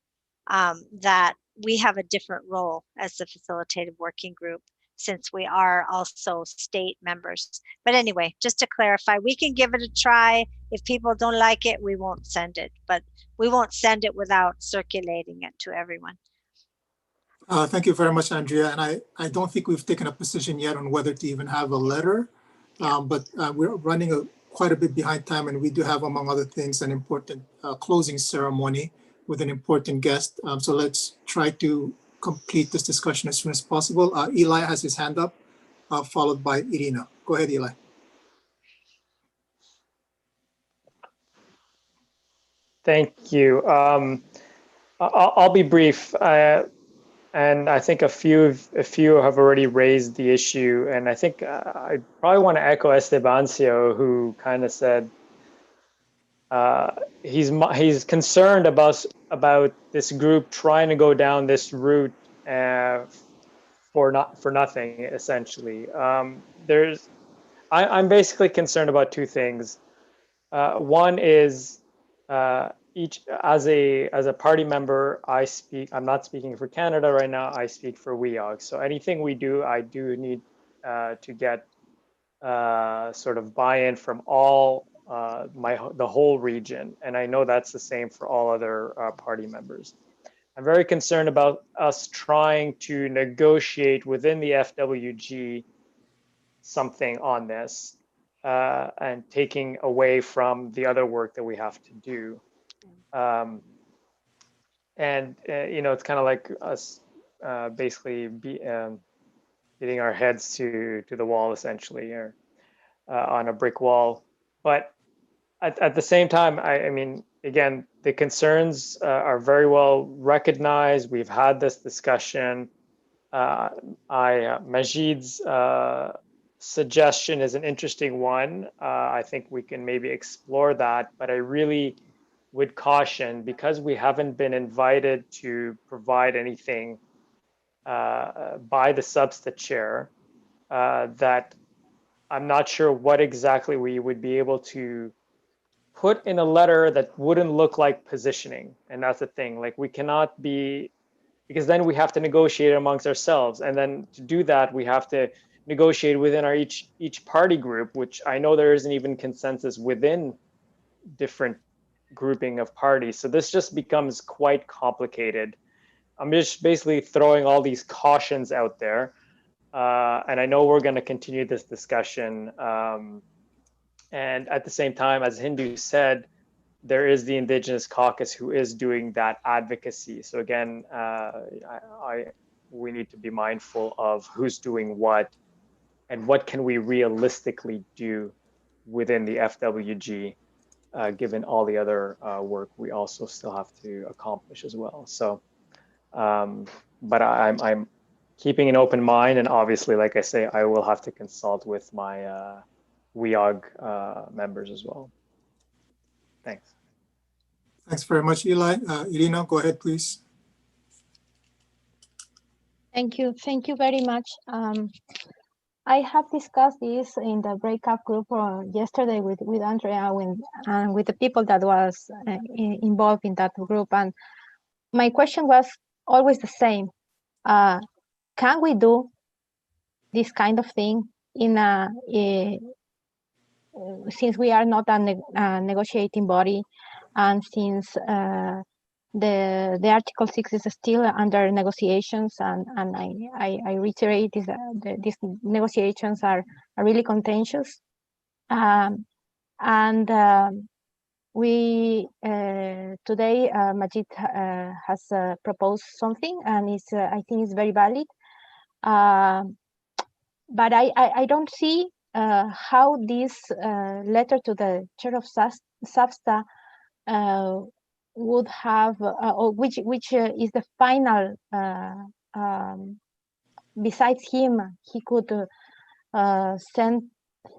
that we have a different role as the facilitative working group. since we are also state members. But anyway, just to clarify, we can give it a try. If people don't like it, we won't send it, but we won't send it without circulating it to everyone. Thank you very much, Andrea. And I don't think we've taken a position yet on whether to even have a letter, but we're running quite a bit behind time, and we do have, among other things, an important closing ceremony with an important guest. So let's try to complete this discussion as soon as possible. Eli has his hand up, followed by Irina. Go ahead, Eli. Thank you. I'll be brief. And I think a few have already raised the issue, and I think I probably want to echo Estebancio, who kind of said he's concerned about this group trying to go down this route for nothing, essentially. I'm basically concerned about two things. One is as a party member, I'm not speaking for Canada right now, I speak for WEOG. So anything we do, I do need to get sort of buy-in from all the whole region. And I know that's the same for all other party members. I'm very concerned about us trying to negotiate within the FWG something on this and taking away from the other work that we have to do. It's kind of like us basically hitting our heads to the wall, essentially, or on a brick wall. But at the same time, I mean, again, the concerns are very well recognized. We've had this discussion. Majid's suggestion is an interesting one. I think we can maybe explore that, but I really would caution, because we haven't been invited to provide anything by the substa chair, that I'm not sure what exactly we would be able to put in a letter that wouldn't look like positioning. And that's the thing, like we cannot be, because then we have to negotiate amongst ourselves. And then to do that, we have to negotiate within our each party group, which I know there isn't even consensus within different grouping of parties. So this just becomes quite complicated. I'm just basically throwing all these cautions out there. And I know we're going to continue this discussion. And at the same time, as Hindu said, there is the Indigenous caucus who is doing that advocacy. So again, we need to be mindful of who's doing what and what can we realistically do within the FWG, given all the other work we also still have to accomplish as well. So, but I'm keeping an open mind, and obviously, like I say, I will have to consult with my WEOG members as well. Thanks. Thanks very much, Eli. Irina, go ahead, please. Thank you. Thank you very much. I have discussed this in the breakout group yesterday with Andrea and with the people that was involved in that group. And my question was always the same. Can we do this kind of thing in since we are not a negotiating body, and since the Article 6 is still under negotiations, and I reiterate is that these negotiations are really contentious, we today Majid has proposed something, and it's I think it's very valid, but I don't see how this letter to the chair of SAFSTA would have, or which is the final. Besides him, he could send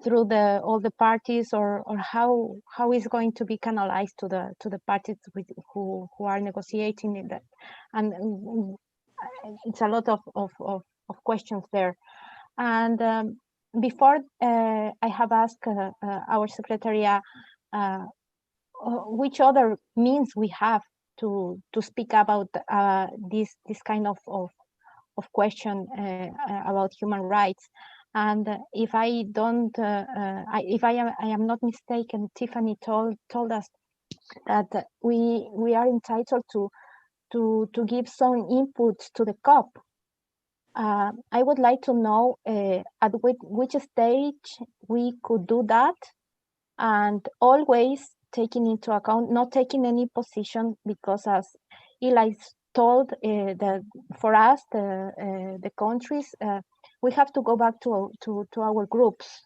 through all the parties, or how is going to be canalized to the parties who are negotiating in that, and it's a lot of questions there. And before I have asked our secretariat which other means we have to speak about this kind of question about human rights. And if I don't, if I am not mistaken, Tiffany told us that we are entitled to give some input to the COP. I would like to know at which stage we could do that, and always taking into account, not taking any position, because as Eli told, that for us, the countries, we have to go back to our groups,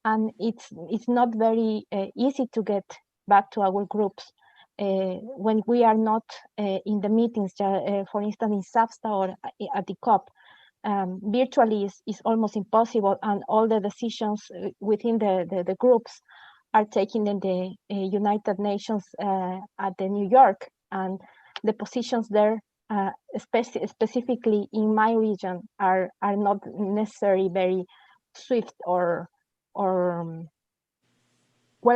and it's not very easy to get back to our groups when we are not in the meetings, for instance, in SAFSTA or at the COP. Virtually is almost impossible, and all the decisions within the groups are taken in the United Nations at the New York, and the positions there, specifically in my region, are not necessarily very swift or well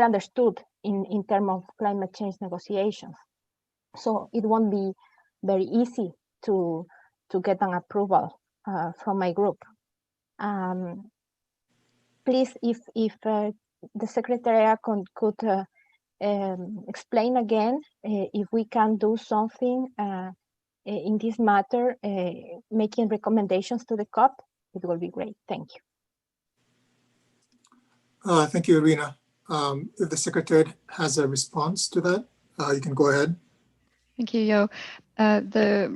understood in terms of climate change negotiations. So it won't be very easy to get an approval from my group. Please, if the Secretariat could explain again if we can do something in this matter, making recommendations to the COP, it will be great. Thank you. Thank you, Irina. If the Secretary has a response to that, you can go ahead. Thank you, Yo. The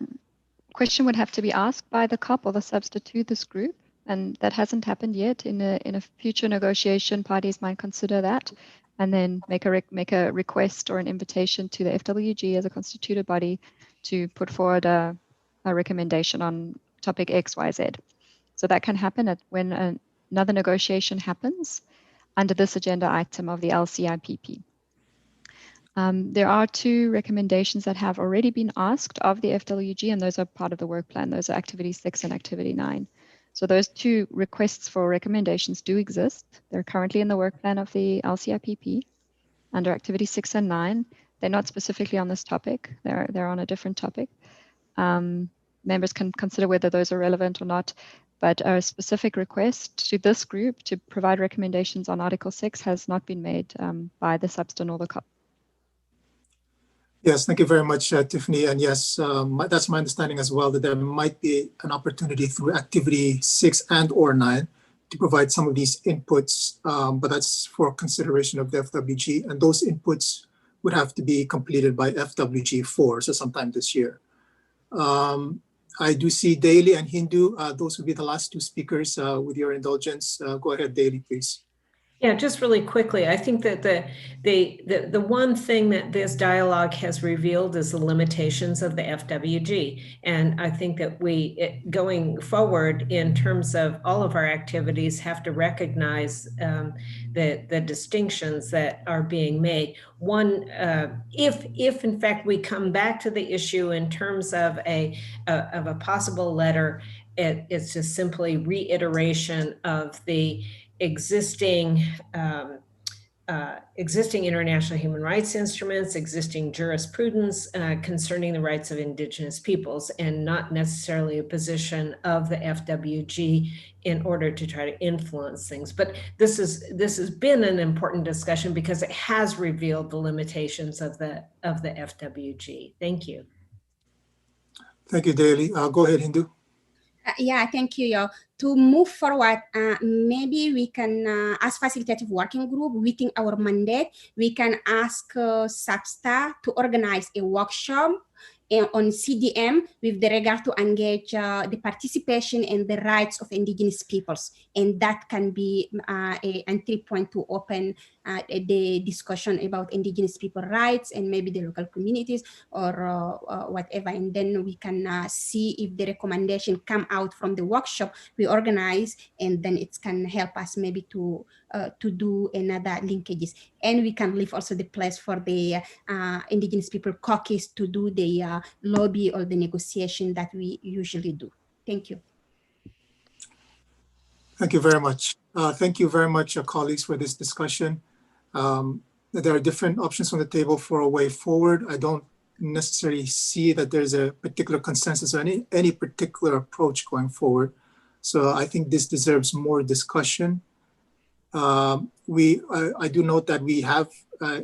question would have to be asked by the COP or the substitute this group, and that hasn't happened yet. In a future negotiation, parties might consider that, and then make a request or an invitation to the FWG as a constituted body to put forward a recommendation on topic X, Y, Z. So that can happen when another negotiation happens under this agenda item of the LCIPP. There are 2 recommendations that have already been asked of the FWG, and those are part of the work plan. Those are activity 6 and activity 9. So those 2 requests for recommendations do exist. They're currently in the work plan of the LCIPP under activity 6 and 9. They're not specifically on this topic. They're on a different topic. Members can consider whether those are relevant or not, but a specific request to this group to provide recommendations on Article 6 has not been made by the Substan or the COP. Yes, thank you very much, Tiffany. And yes, that's my understanding as well, that there might be an opportunity through activity 6 and or 9 to provide some of these inputs, but that's for consideration of the FWG. And those inputs would have to be completed by FWG 4, so sometime this year. I do see Daly and Hindu. Those would be the last 2 speakers. With your indulgence, go ahead, Daly, please. Yeah, just really quickly, I think that the one thing that this dialogue has revealed is the limitations of the FWG. And I think that we, going forward in terms of all of our activities, have to recognize the distinctions that are being made. One, if in fact we come back to the issue in terms of a possible letter, it's just simply reiteration of the existing international human rights instruments, existing jurisprudence concerning the rights of Indigenous peoples, and not necessarily a position of the FWG in order to try to influence things. But this has been an important discussion because it has revealed the limitations of the FWG. Thank you. Thank you, Daly. Go ahead, Hindu. Yeah, thank you, Yo. To move forward, maybe we can, as Facilitative Working Group, within our mandate, we can ask SAFSTA to organize a workshop on CDM with the regard to engage the participation and the rights of Indigenous peoples. And that can be an entry point to open the discussion about Indigenous people rights and maybe the local communities or whatever. And then we can see if the recommendation come out from the workshop we organize, and then it can help us maybe to do another linkages. And we can leave also the place for the Indigenous people caucus to do the lobby or the negotiation that we usually do. Thank you. Thank you very much. Thank you very much, colleagues, for this discussion. There are different options on the table for a way forward. I don't necessarily see that there's a particular consensus on any particular approach going forward. So I think this deserves more discussion. I do note that we have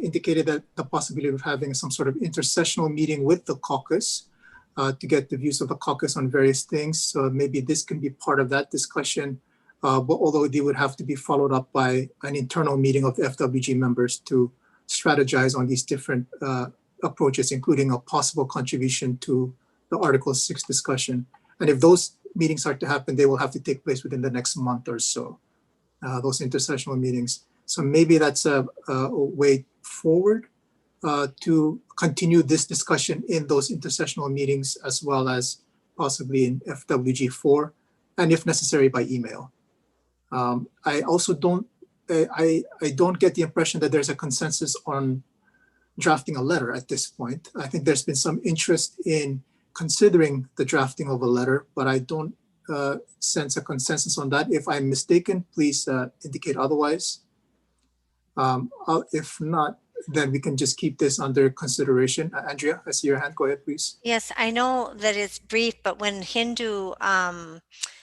indicated that the possibility of having some sort of intersessional meeting with the caucus to get the views of the caucus on various things. So maybe this can be part of that discussion, but although they would have to be followed up by an internal meeting of the FWG members to strategize on these different approaches, including a possible contribution to the Article 6 discussion. And if those meetings are to happen, they will have to take place within the next month or so, those intersessional meetings. So maybe that's a way forward to continue this discussion in those intersessional meetings, as well as possibly in FWG 4, and if necessary by email. I also don't get the impression that there's a consensus on drafting a letter at this point. I think there's been some interest in considering the drafting of a letter, but I don't sense a consensus on that. If I'm mistaken, please indicate otherwise. If not, then we can just keep this under consideration. Andrea, I see your hand. Go ahead, please. Yes, I know that it's brief, but when Hindu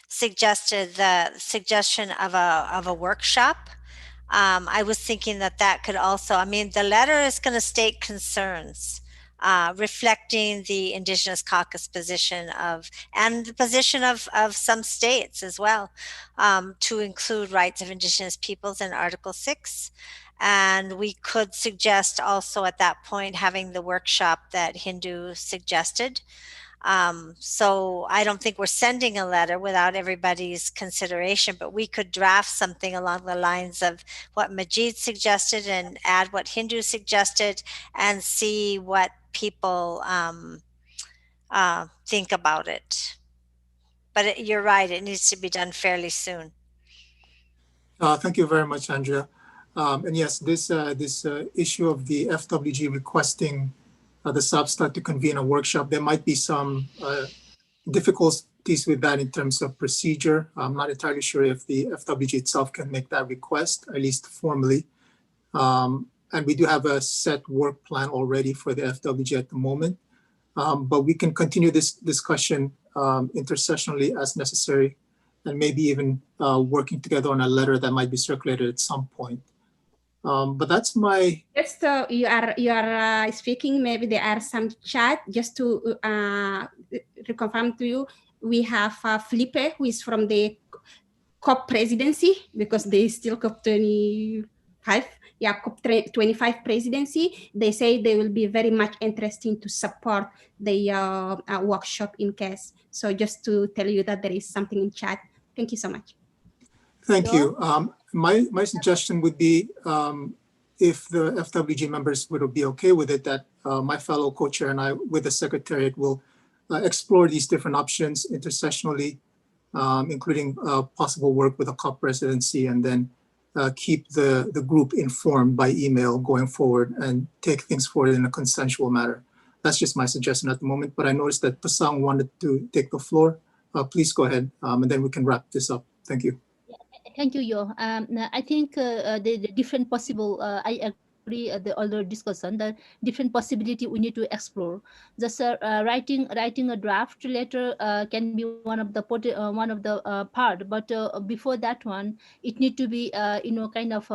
suggested the suggestion of a workshop, I was thinking that could also, I mean, the letter is going to state concerns reflecting the Indigenous caucus position and the position of some states as well, to include rights of Indigenous peoples in Article 6. And we could suggest also at that point having the workshop that Hindu suggested. So I don't think we're sending a letter without everybody's consideration, but we could draft something along the lines of what Majid suggested and add what Hindu suggested and see what people think about it. But you're right, it needs to be done fairly soon. Thank you very much, Andrea. And yes, this issue of the FWG requesting the Substat to convene a workshop, there might be some difficulties with that in terms of procedure. I'm not entirely sure if the FWG itself can make that request, at least formally. And we do have a set work plan already for the FWG at the moment. But we can continue this discussion intersessionally as necessary, and maybe even working together on a letter that might be circulated at some point. But that's my. Just you are speaking. Maybe there are some chat. Just to reconfirm to you, we have Felipe, who is from the COP presidency, because they still COP 25. Yeah, COP 25 presidency. They say they will be very much interested to support the workshop in case. So just to tell you that there is something in chat. Thank you so much. Thank you. My suggestion would be, if the FWG members would be okay with it, that my fellow co-chair and I, with the secretariat, will explore these different options intersessionally, including possible work with the COP presidency, and then keep the group informed by email going forward and take things forward in a consensual manner. That's just my suggestion at the moment, but I noticed that Pasang wanted to take the floor. Please go ahead, and then we can wrap this up. Thank you. Thank you, Yo. I think the different possible, I agree the other discussion, the different possibility we need to explore. Just writing a draft letter can be one of the part, but before that one, it need to be kind of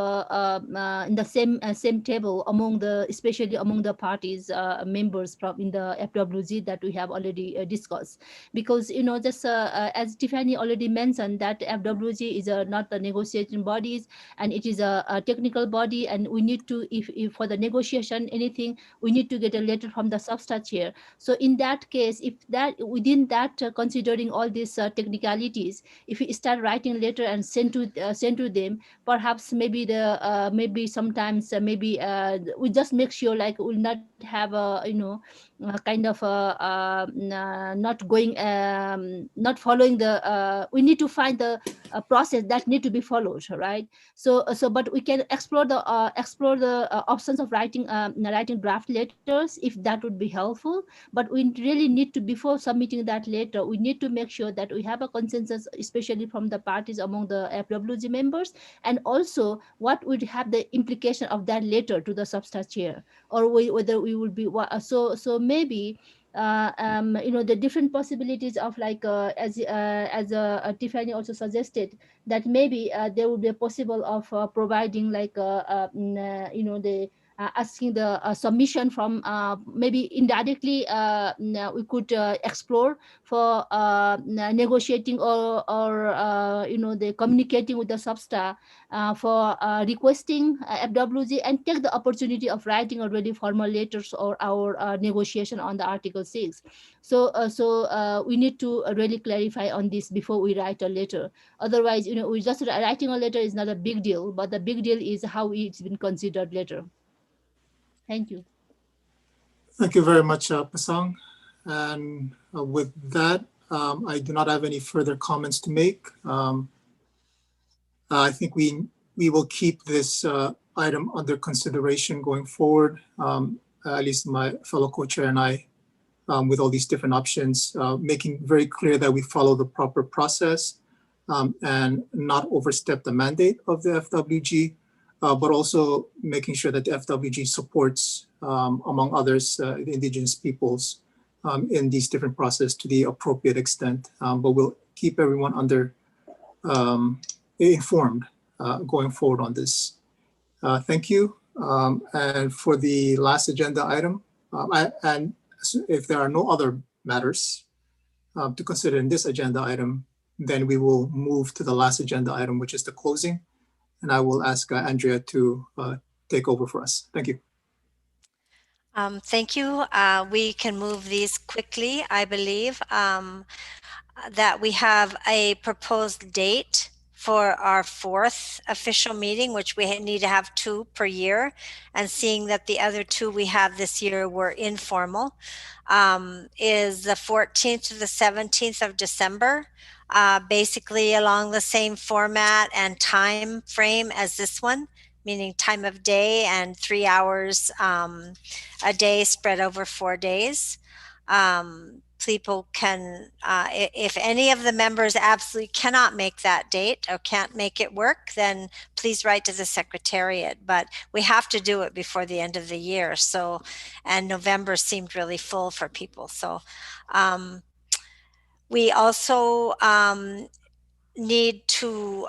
in the same table among especially among the parties members from in the FWG that we have already discussed, because just as Tiffany already mentioned, that FWG is not the negotiating bodies, and it is a technical body, and we need to, if for the negotiation anything, we need to get a letter from the Substat chair. So in that case, if that within that considering all these technicalities, if we start writing letter and send to them, perhaps maybe maybe sometimes maybe we just make sure like we'll not have a kind of not going not following the we need to find the process that need to be followed, right? So but we can explore the options of writing draft letters if that would be helpful. But we really need to, before submitting that letter, we need to make sure that we have a consensus, especially from the parties among the FWG members, and also what would have the implication of that letter to the Substat chair, or whether we we will be so maybe the different possibilities of like as Tiffany also suggested, that maybe there will be a possible of providing like the asking the submission from maybe indirectly we could explore for negotiating or the communicating with the substa for requesting FWG, and take the opportunity of writing already formal letters or our negotiation on the Article 6. So we need to really clarify on this before we write a letter. Otherwise, we just writing a letter is not a big deal, but the big deal is how it's been considered later. Thank you. Thank you very much, Pasang. And with that, I do not have any further comments to make. I think we will keep this item under consideration going forward, at least my fellow co-chair and I, with all these different options, making very clear that we follow the proper process and not overstep the mandate of the FWG, but also making sure that the FWG supports, among others, the indigenous peoples in these different processes to the appropriate extent. But we'll keep everyone informed going forward on this. Thank you. And for the last agenda item, and if there are no other matters to consider in this agenda item, then we will move to the last agenda item, which is the closing. And I will ask Andrea to take over for us. Thank you. Thank you. We can move these quickly, I believe. That we have a proposed date for our 4th official meeting, which we need to have 2 per year. And seeing that the other 2 we have this year were informal, is the 14th to the 17th of December, basically along the same format and time frame as this one, meaning time of day and 3 hours a day spread over 4 days. People can, if any of the members absolutely cannot make that date or can't make it work, then please write to the Secretariat. But we have to do it before the end of the year. So, and November seemed really full for people. So we also need to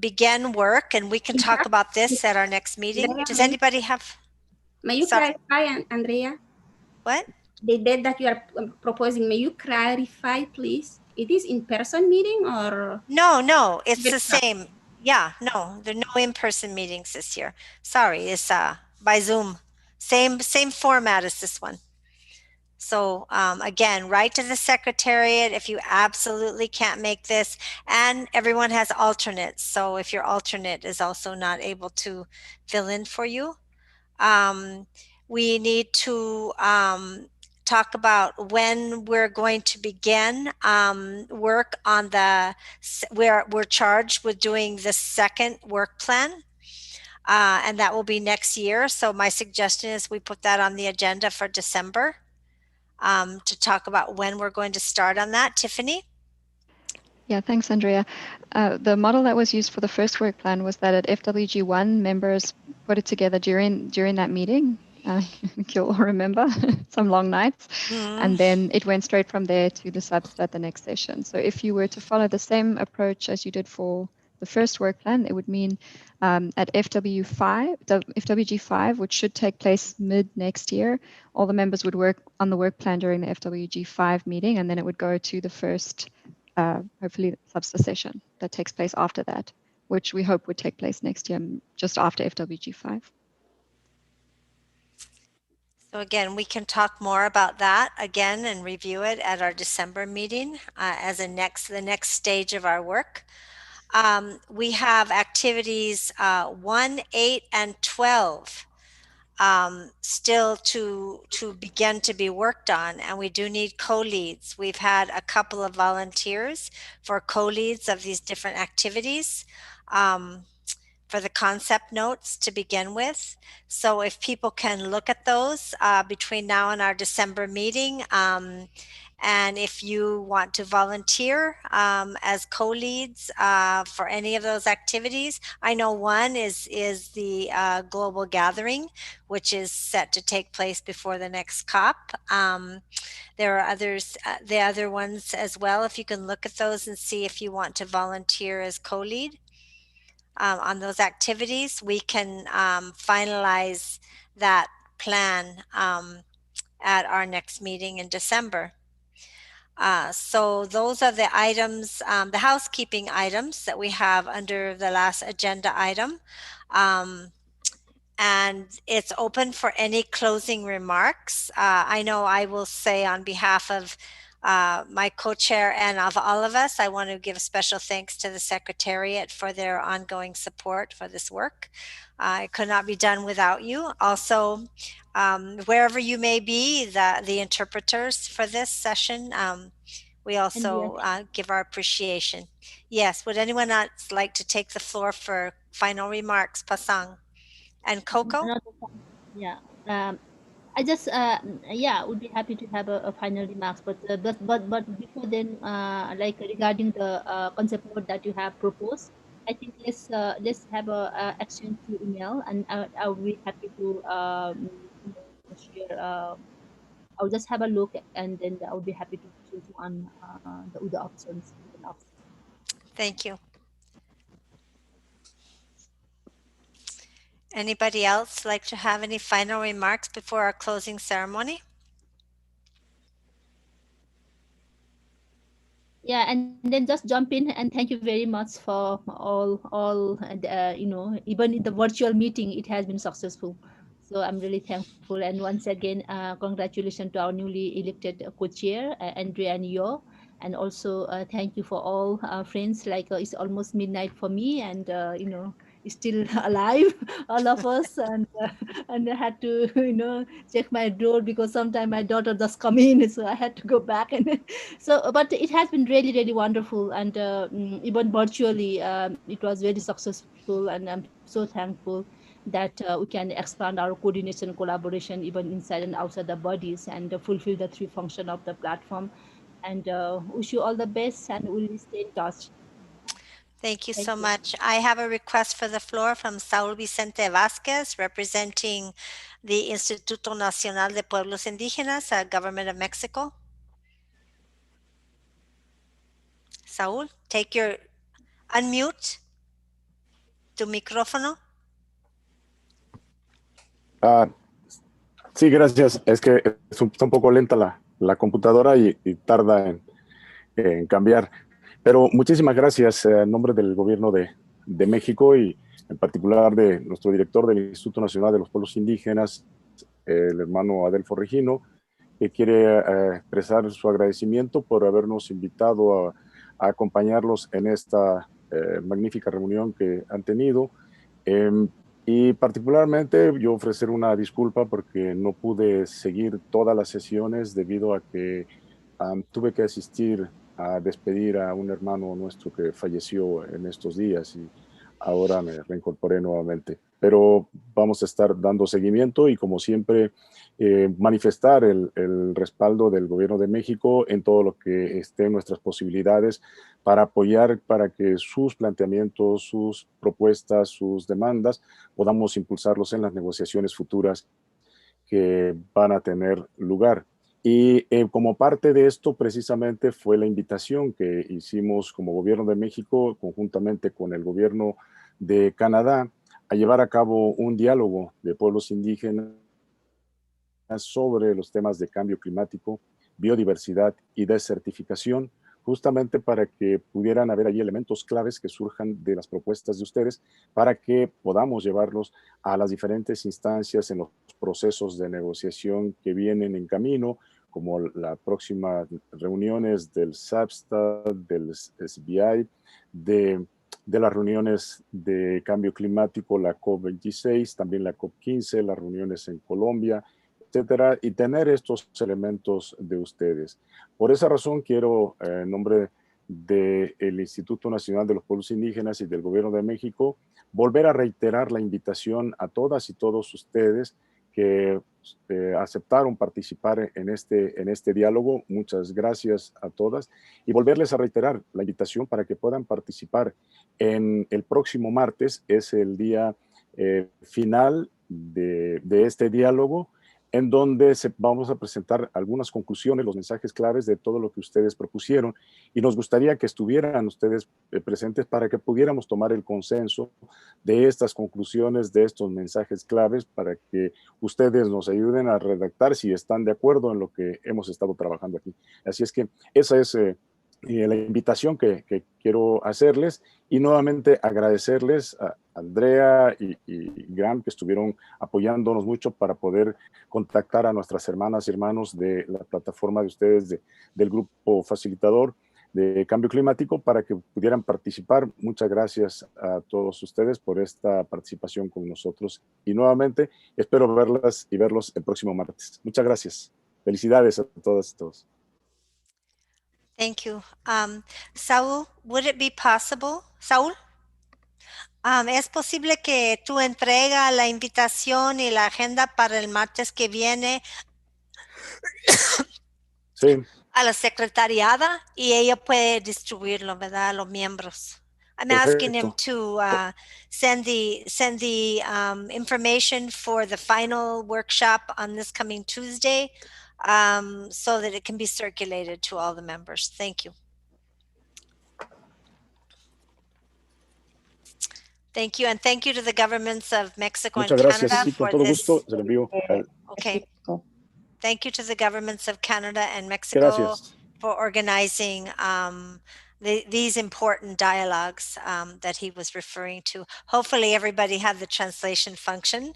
begin work, and we can talk about this at our next meeting. Does anybody have? May you clarify, Andrea? What? The date that you are proposing, may you clarify, please? It is in-person meeting or? No, it's the same. Yeah, no, there are no in-person meetings this year. Sorry, it's by Zoom. Same format as this one. So again, write to the Secretariat if you absolutely can't make this, and everyone has alternates. So if your alternate is also not able to fill in for you, we need to talk about when we're going to begin work on we're charged with doing the 2nd work plan. And that will be next year. So my suggestion is we put that on the agenda for December to talk about when we're going to start on that. Tiffany? Yeah, thanks, Andrea. The model that was used for the first work plan was that at FWG1, members put it together during that meeting. I think you'll all remember some long nights. And then it went straight from there to the subs at the next session. So if you were to follow the same approach as you did for the first work plan, it would mean at FWG5, which should take place mid next year, all the members would work on the work plan during the FWG5 meeting, and then it would go to the first, hopefully, substa session that takes place after that, which we hope would take place next year, just after FWG5. So again, we can talk more about that again and review it at our December meeting as the next stage of our work. We have activities 1, 8, and 12 still to begin to be worked on, and we do need co-leads. We've had a couple of volunteers for co-leads of these different activities. for the concept notes to begin with. So if people can look at those between now and our December meeting, and if you want to volunteer as co-leads for any of those activities, I know one is the global gathering, which is set to take place before the next COP. There are others, the other ones as well. If you can look at those and see if you want to volunteer as co-lead on those activities, we can finalize that plan at our next meeting in December. So those are the items, the housekeeping items that we have under the last agenda item. And it's open for any closing remarks. I know I will say on behalf of my co-chair and of all of us, I want to give special thanks to the Secretariat for their ongoing support for this work. It could not be done without you. Also, wherever you may be, the interpreters for this session, we also give our appreciation. Yes, would anyone else like to take the floor for final remarks? Pasang and Coco? Yeah. I just would be happy to have a final remarks, but before then, like regarding the concept note that you have proposed, I think let's have a exchange through email, and I would be happy to share. I'll just have a look, and then I would be happy to choose one the options. Thank you. Anybody else like to have any final remarks before our closing ceremony? Yeah, and then just jump in, and thank you very much for all even in the virtual meeting, it has been successful. So I'm really thankful, and once again, congratulations to our newly elected co-chair, Andrea and Yo, and also thank you for all friends. Like it's almost midnight for me, and still alive, all of us, and I had to check my door because sometimes my daughter just come in, so I had to go back. And so, but it has been really, really wonderful, and even virtually, it was very successful, and I'm so thankful that we can expand our coordination, collaboration, even inside and outside the bodies, and fulfill the three functions of the platform. And wish you all the best, and we'll stay in touch. Thank you so much. I have a request for the floor from Saul Vicente Vázquez, representing the Instituto Nacional de Pueblos Indígenas, Government of Mexico. Saúl, unmute tu micrófono. Sí, gracias. Es que está un poco lenta la computadora y tarda en cambiar. Pero muchísimas gracias en nombre del Gobierno de México y en particular de nuestro director del Instituto Nacional de los Pueblos Indígenas, el hermano Adelfo Regino, que quiere expresar su agradecimiento por habernos invitado a acompañarlos en esta magnífica reunión que han tenido. Y particularmente yo ofrecer una disculpa porque no pude seguir todas las sesiones debido a que tuve que asistir a despedir a un hermano nuestro que falleció en estos días y ahora me reincorporé nuevamente. Pero vamos a estar dando seguimiento y como siempre manifestar el respaldo del Gobierno de México en todo lo que esté en nuestras posibilidades para apoyar para que sus planteamientos, sus propuestas, sus demandas podamos impulsarlos en las negociaciones futuras que van a tener lugar. Y como parte de esto precisamente fue la invitación que hicimos como Gobierno de México conjuntamente con el Gobierno de Canadá a llevar a cabo un diálogo de pueblos indígenas sobre los temas de cambio climático, biodiversidad y desertificación, justamente para que pudieran haber allí elementos claves que surjan de las propuestas de ustedes para que podamos llevarlos a las diferentes instancias en los procesos de negociación que vienen en camino, como la próxima reuniones del SAPSTA, del SBI, de las reuniones de cambio climático, la COP26, también la COP15, las reuniones en Colombia, etcétera, y tener estos elementos de ustedes. Por esa razón quiero, en nombre del Instituto Nacional de los Pueblos Indígenas y del Gobierno de México, volver a reiterar la invitación a todas y todos ustedes que aceptaron participar en este diálogo. Muchas gracias a todas y volverles a reiterar la invitación para que puedan participar en el próximo martes. Es el día final de este diálogo, en donde vamos a presentar algunas conclusiones, los mensajes claves de todo lo que ustedes propusieron, y nos gustaría que estuvieran ustedes presentes para que pudiéramos tomar el consenso de estas conclusiones, de estos mensajes claves, para que ustedes nos ayuden a redactar si están de acuerdo en lo que hemos estado trabajando aquí. Así es que esa es la invitación que quiero hacerles, y nuevamente agradecerles a Andrea y Graham, que estuvieron apoyándonos mucho para poder contactar a nuestras hermanas y hermanos de la plataforma de ustedes, del grupo facilitador de cambio climático, para que pudieran participar. Muchas gracias a todos ustedes por esta participación con nosotros, y nuevamente espero verlas y verlos el próximo martes. Muchas gracias. Felicidades a todas y todos. Thank you. Saúl, would it be possible? Saúl, ¿es posible que tú entrega la invitación y la agenda para el martes que viene Sí. a la secretariada y ella puede distribuirlo, ¿verdad? A los miembros. I'm asking him to send the information for the final workshop on this coming Tuesday, so that it can be circulated to all the members. Thank you. Thank you, and thank you to the governments of Mexico Muchas and gracias. Canada Sí, con for todo this. gusto se lo envío. Okay. Thank you to the governments of Canada and Mexico Gracias. for organizing these important dialogues that he was referring to. Hopefully everybody had the translation function,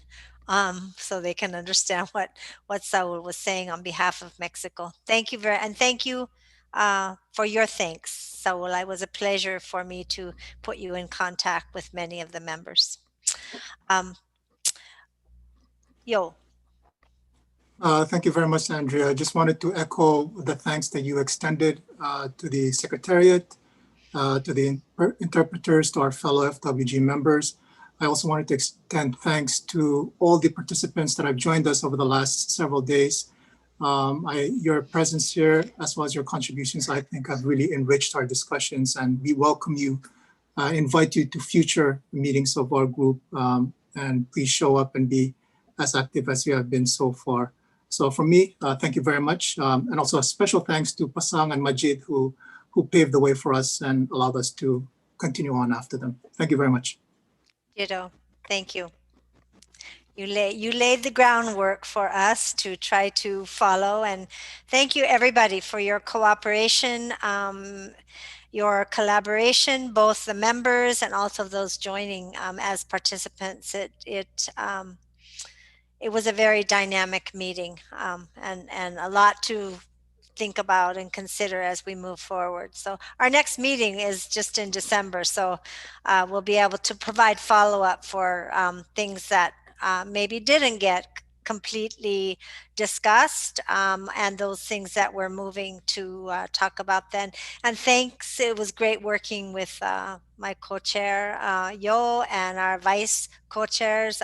so they can understand what Saúl was saying on behalf of Mexico. Thank you and thank you for your thanks, Saúl. It was a pleasure for me to put you in contact with many of the members. Thank you very much, Andrea. I just wanted to echo the thanks that you extended to the Secretariat, to the interpreters, to our fellow FWG members. I also wanted to extend thanks to all the participants that have joined us over the last several days. Your presence here, as well as your contributions, I think have really enriched our discussions, and we welcome you, invite you to future meetings of our group, and please show up and be as active as you have been so far. So for me, thank you very much. And also a special thanks to Pasang and Majid, who paved the way for us and allowed us to continue on after them. Thank you very much. Ditto. Thank you. You laid the groundwork for us to try to follow, and thank you everybody for your cooperation, your collaboration, both the members and also those joining as participants. It was a very dynamic meeting, and a lot to think about and consider as we move forward. So our next meeting is just in December, so we'll be able to provide follow-up for things that maybe didn't get completely discussed, and those things that we're moving to talk about then. And thanks, it was great working with my co-chair, Yo, and our vice co-chairs,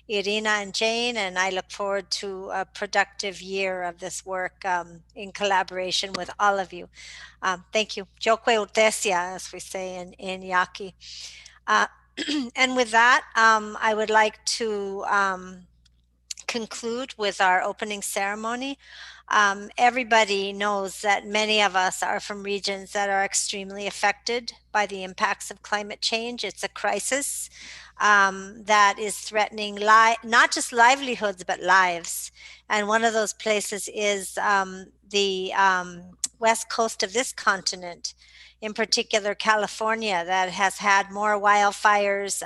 Irina and Jane, and I look forward to a productive year of this work in collaboration with all of you. Thank you. Jokwe utesia, as we say in Yaqui. And with that, I would like to conclude with our opening ceremony. Everybody knows that many of us are from regions that are extremely affected by the impacts of climate change. It's a crisis that is threatening not just livelihoods, but lives. And one of those places is the west coast of this continent, in particular California, that has had more wildfires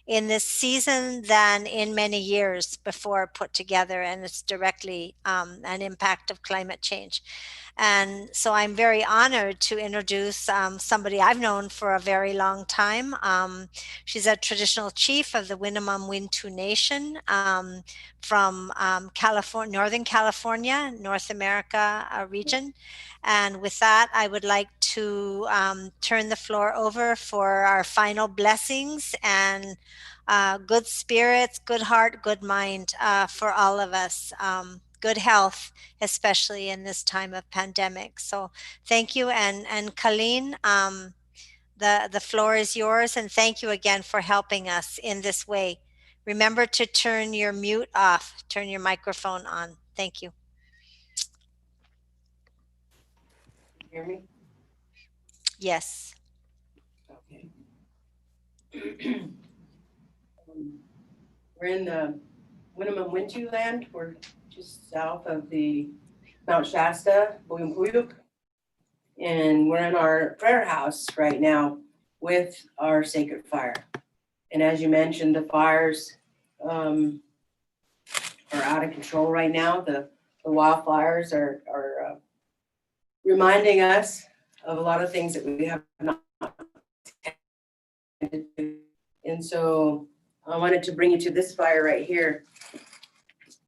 in this season than in many years before put together, and it's directly an impact of climate change. And so I'm very honored to introduce somebody I've known for a very long time. She's a traditional chief of the Winnemem Wintu Nation from California, Northern California, North America region. And with that, I would like to turn the floor over for our final blessings and good spirits, good heart, good mind for all of us. Good health, especially in this time of pandemic. So thank you. And Colleen, the floor is yours. And thank you again for helping us in this way. Remember to turn your mute off, turn your microphone on. Thank you. Hear me? Yes. Okay. We're in the Winnemem Wintu land. We're just south of the Mount Shasta, Buyumpuyuk. And we're in our prayer house right now with our sacred fire. And as you mentioned, the fires are out of control right now. The wildfires are reminding us of a lot of things that we have not. And so I wanted to bring you to this fire right here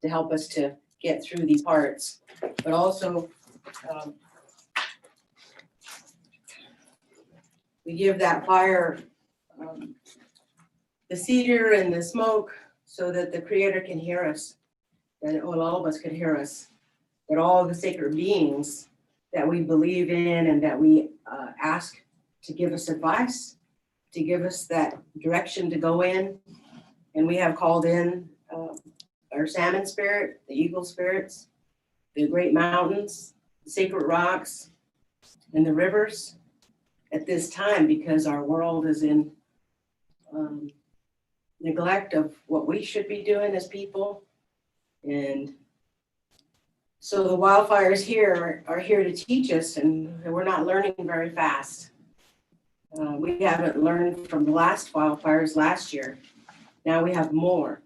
to help us to get through these parts, but also we give that fire the cedar and the smoke so that the Creator can hear us, that all of us can hear us, that all the sacred beings that we believe in and that we ask to give us advice, to give us that direction to go in. And we have called in our salmon spirit, the eagle spirits, the great mountains, the sacred rocks, and the rivers at this time, because our world is in neglect of what we should be doing as people. And so the wildfires here are here to teach us, and we're not learning very fast. We haven't learned from the last wildfires last year. Now we have more.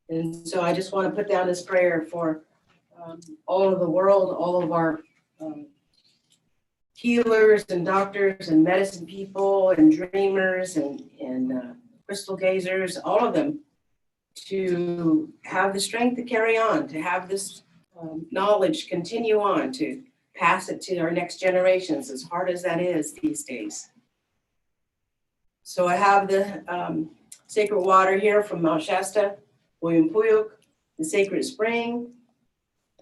And so I just want to put down this prayer for all of the world, all of our healers and doctors and medicine people and dreamers and crystal gazers, all of them, to have the strength to carry on, to have this knowledge continue on, to pass it to our next generations, as hard as that is these days. So I have the sacred water here from Mount Shasta, Buyumpuyuk, the sacred spring,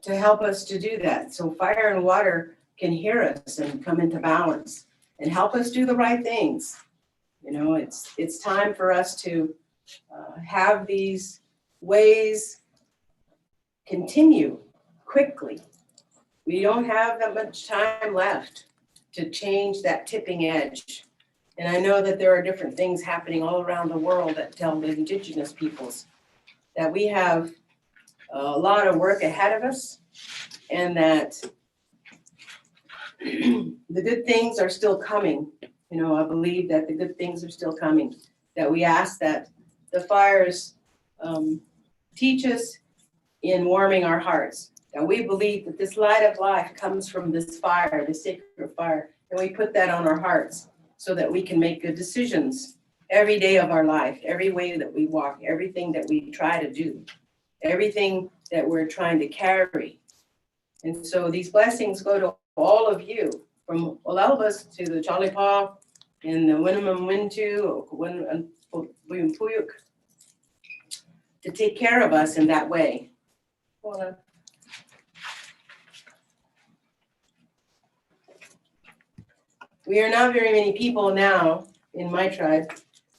to help us to do that. So fire and water can hear us and come into balance and help us do the right things. You know, it's time for us to have these ways continue quickly. We don't have that much time left to change that tipping edge. And I know that there are different things happening all around the world that tell the indigenous peoples that we have a lot of work ahead of us, and that the good things are still coming. You know, I believe that the good things are still coming, that we ask that the fires teach us in warming our hearts, that we believe that this light of life comes from this fire, the sacred fire, and we put that on our hearts so that we can make good decisions every day of our life, every way that we walk, everything that we try to do, everything that we're trying to carry. And so these blessings go to all of you, from Olalbas to the Charlie Paw and the Winnemem Wintu, Buyumpuyuk, to take care of us in that way. Hold on. We are not very many people now in my tribe,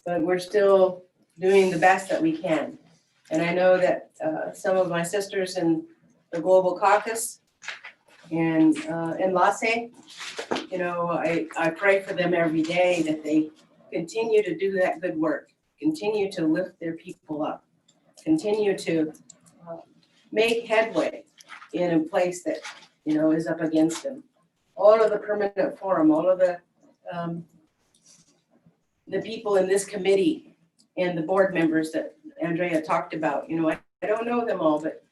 but we're still doing the best that we can. And I know that some of my sisters in the Global Caucus and in LASE, you know, I pray for them every day that they continue to do that good work, continue to lift their people up, continue to make headway in a place that, you know, is up against them. All of the permanent forum, all of the people in this committee and the board members that Andrea talked about. You know, I don't know them all, but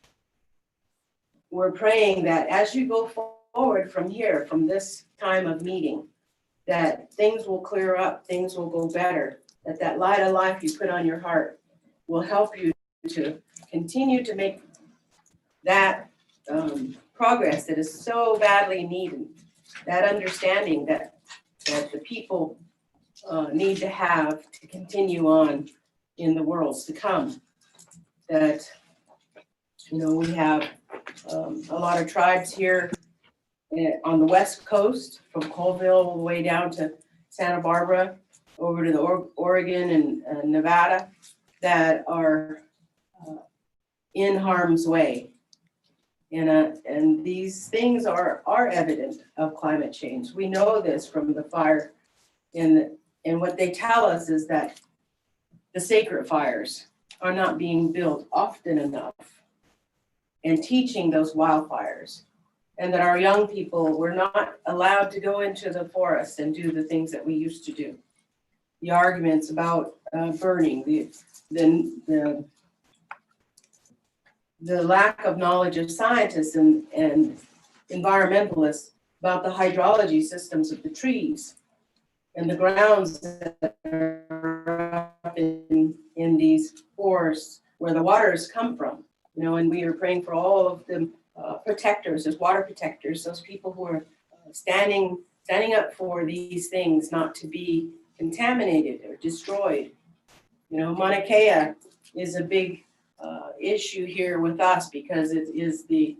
we're praying that as you go forward from here, from this time of meeting, that things will clear up, things will go better, that light of life you put on your heart will help you to continue to make that progress that is so badly needed, that understanding that the people need to have to continue on in the worlds to come. That, you know, we have a lot of tribes here on the West Coast, from Colville all the way down to Santa Barbara, over to the Oregon and Nevada, that are in harm's way. And these things are evident of climate change. We know this from the fire, and what they tell us is that the sacred fires are not being built often enough, and teaching those wildfires, and that our young people were not allowed to go into the forest and do the things that we used to do. The arguments about burning, the lack of knowledge of scientists and environmentalists about the hydrology systems of the trees and the grounds that are up in these forests where the waters come from. You know, and we are praying for all of the protectors, as water protectors, those people who are standing up for these things not to be contaminated or destroyed. You know, Mauna Kea is a big issue here with us because it is the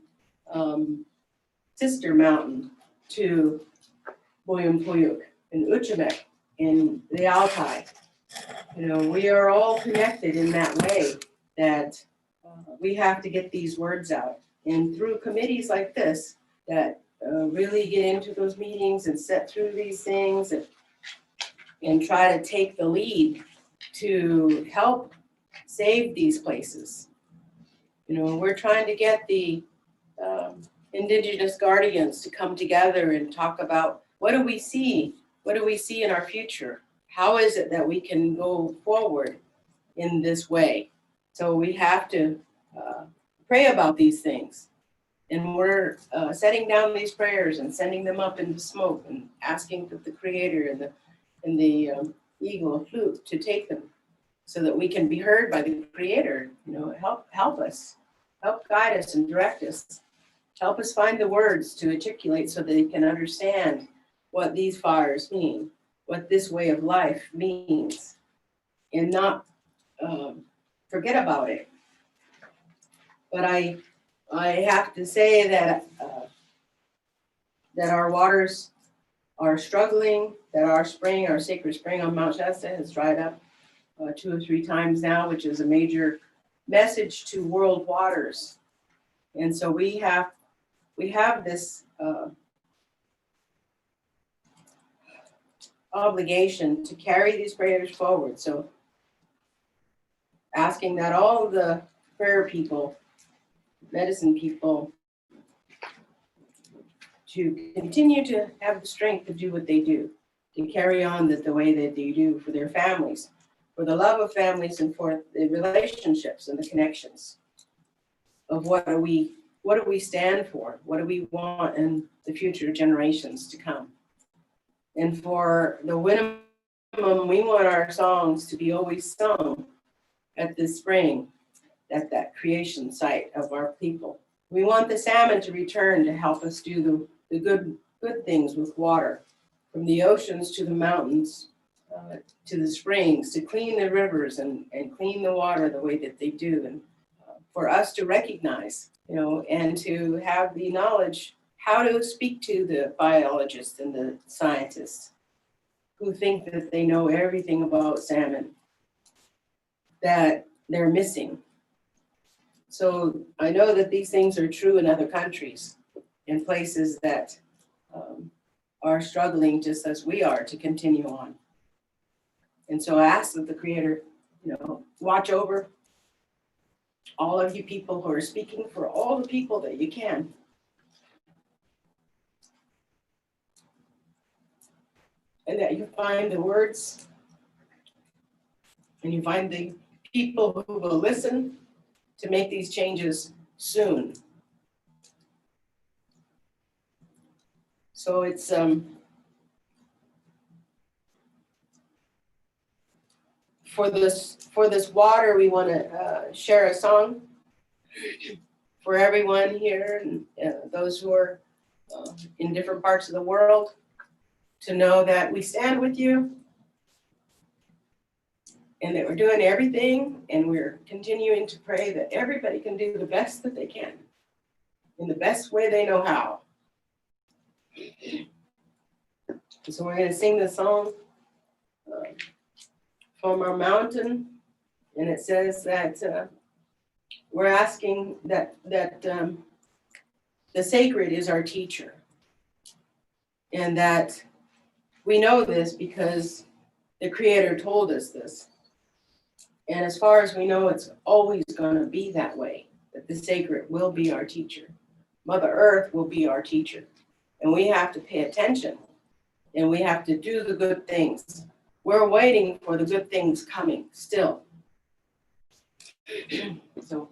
sister mountain to Buyumpuyuk and Uchimek in the Altai. You know, we are all connected in that way, that we have to get these words out. And through committees like this that really get into those meetings and set through these things and try to take the lead to help save these places. You know, we're trying to get the Indigenous guardians to come together and talk about, what do we see? What do we see in our future? How is it that we can go forward in this way? So we have to pray about these things. And we're setting down these prayers and sending them up into smoke and asking the Creator and the eagle flute to take them so that we can be heard by the Creator. You know, help us, help guide us and direct us. Help us find the words to articulate so that they can understand what these fires mean, what this way of life means, and not forget about it. But I have to say that that our waters are struggling, that our spring, our sacred spring on Mount Shasta has dried up 2 or 3 times now, which is a major message to world waters. And so we have this obligation to carry these prayers forward. So asking that all of the prayer people, medicine people, to continue to have the strength to do what they do, to carry on the way that they do for their families, for the love of families, and for the relationships and the connections of what do we stand for, what do we want in the future generations to come. And for the minimum, we want our songs to be always sung at this spring, at that creation site of our people. We want the salmon to return to help us do the good things with water, from the oceans to the mountains, to the springs, to clean the rivers and clean the water the way that they do. And for us to recognize, you know, and to have the knowledge how to speak to the biologists and the scientists who think that they know everything about salmon that they're missing. So I know that these things are true in other countries, in places that are struggling just as we are to continue on. And so I ask that the Creator, you know, watch over all of you people who are speaking for all the people that you can. And that you find the words and you find the people who will listen to make these changes soon. So it's for this water, we want to share a song for everyone here and those who are in different parts of the world, to know that we stand with you and that we're doing everything, and we're continuing to pray that everybody can do the best that they can in the best way they know how. So we're going to sing the song from our mountain, and it says that we're asking that the sacred is our teacher, and that we know this because the Creator told us this. And as far as we know, it's always going to be that way, that the sacred will be our teacher. Mother Earth will be our teacher. And we have to pay attention, and we have to do the good things. We're waiting for the good things coming still. So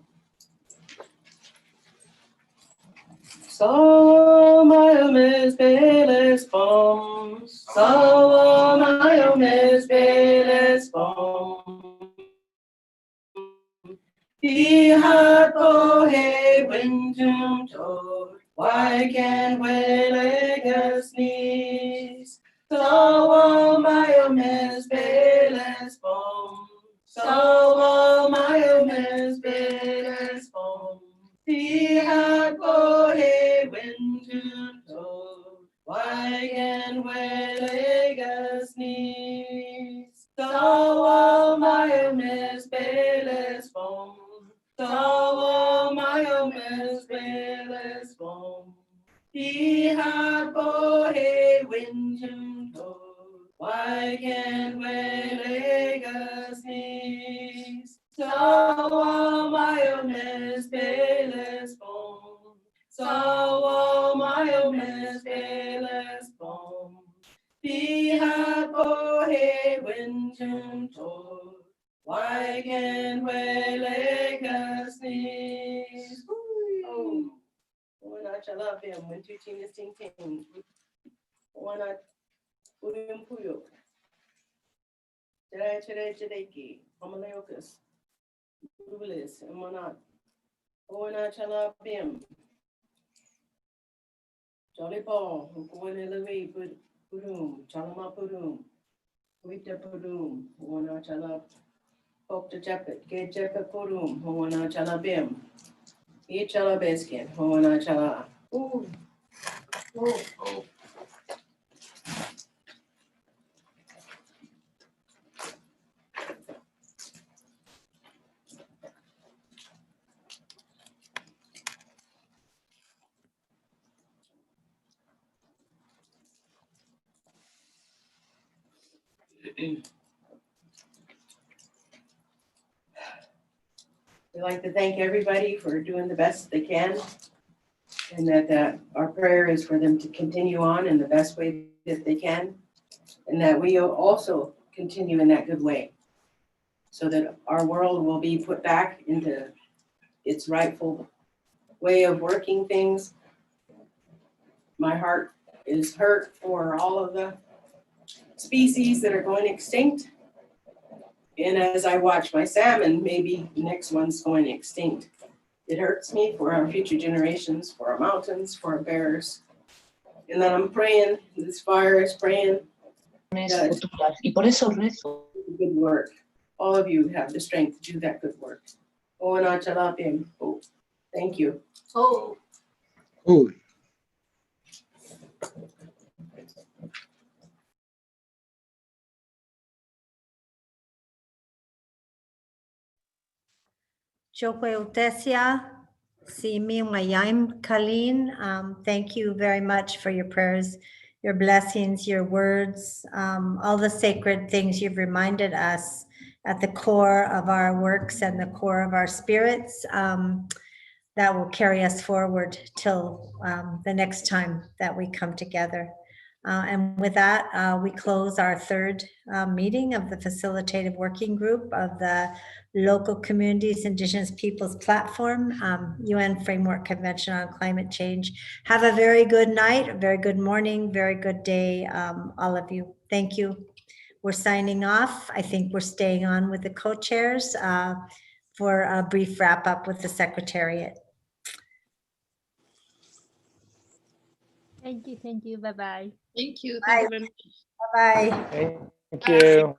Mayomes Beles Bom, So Mayomes Beles Bom. Ihapo he winjum to, why can't we legas knees? So Mayomes Beles Bom, So Mayomes Beles Bom. Ihapo he winjum to, why can't we legas knees? So Mayomes Beles Bom. So Mayomes Beles Bom. Ihapo he winjum to, why can't we legas knees? So Mayomes Beles Bom. So Mayomes Beles Bom. Ihapo he winjum to, why can't we legas knees? Oh, wana chala bim, when tu tinas ting ting. Wana puyum puyo. Today ki, homaleokas. Bulis, and wana. Wana chala bim. Jolly ball, wana lewe purum, chalama purum. Wita purum, wana chala. Okta Japet, Gate Japet Purum, Hoana Chala Bim, Chala Beskin, Hoana Chala. Ooh. Oh. We'd like to thank everybody for doing the best they can, and that our prayer is for them to continue on in the best way that they can, and that we also continue in that good way, so that our world will be put back into its rightful way of working things. My heart is hurt for all of the species that are going extinct. And as I watch my salmon, maybe the next one's going extinct. It hurts me for our future generations, for our mountains, for our bears. And then I'm praying, this fire is praying. Good work. All of you have the strength to do that good work. Oh, thank you. Oh. Jokwe Utesia, Simi Mayim Kalin. Thank you very much for your prayers, your blessings, your words, all the sacred things you've reminded us at the core of our works and the core of our spirits, that will carry us forward till the next time that we come together. And with that, we close our third meeting of the Facilitative Working Group of the Local Communities Indigenous Peoples Platform, UN Framework Convention on Climate Change. Have a very good night, a very good morning, very good day, all of you. Thank you. We're signing off. I think we're staying on with the co-chairs for a brief wrap up with the Secretariat. Thank you. Bye-bye. Thank you. Bye. Thank you very much. Bye-bye. Thank you.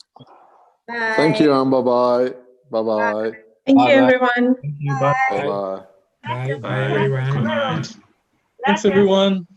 Bye. Thank you, and bye-bye. Bye-bye. Thank you, Bye-bye. everyone. Thank you. Bye. Bye-bye. Bye. Bye. Good night. Thanks, everyone.